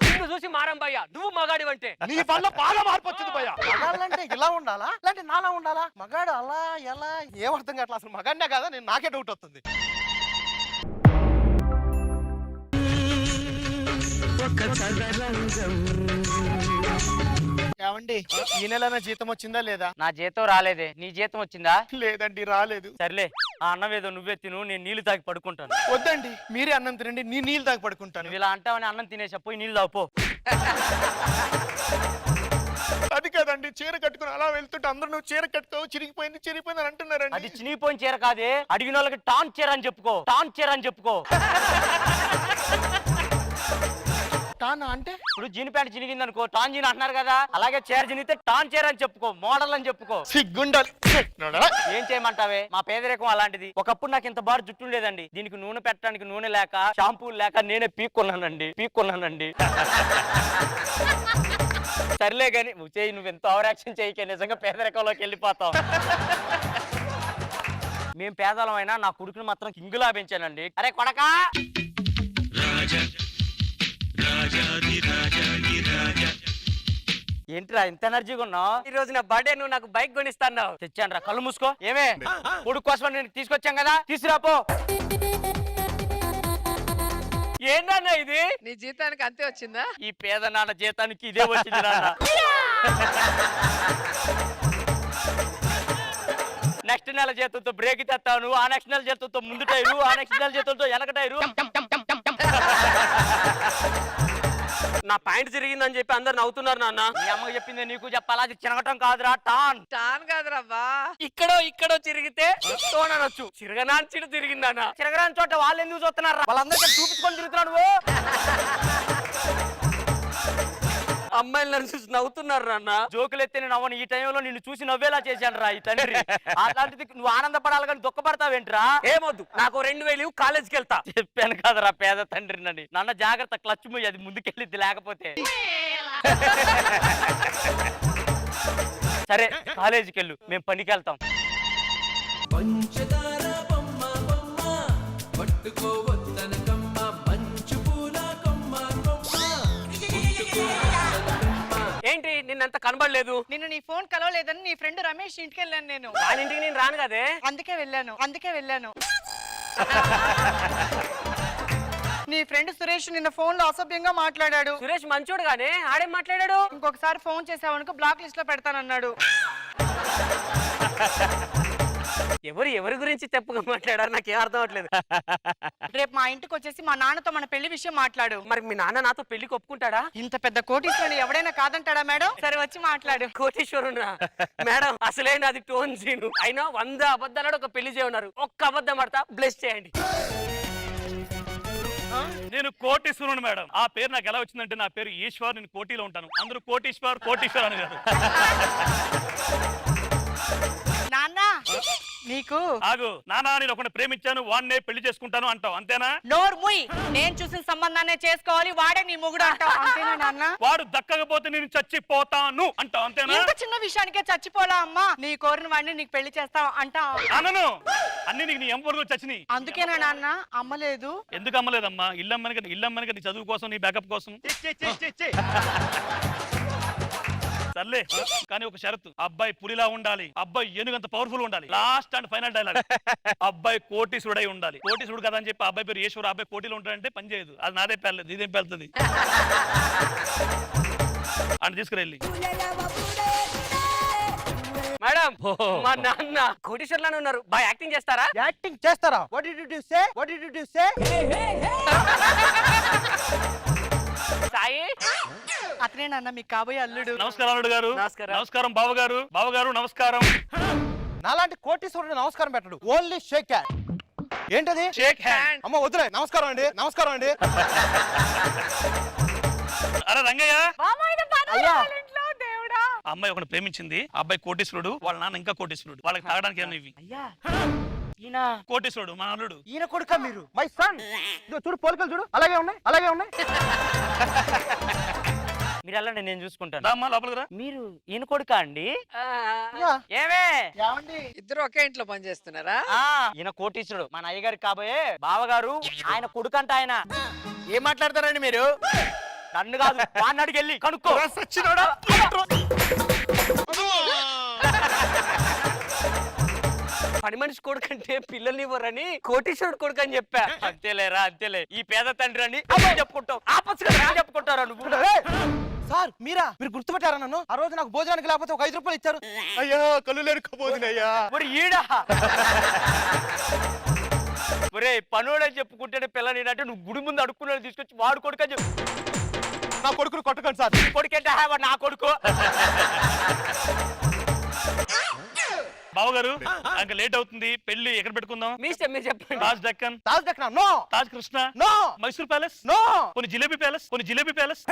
నిన్ను చూసి మారం భయ్యా, నువ్వు మగాడి అంటే. నీ వల్ల బాగా మార్పు వచ్చింది భయ్యా. మగాళ్ళంటే ఇలా ఉండాలా లేదంటే నాలా ఉండాలా? మగాడు అలా ఎలా ఏం అర్థం కావట్లేదు అసలు. మగాడినే కదా నేను, నాకే డౌట్ వస్తుంది. ఏమండి ఈ నెల జీతం వచ్చిందా లేదా? నా జీతం రాలేదే, నీ జీతం వచ్చిందా? లేదండి రాలేదు. సర్లే ఆ అన్నం ఏదో నువ్వే తిను, నేను నీళ్లు తాగి పడుకుంటాను. వద్దండి మీరే అన్నం తినండి, నీ నీళ్ళు తాగి పడుకుంటాను. నువ్వు ఇలా అంటావని అన్నం తినేసా, పోయి నీళ్ళు తాగిపో. అది కాదండి, చీర కట్టుకుని అలా వెళ్తుంటే అందరూ నువ్వు చీర కట్టుకోవు, చిరిగిపోయింది అని అంటున్నారండి. అది చినిగిపోయిన చీర కాదే, అడిగిన వాళ్ళకి టాన్ చీర అని చెప్పుకో. టానా అంటే? ఇప్పుడు జీన్ ప్యాంట్ చినిగింది అనుకో టాన్ జీన్ అంటున్నారు కదా, అలాగే చీర చినిగితే టాన్ చీర అని చెప్పుకో, మోడల్ అని చెప్పుకో. సిగ్గుండాలి. ఏం చేయమంటావే, మా పేదరికం అలాంటిది. ఒకప్పుడు నాకు ఇంత బారు జుట్టు లేదండి, దీనికి నూనె పెట్టడానికి నూనె లేక, షాంపూలు లేక నేనే పీక్కున్నానండి. సర్లే గాని నువ్వు ఎంత ఓవర్ యాక్షన్ చేయకే, నిజంగా పేదరికంలోకి వెళ్ళిపోతావు. మేం పేదలమైనా నా కొడుకుని మాత్రం కింగులా పెంచానండి. అరే కొడకా, ఏంట్రా ఇంత ఎనర్జీగా ఉన్నావు? ఈ రోజు నా బర్త్డే, నువ్వు నాకు బైక్ కొనిస్తాను. తెచ్చాను రా, కళ్ళు మూసుకో. ఏమే కొడుకు కోసం నేను తీసుకొచ్చాం కదా, తీసుకురాపో. ఏంటన్నా ఇది? నీ జీతానికి అంతే వచ్చిందా? ఈ పేద నాన్న జీతానికి ఇదే వచ్చింది నాన్న. నెక్స్ట్ నెల జీతంతో బ్రేక్ తెస్తాను, ఆ నెక్స్ట్ నెల జీతంతో ముందు టైరు, ఆ నెక్స్ట్ నెల జీతంతో వెనక టైరు. నా ప్యాంట్ తిరిగిందని చెప్పి అందరు నవ్వుతున్నారు నాన్న. మీ అమ్మకి చెప్పింది నీకు చెప్పాలా? అది చిరగటం కాదురా, టాన్ కాదురా. ఇక్కడో చిరిగితే తోనొచ్చు, చిరగనాని చిడు తిరిగిందన్న. చిరగరాని చోట వాళ్ళు ఎందుకు చూస్తున్నారా? వాళ్ళందరికీ చూపించుకొని తిరుగుతున్నాడు. అమ్మాయిలు నన్ను చూసి నవ్వుతున్నారు నాన్న. జోకులు ఎత్తే నేను నవ్వను, ఈ టైంలో నిన్ను చూసి నవ్వేలా చేశాను రా ఈ తండ్రి. అలాంటిది నువ్వు ఆనందపడాలి కానీ దుఃఖపడతావేంట్రా? ఏమొద్దు, నాకు 2000 కాలేజీకి వెళ్తా. చెప్పాను కదరా పేద తండ్రి నన్ను. నాన్న జాగ్రత్త, క్లచ్ మూయ్, అది ముందుకెళ్ళిద్ది లేకపోతే. సరే కాలేజీకి వెళ్ళు, మేము పనికి వెళ్తాం. ఏంటి నిన్నంత కనబడలేదు? నిన్ను నీ ఫోన్ కలవలేదని నీ ఫ్రెండ్ రమేష్ ఇంటికి వెళ్ళాను నేను. వాళ్ళ ఇంటికి నేను రాను కదే, అందుకే వెళ్ళాను. నీ ఫ్రెండ్ సురేష్ నిన్న ఫోన్ లో అసభ్యంగా మాట్లాడాడు. సురేష్ మంచోడు గానే, ఆడేం మాట్లాడాడు? ఇంకొకసారి ఫోన్ చేసావనుకో బ్లాక్ లిస్ట్ లో పెడతానన్నాడు. ఎవరి గురించి చెప్పుగా మాట్లాడారు నాకేం అర్థం అవట్లేదు. రేపు మా ఇంటికి వచ్చేసి మా నాన్నతో మన పెళ్లి విషయం మాట్లాడు. మరి మీ నాన్న నాతో పెళ్లికి ఒప్పుకుంటాడా? ఇంత పెద్ద కోటీశ్వరుని ఎవడైనా కాదంటాడా మేడం? సరే వచ్చి మాట్లాడు. కోటీశ్వరుడా మేడం? అసలే నాది టోన్ సీను. అయినా 100 అబద్ధాలు ఒక పెళ్లి చేయన్నారు. ఒక్క అబద్ధం ఆడతా, బ్లెస్ చేయండి. నేను కోటీశ్వరుని మేడం. ఆ పేరు నాకు ఎలా వచ్చిందంటే నా పేరు ఈశ్వర్, నేను కోటిలో ఉంటాను. అందరూ కోటీశ్వర్ అని గారు. నాన్న నీకు ఆగు నానా, నేను ఒకటి ప్రేమించాను, వాడినే పెళ్లి చేసుకుంటాను అంటావు అంతేనా? నోరు ముయ్. నేను చూసిన సంబంధాన్ని చేసుకోవాలి, వాడే నీ మొగుడు అంటావు అంతేనా నాన్న? వాడు దక్కకపోతే నేను చచ్చిపోతాను అంటావు అంతేనా? ఇంత చిన్న విషయానికే చచ్చిపోలా అమ్మా? నీ కోరిన వాడిని నీకు పెళ్లి చేస్తావు అంటావు. అనను, అన్ని నీకు నీ ఎంపరు చచ్చినాయి. అందుకేనా నాన్న అమ్మలేదు? ఎందుకు అమ్మలేదమ్మా? ఇల్లమ్మని నీ చదువు కోసం, నీ బ్యాకప్ కోసం. సర్లే, కానీ ఒక షరతు, అబ్బాయి పులిలా ఉండాలి, అబ్బాయి ఏనుగంత పవర్ఫుల్ ఉండాలి. లాస్ట్ అండ్ ఫైనల్ డైలాగ్, అబ్బాయి కోటీశ్వరుడై ఉండాలి. కోటీశ్వరుడు కదా అని చెప్పి అబ్బాయి పేరు ఈశ్వరు, అబ్బాయి కోటిలో ఉంటాడంటే పని చేయదు. అది నాదే పేర్లేదు, ఇదేం పేలుతుంది అని తీసుకురెళ్ళి. మేడం మా నాన్న కోటీశ్వరులానే ఉన్నారు, బాగా యాక్టింగ్ చేస్తారా? యాక్టింగ్ చేస్తారా? What did you say? What did you say? Sai అతనే నాన్న మీకు కాబోయే అల్లుడు. నమస్కారం అల్లుడు గారు. నమస్కారం. నమస్కారం బావగారు. బావగారు నమస్కారం. నాలాంటి కోటీశ్వరుడు నమస్కారం పెట్టడు, ఓన్లీ షేక్ హ్యాండ్. ఏంటది? Shake hand. అమ్మ వద్దులే. నమస్కారం అండి. నమస్కారం అండి. అరే రంగయ్య, అయ్యా దేవుడా. అమ్మాయి ఒకటి ప్రేమించింది, అబ్బాయి కోటీశ్వరుడు, వాళ్ళ నాన్న ఇంకా కోటీశ్వరుడు. వాళ్ళకి తాగడానికి ఏమన్నా ఇవి. అయ్యా ఈయన కోటీశ్వరుడు మన అల్లుడు. ఈయన కొడుక మీరు? My son. చూడు పోలికలు చూడు, అలాగే ఉన్నాయి, అలాగే ఉన్నాయి. మీరు వెళ్ళండి, నేను చూసుకుంటాను. రామ్మా లోపలికి రా. మీరు ఈయన కొడుకా అండి? ఏమే ఇద్దరు ఒకే ఇంట్లో పని చేస్తున్నారా? ఈయన కోటీశ్వరుడు, మన అయ్యగారికి కాబోయే బావగారు. ఆయన కొడుకంట ఆయన. ఏం మాట్లాడతారండి మీరు? నన్ను కాదు, వాడిని అడిగి వెళ్ళి కనుక్కో. పని మనిషి కొడుకు అంటే పిల్లల్ని ఇవ్వరని కోటీశ్వరుడు కొడుకు అని చెప్పా. అంతేలేరా, అంతేలే. ఈ పేద తండ్రి అని చెప్పుకుంటావు, ఆపచ్చు కదా చెప్పుకుంటారా నువ్వు? సార్ మీరా? మీరు గుర్తుపెట్టారా నన్ను? ఆ రోజు నాకు భోజనానికి లేకపోతే ఒక 5 రూపాయలు ఇచ్చారు. అయ్యా కళ్ళు లేరుకపోతున్నాయ్యా. మరి ఈడా ఒరే పనుడని చెప్పుకుంటేనే పిల్లని అంటే నువ్వు గుడి ముందు అడుక్కున్నాడు తీసుకొచ్చి వాడు కొడుకు అని చెప్పు. నా కొడుకును కొట్టకండి సార్. కొడుకంటే వాడు నా కొడుకు. బావగారు ఇంకా లేట్ అవుతుంది, పెళ్లి ఎక్కడ పెట్టుకుందాం? మీ ఇష్టం, మీరు చెప్పండి. Taj Deccan, Taj Deccan no. Taj Krishna no. Mysore palace no. కొన్ని జిలేబీ ప్యాలెస్.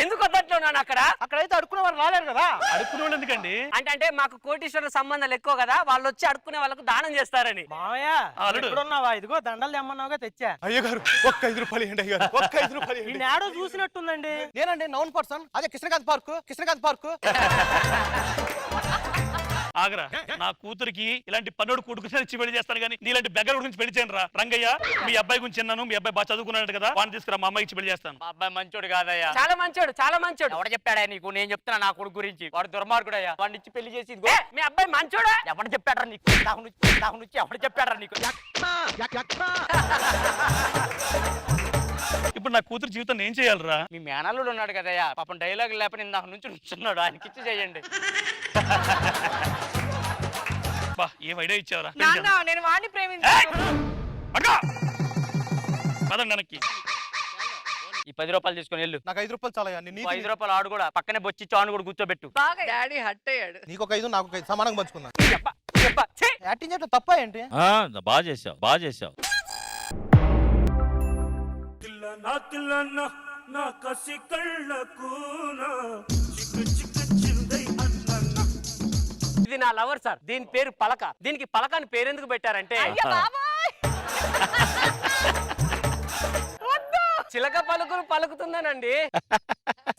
ఎందుకు వద్దట్లో నాన్న? అక్కడైతే అడుక్కునే వాళ్ళు రాలేరు కదా. అడుక్కునే వాళ్ళు ఎందుకండి? అంటే మాకు కోటీశ్వర సంబంధాలు ఎక్కువ కదా, వాళ్ళు వచ్చి అడుక్కునే వాళ్ళకు దానం చేస్తారని. మావయ్య అల్లుడు. ఎక్కడున్నావా? ఇదిగో దండలు తెమ్మన్నావుగా తెచ్చా. అయ్యగారు ఒక్క 5 రూపాయలు ఇవ్వండి అయ్యగారు. ఒక్క 5 రూపాయలు ఇవ్వండి. నేడో చూసినట్టుందండి. నేనండి నౌన్ పర్సన్. అదే కృష్ణకాంత్ పార్క్. ఆగరా, నా కూతురికి ఇలాంటి పన్నుడు కొడుకు ఇచ్చి పెళ్లి చేస్తాను కానీ నీలాంటి బెగ్గర గురించి పెళ్లి చేయను రా. రంగయ్య, మీ అబ్బాయి గురించి విన్నాను, మీ అబ్బాయి బాగా చదువుకున్నాడు కదా, వాడిని తీసుకురా, మా అమ్మాయికి ఇచ్చి పెళ్లి చేస్తాను. మా అబ్బాయి మంచోడు కాదయ్యా. చాలా మంచోడు. ఎవడ చెప్పాడా నీకు? నేను చెప్తున్నా నా కొడుకు గురించి. వాడు దుర్మార్గుడయ్యా. వాడిని ఇచ్చి పెళ్లి చేసి ఇదిగో మీ అబ్బాయి మంచోడా? ఎవడ చెప్పాడరా నీకు? నాకు నుంచి ఎవడ చెప్పాడరా నీకు? ఇప్పుడు నా కూతురు జీవితం ఏం చేయాలరా? మీ మేనల్లుడు ఉన్నాడు కదయ్యా, పాపం డైలాగ్ లేపని ఇందాక నుంచి నుంచున్నాడు, ఆయనకి ఇచ్చి చేయండి. బా ఏం ఐడియా ఇచ్చావరా? నాన్న నేను వాడిని ప్రేమించాను. పదండి వెనక్కి. ఈ 10 రూపాయలు తీసుకొని వెళ్ళు. నాకు 5 రూపాయలు చాలా. 5 రూపాయలు ఆడు కూడా పక్కనే బొచ్చి చాను కూడా కూర్చోబెట్టు. డాడీ హట్ అయ్యాడు. నీకు ఒక 5 నాకు ఒక 5 సమానంగా పంచుకుందాం. ఛీ! యాక్టింగ్ చేయడం తప్ప ఏంటి? బాగా చేసావు. ఇది నా లవర్ సార్, దీని పేరు పలక. దీనికి పలక అని పేరు ఎందుకు పెట్టారంటే చిలక పలుకులు పలుకుతుందనండి.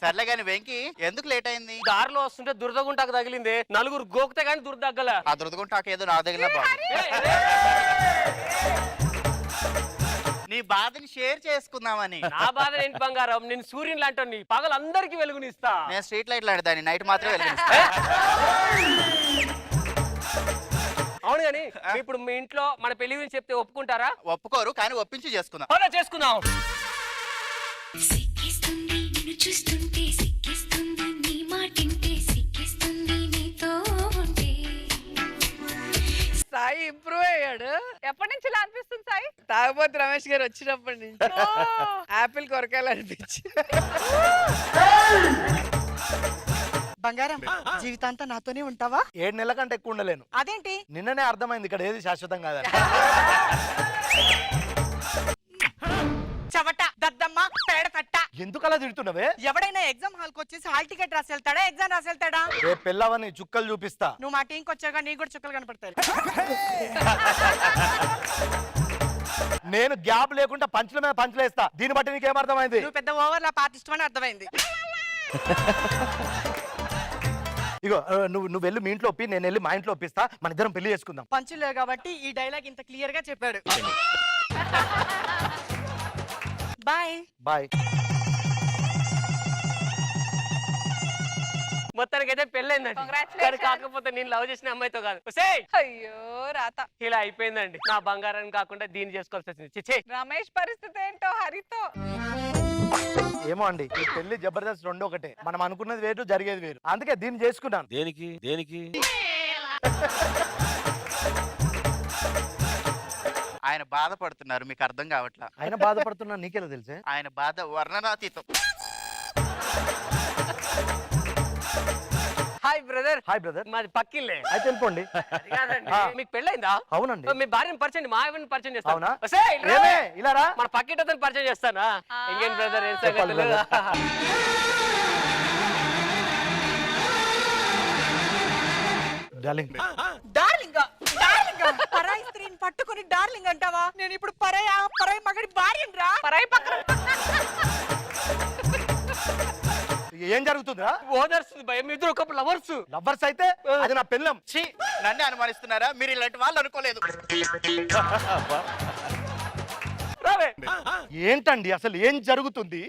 సర్లే గాని వెంకీ ఎందుకు లేట్ అయింది? దారిలో వస్తుంటే దురదగుంటాకు తగిలింది. నలుగురు గోకితే గానీ దురదగ్గల. ఆ దురదగుంటాకు ఏదో నా దగ్గర నీ బాధని షేర్ చేసుకుందామని. నా బాధ ఏంటి బంగారం? నేను సూర్యుని లాంటి పగలందరికీ వెలుగునిస్తా. నేను స్ట్రీట్ లైట్ లాంటిదాన్ని, నైట్ మాత్రమే వెలిగిస్తా. అవును గాని ఇప్పుడు మీ ఇంట్లో మన పెళ్లి గురించి చెప్తే ఒప్పుకుంటారా? ఒప్పుకోరు, కానీ ఒప్పించి చేసుకుందాం. అలా చేసుకుందాం. సిక్కిస్తుంది నిన్ను చూస్తుంటే, సిక్కిస్తుంది నీ మాటింటే, సిక్కిస్తుంది నీతో ఉంటే. సాయి ఇంప్రూవ్ అయ్యాడు. ఎప్పటి నుంచి ఇలా అనిపిస్తుంది సాయి? తాగబోతు రమేష్ గారు వచ్చినప్పటి నుంచి ఆపిల్ కొరకాలనిపించింది. బంగారం, జీవితాంతం నాతోనే ఉంటావా? 7 నెలల కంటే ఎక్కువ ఉండలేను. అదేంటి? నిన్ననే అర్థమైంది ఇక్కడ ఏది శాశ్వతం కాదని. చవట, దద్దమ్మ, పేడ తట్ట. ఎందుకు అలా తిడుతున్నావే? ఎవడైనా ఎగ్జామ్ హాల్ కి వచ్చేసి హాల్ టికెట్ రాసి వెళ్తాడా, ఎగ్జామ్ రాసి వెళ్తాడా? రేపు పెళ్ళవని చుక్కలు చూపిస్తా. నువ్వు మా టీంకి వచ్చాక నీకు కూడా చుక్కలు కనపడతాయి. నేను గ్యాప్ లేకుండా పంచుల మీద పంచులు వేస్తా. దీన్ని బట్టి నీకేమర్థమైంది? నువ్వు పెద్ద ఓవర్ లా పార్టిస్ట్ అని అర్థమైంది. ఇగో నువ్వు వెళ్ళి మీ ఇంట్లో ఒప్పి, నేను వెళ్ళి మా ఇంట్లో ఒప్పిస్తా. మన ఇద్దరం పెళ్లి చేసుకుందాం. పంచులు లేవు కాబట్టి ఈ డైలాగ్ ఇంత క్లియర్ గా చెప్పాడు. Bye bye. మొత్తానికి అయితే పెళ్ళైందండి. కానీ కాకపోతే నేను లవ్ చేసిన అమ్మాయితో కాదు. అయ్యో రాత. ఇలా అయిపోయిందండి. నా బంగారాన్ని కాకుండా దీన్ని చేసుకోవాల్సి వచ్చింది. చిచ్చే. రమేష్ పరిస్థితి ఏంటో హరితో. ఏమో అండి, ఈ పెళ్లి జబర్దస్త్ రెండు ఒకటే. మనం అనుకున్నది వేరు, జరిగేది వేరు. అందుకే దీన్ని చేసుకున్నాను. దేనికి దేనికి? ఆయన బాధపడుతున్నారు, మీకు అర్థం కావట్లా. ఆయన బాధపడుతున్నా నీకెలా తెలుసే? ఆయన బాధ వర్ణనాతీతం. Hi brother. Hi brother. మాది పక్కిల్లే. అయితే వెళ్ళిపోండి. అది కాదండి. మీకు పెళ్ళైందా? అవునండి. మీ భార్యను పరిచయం, మా ఆవిడని పరిచయం చేస్తాను. అవునా? ఒసేయ్, ఇలా ఏమే, ఇలా రా. మన పక్కింటి పరిచయం చేస్తానా? ఇంకేం బ్రదర్, ఏం చెప్పాలి సంగతులు? డార్లింగ్. Darling, darling. పరాయి స్త్రీని పట్టుకుని డార్లింగ్ అంటావా? నేను ఇప్పుడు పరాయి మగడి భార్యను రా. పరాయి పక్కన ఏం జరుగుతుందిరా? ఓనర్స్ భయం, ఇద్దరు ఒక లవర్స్. లవ్వర్స్ అయితే అది నా పెళ్ళం. ఛీ, నన్నే అనుమానిస్తున్నారా? మీరు ఇలాంటి వాళ్ళు అనుకోలేదు. ఏంటండి అసలు ఏం జరుగుతుంది?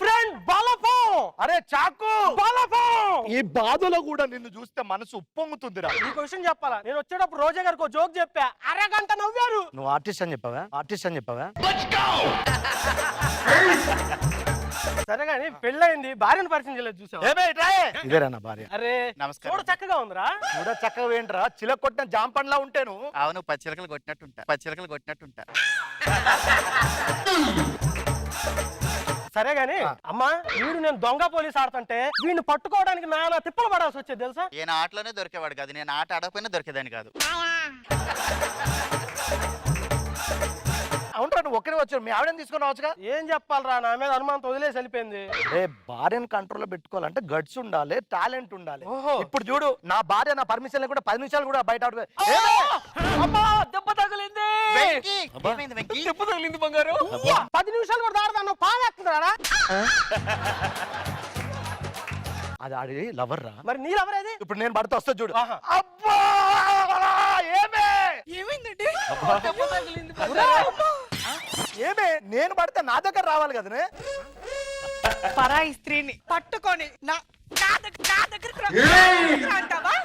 ఫ్రెండ్ బలపం. అరే చాకు, బలపం. ఈ బాధలో కూడా నిన్ను చూస్తే మనసు ఉప్పొంగుతుందిరా. నీకు విషయం చెప్పాలా? నేను వచ్చేటప్పుడు రోజా గారికి ఒక జోక్ చెప్పా, అరగంట నవ్వారు. నువ్వు ఆర్టిస్ట్ అని చెప్పావా? ఆర్టిస్ట్ అని చెప్పావా? సరే గానీ పెళ్ళైంది, భార్యను పరిచయం చేయలేదు చూసావా? ఇదేరా నా భార్య. అరే నమస్కారం. చూడ చక్కగా ఉందిరా. కూడా చక్కగా ఏంట్రా, చిలక కొట్టిన జాంపండ్లా ఉంటాను. అవును, పచ్చిలకలు కొట్టినట్టుంటా, పచ్చిలకలు కొట్టినట్టుంటా. సరే గానీ అమ్మా, వీడు నేను దొంగ పోలీస్ ఆడుతుంటే వీడిని పట్టుకోవడానికి నానా తిప్పలు పడాల్సి వచ్చేది తెలుసా? ఈయన ఆటలోనే దొరికేవాడు కాదు, నేను ఆట ఆడకపోయినా దొరికేదాన్ని కాదు. అవునరా, నువ్వు ఒక్కరే వచ్చావు, మీ ఆవిడని తీసుకొని రావచ్చుగా. ఏం చెప్పాలరా, నా మీద అనుమానం వదిలేసి వెళ్ళిపోయింది. అరే భార్యను కంట్రోల్ లో పెట్టుకోవాలంటే గట్స్ ఉండాలి, టాలెంట్ ఉండాలి. ఓహో. ఇప్పుడు చూడు, నా భార్య నా పర్మిషన్ లేకుండా 10 నిమిషాలు కూడా బయట అమ్మా, దెబ్బ తగిలింది. వెంకీ, ఏమైంది వెంకీ? దెబ్బ తగిలింది బంగారు. 10 నిమిషాలు కూడా దాడదాను, పావేస్తున్నారా? అది ఆడి లవర్ రా. మరి నీ లవర్ ఏది? ఇప్పుడు నేను పడితే వస్తా చూడు. ఆహా. అబ్బా ఏమే, ఏమైందండి? దెబ్బ తగిలింది. ఏమే, నేను పడితే నా దగ్గర రావాలి కదనే. పరాయి స్త్రీని పట్టుకొని నా దగ్గర అంటావా?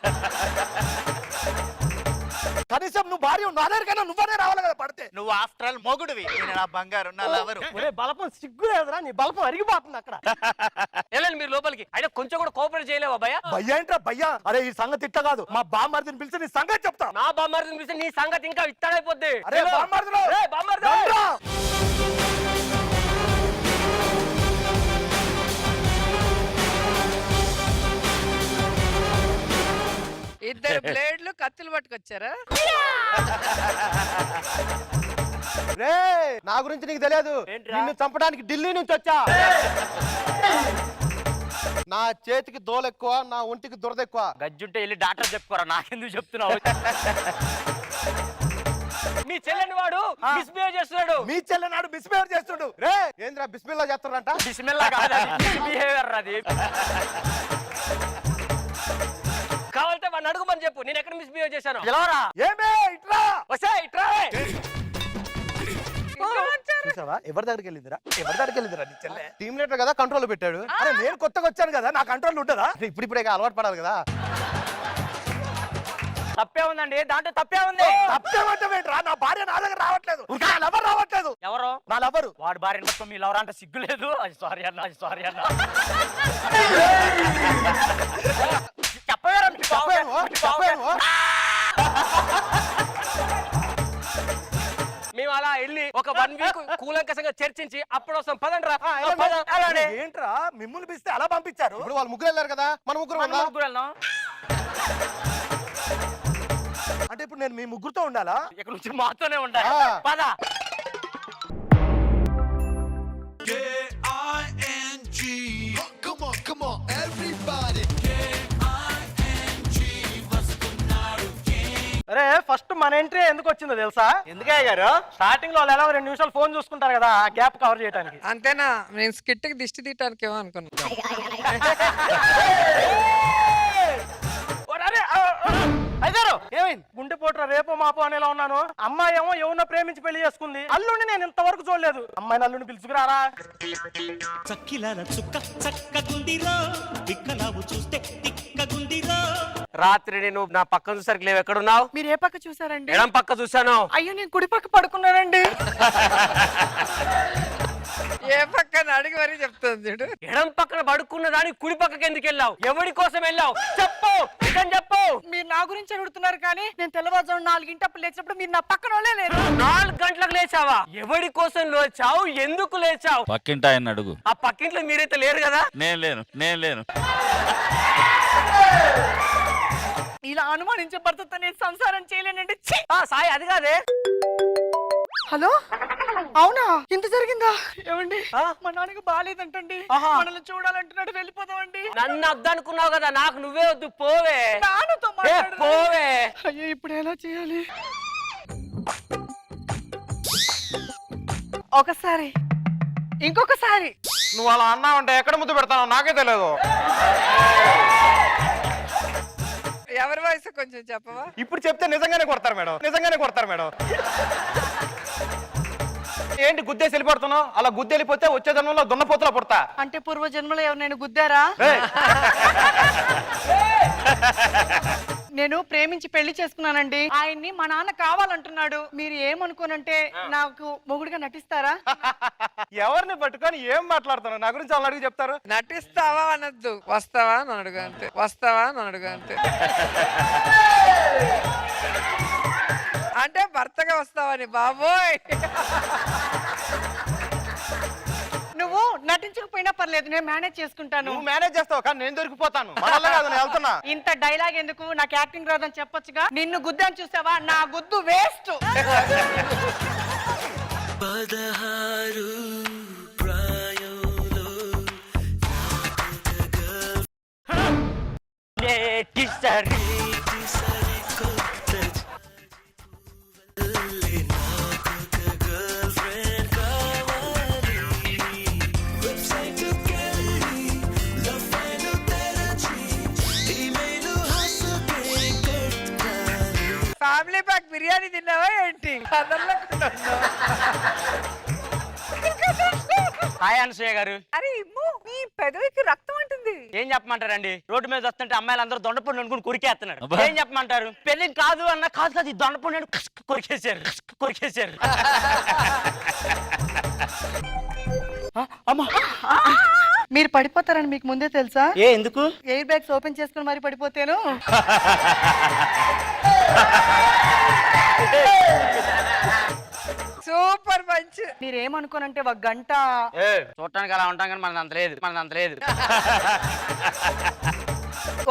కనీసం నువ్వు భార్య నా దగ్గరకైనా నువ్వనే రావాలి కదా పడితే. నువ్వు ఆఫ్టర్ ఆల్ మొగుడువి, నేను నా బంగారు, నా లవరు. ఒరే బలపం, సిగ్గు లేదురా? నీ బలపం అరిగిపోతుంది అక్కడ. వెళ్ళండి మీరు లోపలికి. అయితే కొంచెం కూడా కోఆపరేట్ చేయలేవా భయ్యా? భయ్యా ఏంట్రా భయ్యా? అరే ఈ సంగతి ఇట్ట కాదు, మా బామ్మర్దిని పిలిచి నీ సంగతి చెప్తా. నా బామ్మారిని పిలిస్తే నీ సంగతి ఇంకా ఇత్తడైపోద్ది. అరే బామ్మర్దిలో, ఏయ్, బామ్మారిది. రండ్రా. ఇద్దరు బ్లేడ్లు కత్తులు పట్టుకొచ్చారా? రే, నా గురించి నీకు తెలియదు. నిన్ను చంపడానికి ఢిల్లీ నుంచి వచ్చా. నా చేతికి దోల ఎక్కువ, నా ఒంటికి దురద ఎక్కువ. గజ్జుంటే వెళ్ళి డాక్టర్ చెప్పుకోరా, నాకెందుకు చెప్తున్నావు? మీ చెల్లెని వాడు మిస్బిహేవ్ చేస్తున్నాడు. మీ చెల్లెనాడు మిస్బిహేవ్ చేస్తుడు. రే, ఏంద్రా బిస్మిల్లా చేస్తారంట? బిస్మిల్లా కాదు, మిస్బిహేవియర్ అది. కావాలంటే వాడిని అడుగుమని చెప్పు, నేను ఎక్కడ మిస్బిహేవ్ చేశాను. పిలవరా. ఏమే ఇట్రా. వస్తాయి ఇట్రా. చూసావా ఎవరి దగ్గరికి వెళ్ళిందిరా? ఎవరి దగ్గరికి వెళ్ళిందిరా నీ చెల్లె? టీమ్ లీడర్ కదా, కంట్రోల్ పెట్టాడు. అరే నేను కొత్తగా వచ్చాను కదా, నా కంట్రోల్ ఉంటుందా? ఇప్పుడిప్పుడే అలవాటు పడాలి కదా. తప్పే ఉందండి, దాంట్లో తప్పే ఉంది. తప్పేమంటావేంట్రా? నా భార్య నా దగ్గర రావట్లేదు, నా లవర్ రావట్లేదు. ఎవరు? నా లవరు. వాడు భార్యను మొత్తం మీ లవర్ అంటే సిగ్గు లేదు. అది సారీ అన్న, అది సారీ అన్న. చెప్పవేరా? చెప్పేను. వెళ్ళి ఒక 1 వీక్ కూలంకసంగా చర్చించి అప్పుడు వస్తాం పదండి రా. ఏంట్రా మిమ్మల్ని పిలిస్తే అలా పంపించారు? ఇప్పుడు వాళ్ళు ముగ్గురు వెళ్ళారు కదా, మన ముగ్గురు మనం ఉందా? ముగ్గురు వెళ్దాం. అంటే ఇప్పుడు నేను మీ ముగ్గురుతో ఉండాలా? ఇక్కడ నుంచి మాతోనే ఉండాలి. ఆ. పద. K-I-N-G. Come on, everybody. అరే ఫస్ట్ మన ఎంట్రీ ఎందుకు వచ్చిందో తెలుసా? ఎందుకే గారు స్టార్టింగ్ లో వాళ్ళు ఎలా 2 నిమిషాలు ఫోన్ చూసుకుంటారు కదా, ఆ గ్యాప్ కవర్ చేయడానికి. అంతేనా? నేను స్కిట్ కి దిష్టి తీయటానికి ఏమో అనుకున్నా. అయ్యారు ఏమైంది? గుండె పోటురా రేపో మాపో అనేలా ఉన్నాను. అమ్మాయి ఏమో ఎవరినో ప్రేమించి పెళ్లి చేసుకుంది. అల్లుడిని నేను ఇంతవరకు చూడలేదు. అమ్మాయిని అల్లుడిని పిలుచుకురారా. రాత్రి నేను నా పక్కన చూసరికి లేవు. ఎక్కడున్నావు? మీరు ఏ పక్క చూసారండి? ఎడం పక్క చూసాను. అయ్యో నేను కుడి పక్క పడుకున్నానండి. ఏ పక్కన అడిగి మరీ చెప్తుంది చూడు. ఎడం పక్కన పడుకున్న దాని కుడి పక్కకి ఎందుకు వెళ్ళావు? ఎవరి కోసం వెళ్ళావు? చెప్పు, నిజం చెప్పు. మీరు నా గురించి అడుగుతున్నారు కానీ నేను తెల్లవారుజాము 4 లేచినప్పుడు మీరు నా పక్కన లేరు. 4 గంటలకు లేచావా? ఎవరి కోసం లేచావు? ఎందుకు లేచావు? పక్కింటి ఆయన అడుగు. ఆ పక్కింట్లో మీరైతే లేరు కదా. నేను లేను. ఇలా అనుమానించే భర్తతో నేను సంసారం చేయలేనండి. ఛీ! సాయి అది కాదే. హలో, అవునా? ఇంత జరిగిందా? ఏమండి మా నాన్నకి బాగాలేదంటండి. మనల్ని చూడాలంటున్నాడు. వెళ్ళిపోదామండి. నన్ను వద్దనుకున్నావు కదా, నాకు నువ్వే వద్దు. పోవే. నాన్నతో ఏ, మాట్లాడు. పోవే. అయ్యో ఇప్పుడు ఎలా చేయాలి? ఒకసారి, ఇంకొకసారి. నువ్వు అలా అన్నావంటే ఎక్కడ ముద్దు పెడతానో నాకే తెలియదు. ఎవరి వయసు కొంచెం చెప్పవా? ఇప్పుడు చెప్తే నిజంగానే కొడతారు మేడం. ఏంటి గుద్దేసి వెళ్ళిపోతున్నావు? అలా గుద్ది వెళ్ళిపోతే వచ్చే జన్మలో దున్నపోతులా పుడతా. అంటే పూర్వ జన్మలో ఎవరినైనా గుద్దారా? ఏయ్! నేను ప్రేమించి పెళ్లి చేసుకున్నానండి. ఆయన్ని మా నాన్న కావాలంటున్నాడు. మీరు ఏమనుకోనంటే నాకు మొగుడుగా నటిస్తారా? ఎవరిని పట్టుకొని ఏం మాట్లాడుతున్నావు? నా గురించి వాళ్ళు అడిగి చెప్తారు. నటిస్తావా అనొద్దు, వస్తావా అని అడుగు అంతే. అంటే భర్తగా వస్తావని. బాబోయ్, నువ్వు నటించకపోయినా పర్లేదు, నేను మేనేజ్ చేసుకుంటాను. నువ్వు మేనేజ్ చేస్తావు కానీ నేను దొరికిపోతాను. మనల్లా కాదు, నేను వెళ్తున్నా. ఇంత డైలాగ్ ఎందుకు? నాకు యాక్టింగ్ రాదని చెప్పొచ్చుగా. నిన్ను గుద్దాను చూసావా? నా గుద్దు వేస్ట్. ఫ్యామిలీ ప్యాక్ బిర్యానీ తిన్నావా ఏంటి? హాయ్ అనసూయ గారు. అరే ఇమ్ము, నీ పెదవికి రక్తం అంటుంది. ఏం చెప్పమంటారండి? రోడ్డు మీద వస్తుంటే అమ్మాయిలు అందరూ దొండపండు అనుకుని కొరికేస్తున్నాడు. అబ్బా. ఏం చెప్పమంటారు? పెళ్లి కాదు అన్న కాదు ఈ దొండపండు కొరికేశారు. మీరు పడిపోతారని మీకు ముందే తెలుసా? ఏ ఎందుకు? ఎయిర్ బ్యాగ్స్ ఓపెన్ చేసుకుని మరి పడిపోతేను. సూపర్ మంచి. మీరేమనుకోనంటే 1 గంట చూడటానికి అలా ఉంటాం కానీ మనది అంత లేదు.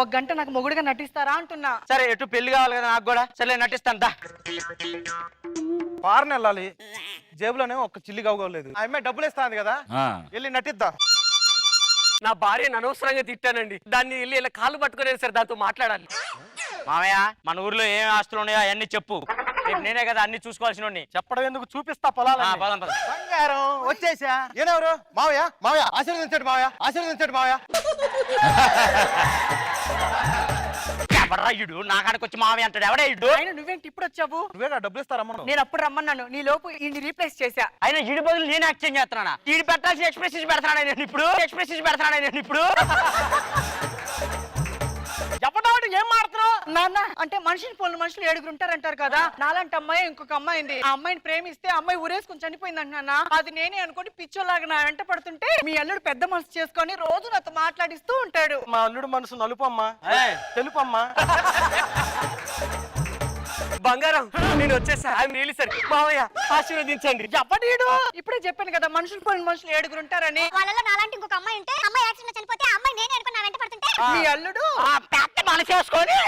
1 గంట నాకు మొగుడుగా నటిస్తారా అంటున్నా. సరే, ఎటు పెళ్లి కావాలి కదా నాకు కూడా. సరే నటిస్తాను దా. ఫారెన్ వెళ్ళాలి, జేబులోనే ఒక చిల్లి గవ్వలేదు. ఆ అమ్మాయి డబ్బులు ఇస్తాంది కదా, వెళ్ళి నటిద్దాం. నా భార్యను అనవసరంగా తిట్టానండి. దాన్ని వెళ్ళి ఇలా కాళ్ళు పట్టుకునే సరే దాంతో మాట్లాడాలి. మామయ్య, మన ఊర్లో ఏం ఆస్తులు ఉన్నాయో అవన్నీ చెప్పు. నేనే కదా అన్ని చూసుకోవాల్సిన. చెప్పడం ఎందుకు, చూపిస్తా పొలాలు. బంగారం వచ్చేసా. ఏనెవరు? మావయ్య ఆశీర్వదించండి మావయ్య. ఎవడ్రా ఇడు? నా కాడికి వచ్చి మామయ్య అంటాడు. ఎవడే ఇడు? ఆయన నువ్వేంటి ఇప్పుడు వచ్చావు? నువ్వేగా డబ్బులు ఇస్తారమ్మా. నేను అప్పుడు రమ్మన్నాను, నీ లోపు ఈ రీప్లేస్ చేశా. అయినా ఈడి బదులు నేను యాక్షన్ చేస్తున్నానా? ఈడు పెట్టాల్సిన ఎక్స్ప్రెషన్ పెడతానా నేను ఇప్పుడు? చెప్పడం ఏం మాడుతున్నావు నాన్న? అంటే మనిషిని పోలిన మనుషులు 7 ఉంటారంటారు కదా. నాలాంటి అమ్మాయి ఇంకొక అమ్మాయి ఉంది. ఆ అమ్మాయిని ప్రేమిస్తే అమ్మాయి ఊరేసుకుని చనిపోయింది నాన్న. అది నేనే అనుకోని పిచ్చోలాగా నా వెంట పడుతుంటే మీ అల్లుడు పెద్ద మనసు చేసుకొని రోజు నాతో మాట్లాడిస్తూ ఉంటాడు. మా అల్లుడు మనసు నలుపమ్మా, తెలుపమ్మా. బంగారం నేను వచ్చేసా ఐఎమ్ రియలీ సార్ మావయ్య ఆశీర్వదించండి. ఎవడీడు? ఇప్పుడే చెప్పాను కదా మనుషులు పోయిన మనుషులు 7 ఉంటారని. వాళ్ళలో నాలాంటి ఇంకొక అమ్మాయి ఉంటే అమ్మాయి యాక్సిడెంట్ చనిపోతే ఆ అమ్మాయి నేనే అనుకుని నా వెంట పడుతుంటే మీ అల్లుడు పెద్ద మనసేసుకొని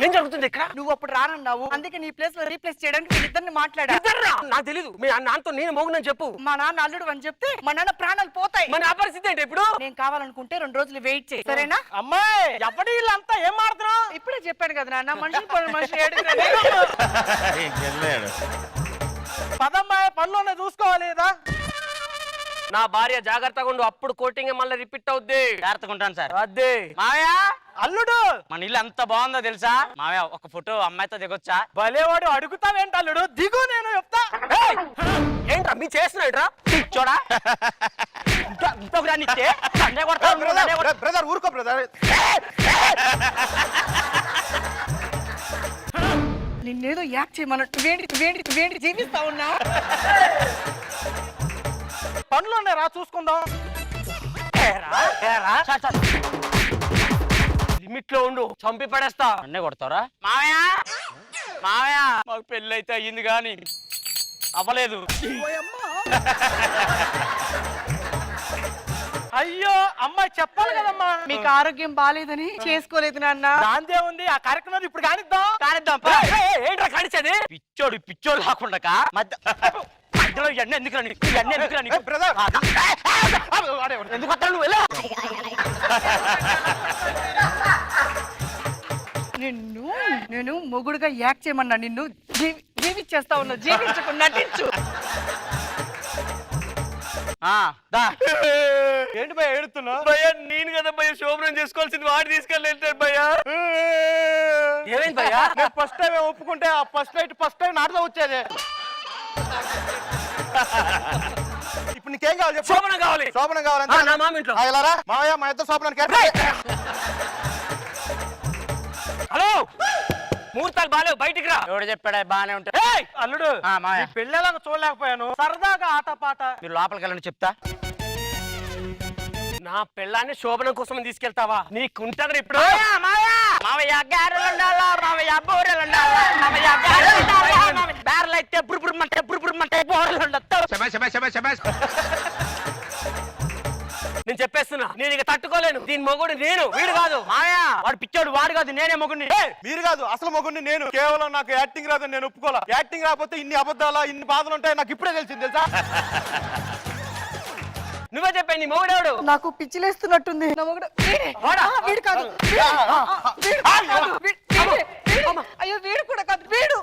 ఏం జరుగుతుంది ఇక్కడ? నువ్వు అప్పుడు రానన్నావు, అందుకే నీ ప్లేస్ లో రీప్లేస్ చేయడానికి వీళ్ళిద్దరిని మాట్లాడా. ఇద్దర్రా? నాకు తెలీదు. మీ నాన్నతో నేను మోగునని చెప్పు. మా నాన్న అల్లుడు అని చెప్తే మా నాన్న ప్రాణాలు పోతాయి. మన ఆ పరిస్థితి ఏంటి ఇప్పుడు? నేను కావాలనుకుంటే 2 రోజులు వెయిట్ చేయి, సరేనా? అమ్మాయి ఎవడి వీళ్ళంతా ఏం మాడుతున్నావు? ఇప్పుడే చెప్పాను కదా నాన్న మనుషులు పోయిన మనుషులు 7 పదమ్మాయి పనులు చూసుకోవాలేదా? నా భార్య జాగ్రత్తగా ఉండు, అప్పుడు కోటింగ్ మళ్ళీ రిపీట్ అవుద్ది. జాగ్రత్తగా ఉంటాను సార్. అదే మావయ్య అల్లుడు మన ఇల్లు ఎంత బాగుందో తెలుసా? మావయ్య ఒక ఫోటో అమ్మాయితో దిగొచ్చా? భలేవాడు అడుగుతావేంటి అల్లుడు? దిగు, నేను చెప్తా. ఏంట్రా మీ చేస్తున్నాడ్రా? చూడా బ్రదర్ ఊరుకో బ్రదర్. నిన్నేదో యాక్ట్ చేయమన్నట్టు వేడి జీవిస్తా ఉన్నా. పనులు రా చూసుకుందాం. లిమిట్ లో ఉండు, చంపి పడేస్తా. అన్నే కొడతారా? మావయ్య మావయ్య మాకు పెళ్ళి అయితే అయ్యింది కానీ అవ్వలేదు. అయ్యో అమ్మాయి చెప్పాలి కదమ్మా. మీకు ఆరోగ్యం బాగాలేదని చేసుకోలేదు నాన్న. దాందే ఉంది, ఆ కార్యక్రమం ఇప్పుడు కానిద్దాం. ఏంట్రా కడిచేది? పిచ్చోడు కాకుండా మధ్యలో ఇవన్నీ ఎందుకు రాని బ్రదర్ ఎందుకు వస్తాను నువ్వు ఎలా? నేను మొగుడుగా యాక్ట్ చేయమన్నా, నిన్ను జీవించేస్తా ఉన్నా. జీవించకుండా నటించు. ఏంటి భయ ఏడుతున్నావు? భయ్యా నేను కదా భయ్యా శోభనం చేసుకోవాల్సింది, వాడు తీసుకెళ్ళి భయ్యా. ఏమైంది భయ్యా? నేను ఫస్ట్ టైం ఒప్పుకుంటే ఆ ఫస్ట్ టైం నాటులో వచ్చేది. ఇప్పుడు నీకేం కావాలి చెప్పు. శోభనం కావాలి. శోభనం కావాలంటే నా మామ ఇంట్లో. వెళ్ళారా మావయ్య? మా ఇద్దరు శోభనానికి హలో, ముహూర్తాలు బాలేవు, బయటికి రా. ఎవడు చెప్పాడా బాగానే ఉంటా? అల్లుడు మావయ్య పెళ్ళేలాగా చూడలేకపోయాను, సరదాగా ఆటపాట. మీరు లోపలికి వెళ్ళండి చెప్తా. నా పెళ్ళాన్ని శోభనం కోసం తీసుకెళ్తావా? నీకుంటది ఇప్పుడు. మావయ్య గారెలు ఉండాలా, మావయ్య బూరెలు ఉండాలా, మావయ్య గారెలు ఉండాలా, బేరలు అయితే బుర్మంటే బూరెలు ఉండొచ్చు. నేను చెప్పేస్తున్నా, నేను ఇక తట్టుకోలేను. దీని మొగుడు నేను, వీడు కాదు. మావయ్య వాడు పిచ్చోడు, వాడు కాదు నేనే మొగుడిని. మీరు కాదు అసలు మొగుడిని నేను. కేవలం నాకు యాక్టింగ్ రాదని నేను ఒప్పుకోలే. యాక్టింగ్ రాకపోతే ఇన్ని అబద్ధాలా, ఇన్ని బాధలు ఉంటాయి నాకు ఇప్పుడే తెలిసింది తెలుసా? నువ్వే చెప్పాయి నీ మొగుడేవాడు. నాకు పిచ్చిలేస్తున్నట్టుంది. నా మొగుడు వీడు కాదు. అయ్యో వీడు కూడా కాదు. వీడు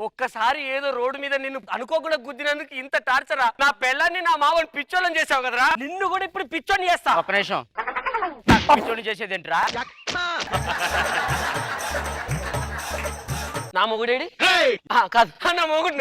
ఒక్కసారి ఏదో రోడ్డు మీద నిన్ను అనుకోకుండా గుద్దినందుకు ఇంత టార్చరా? నా పెళ్ళాన్ని నా మావని పిచ్చోళ్ళని చేసావు కదరా, నిన్ను కూడా ఇప్పుడు పిచ్చోని చేస్తా. ఒక్క నిమిషం, పిచ్చోని చేసేది ఏంట్రా? నా మొగుడేడి? కాదు, నా మొగుడు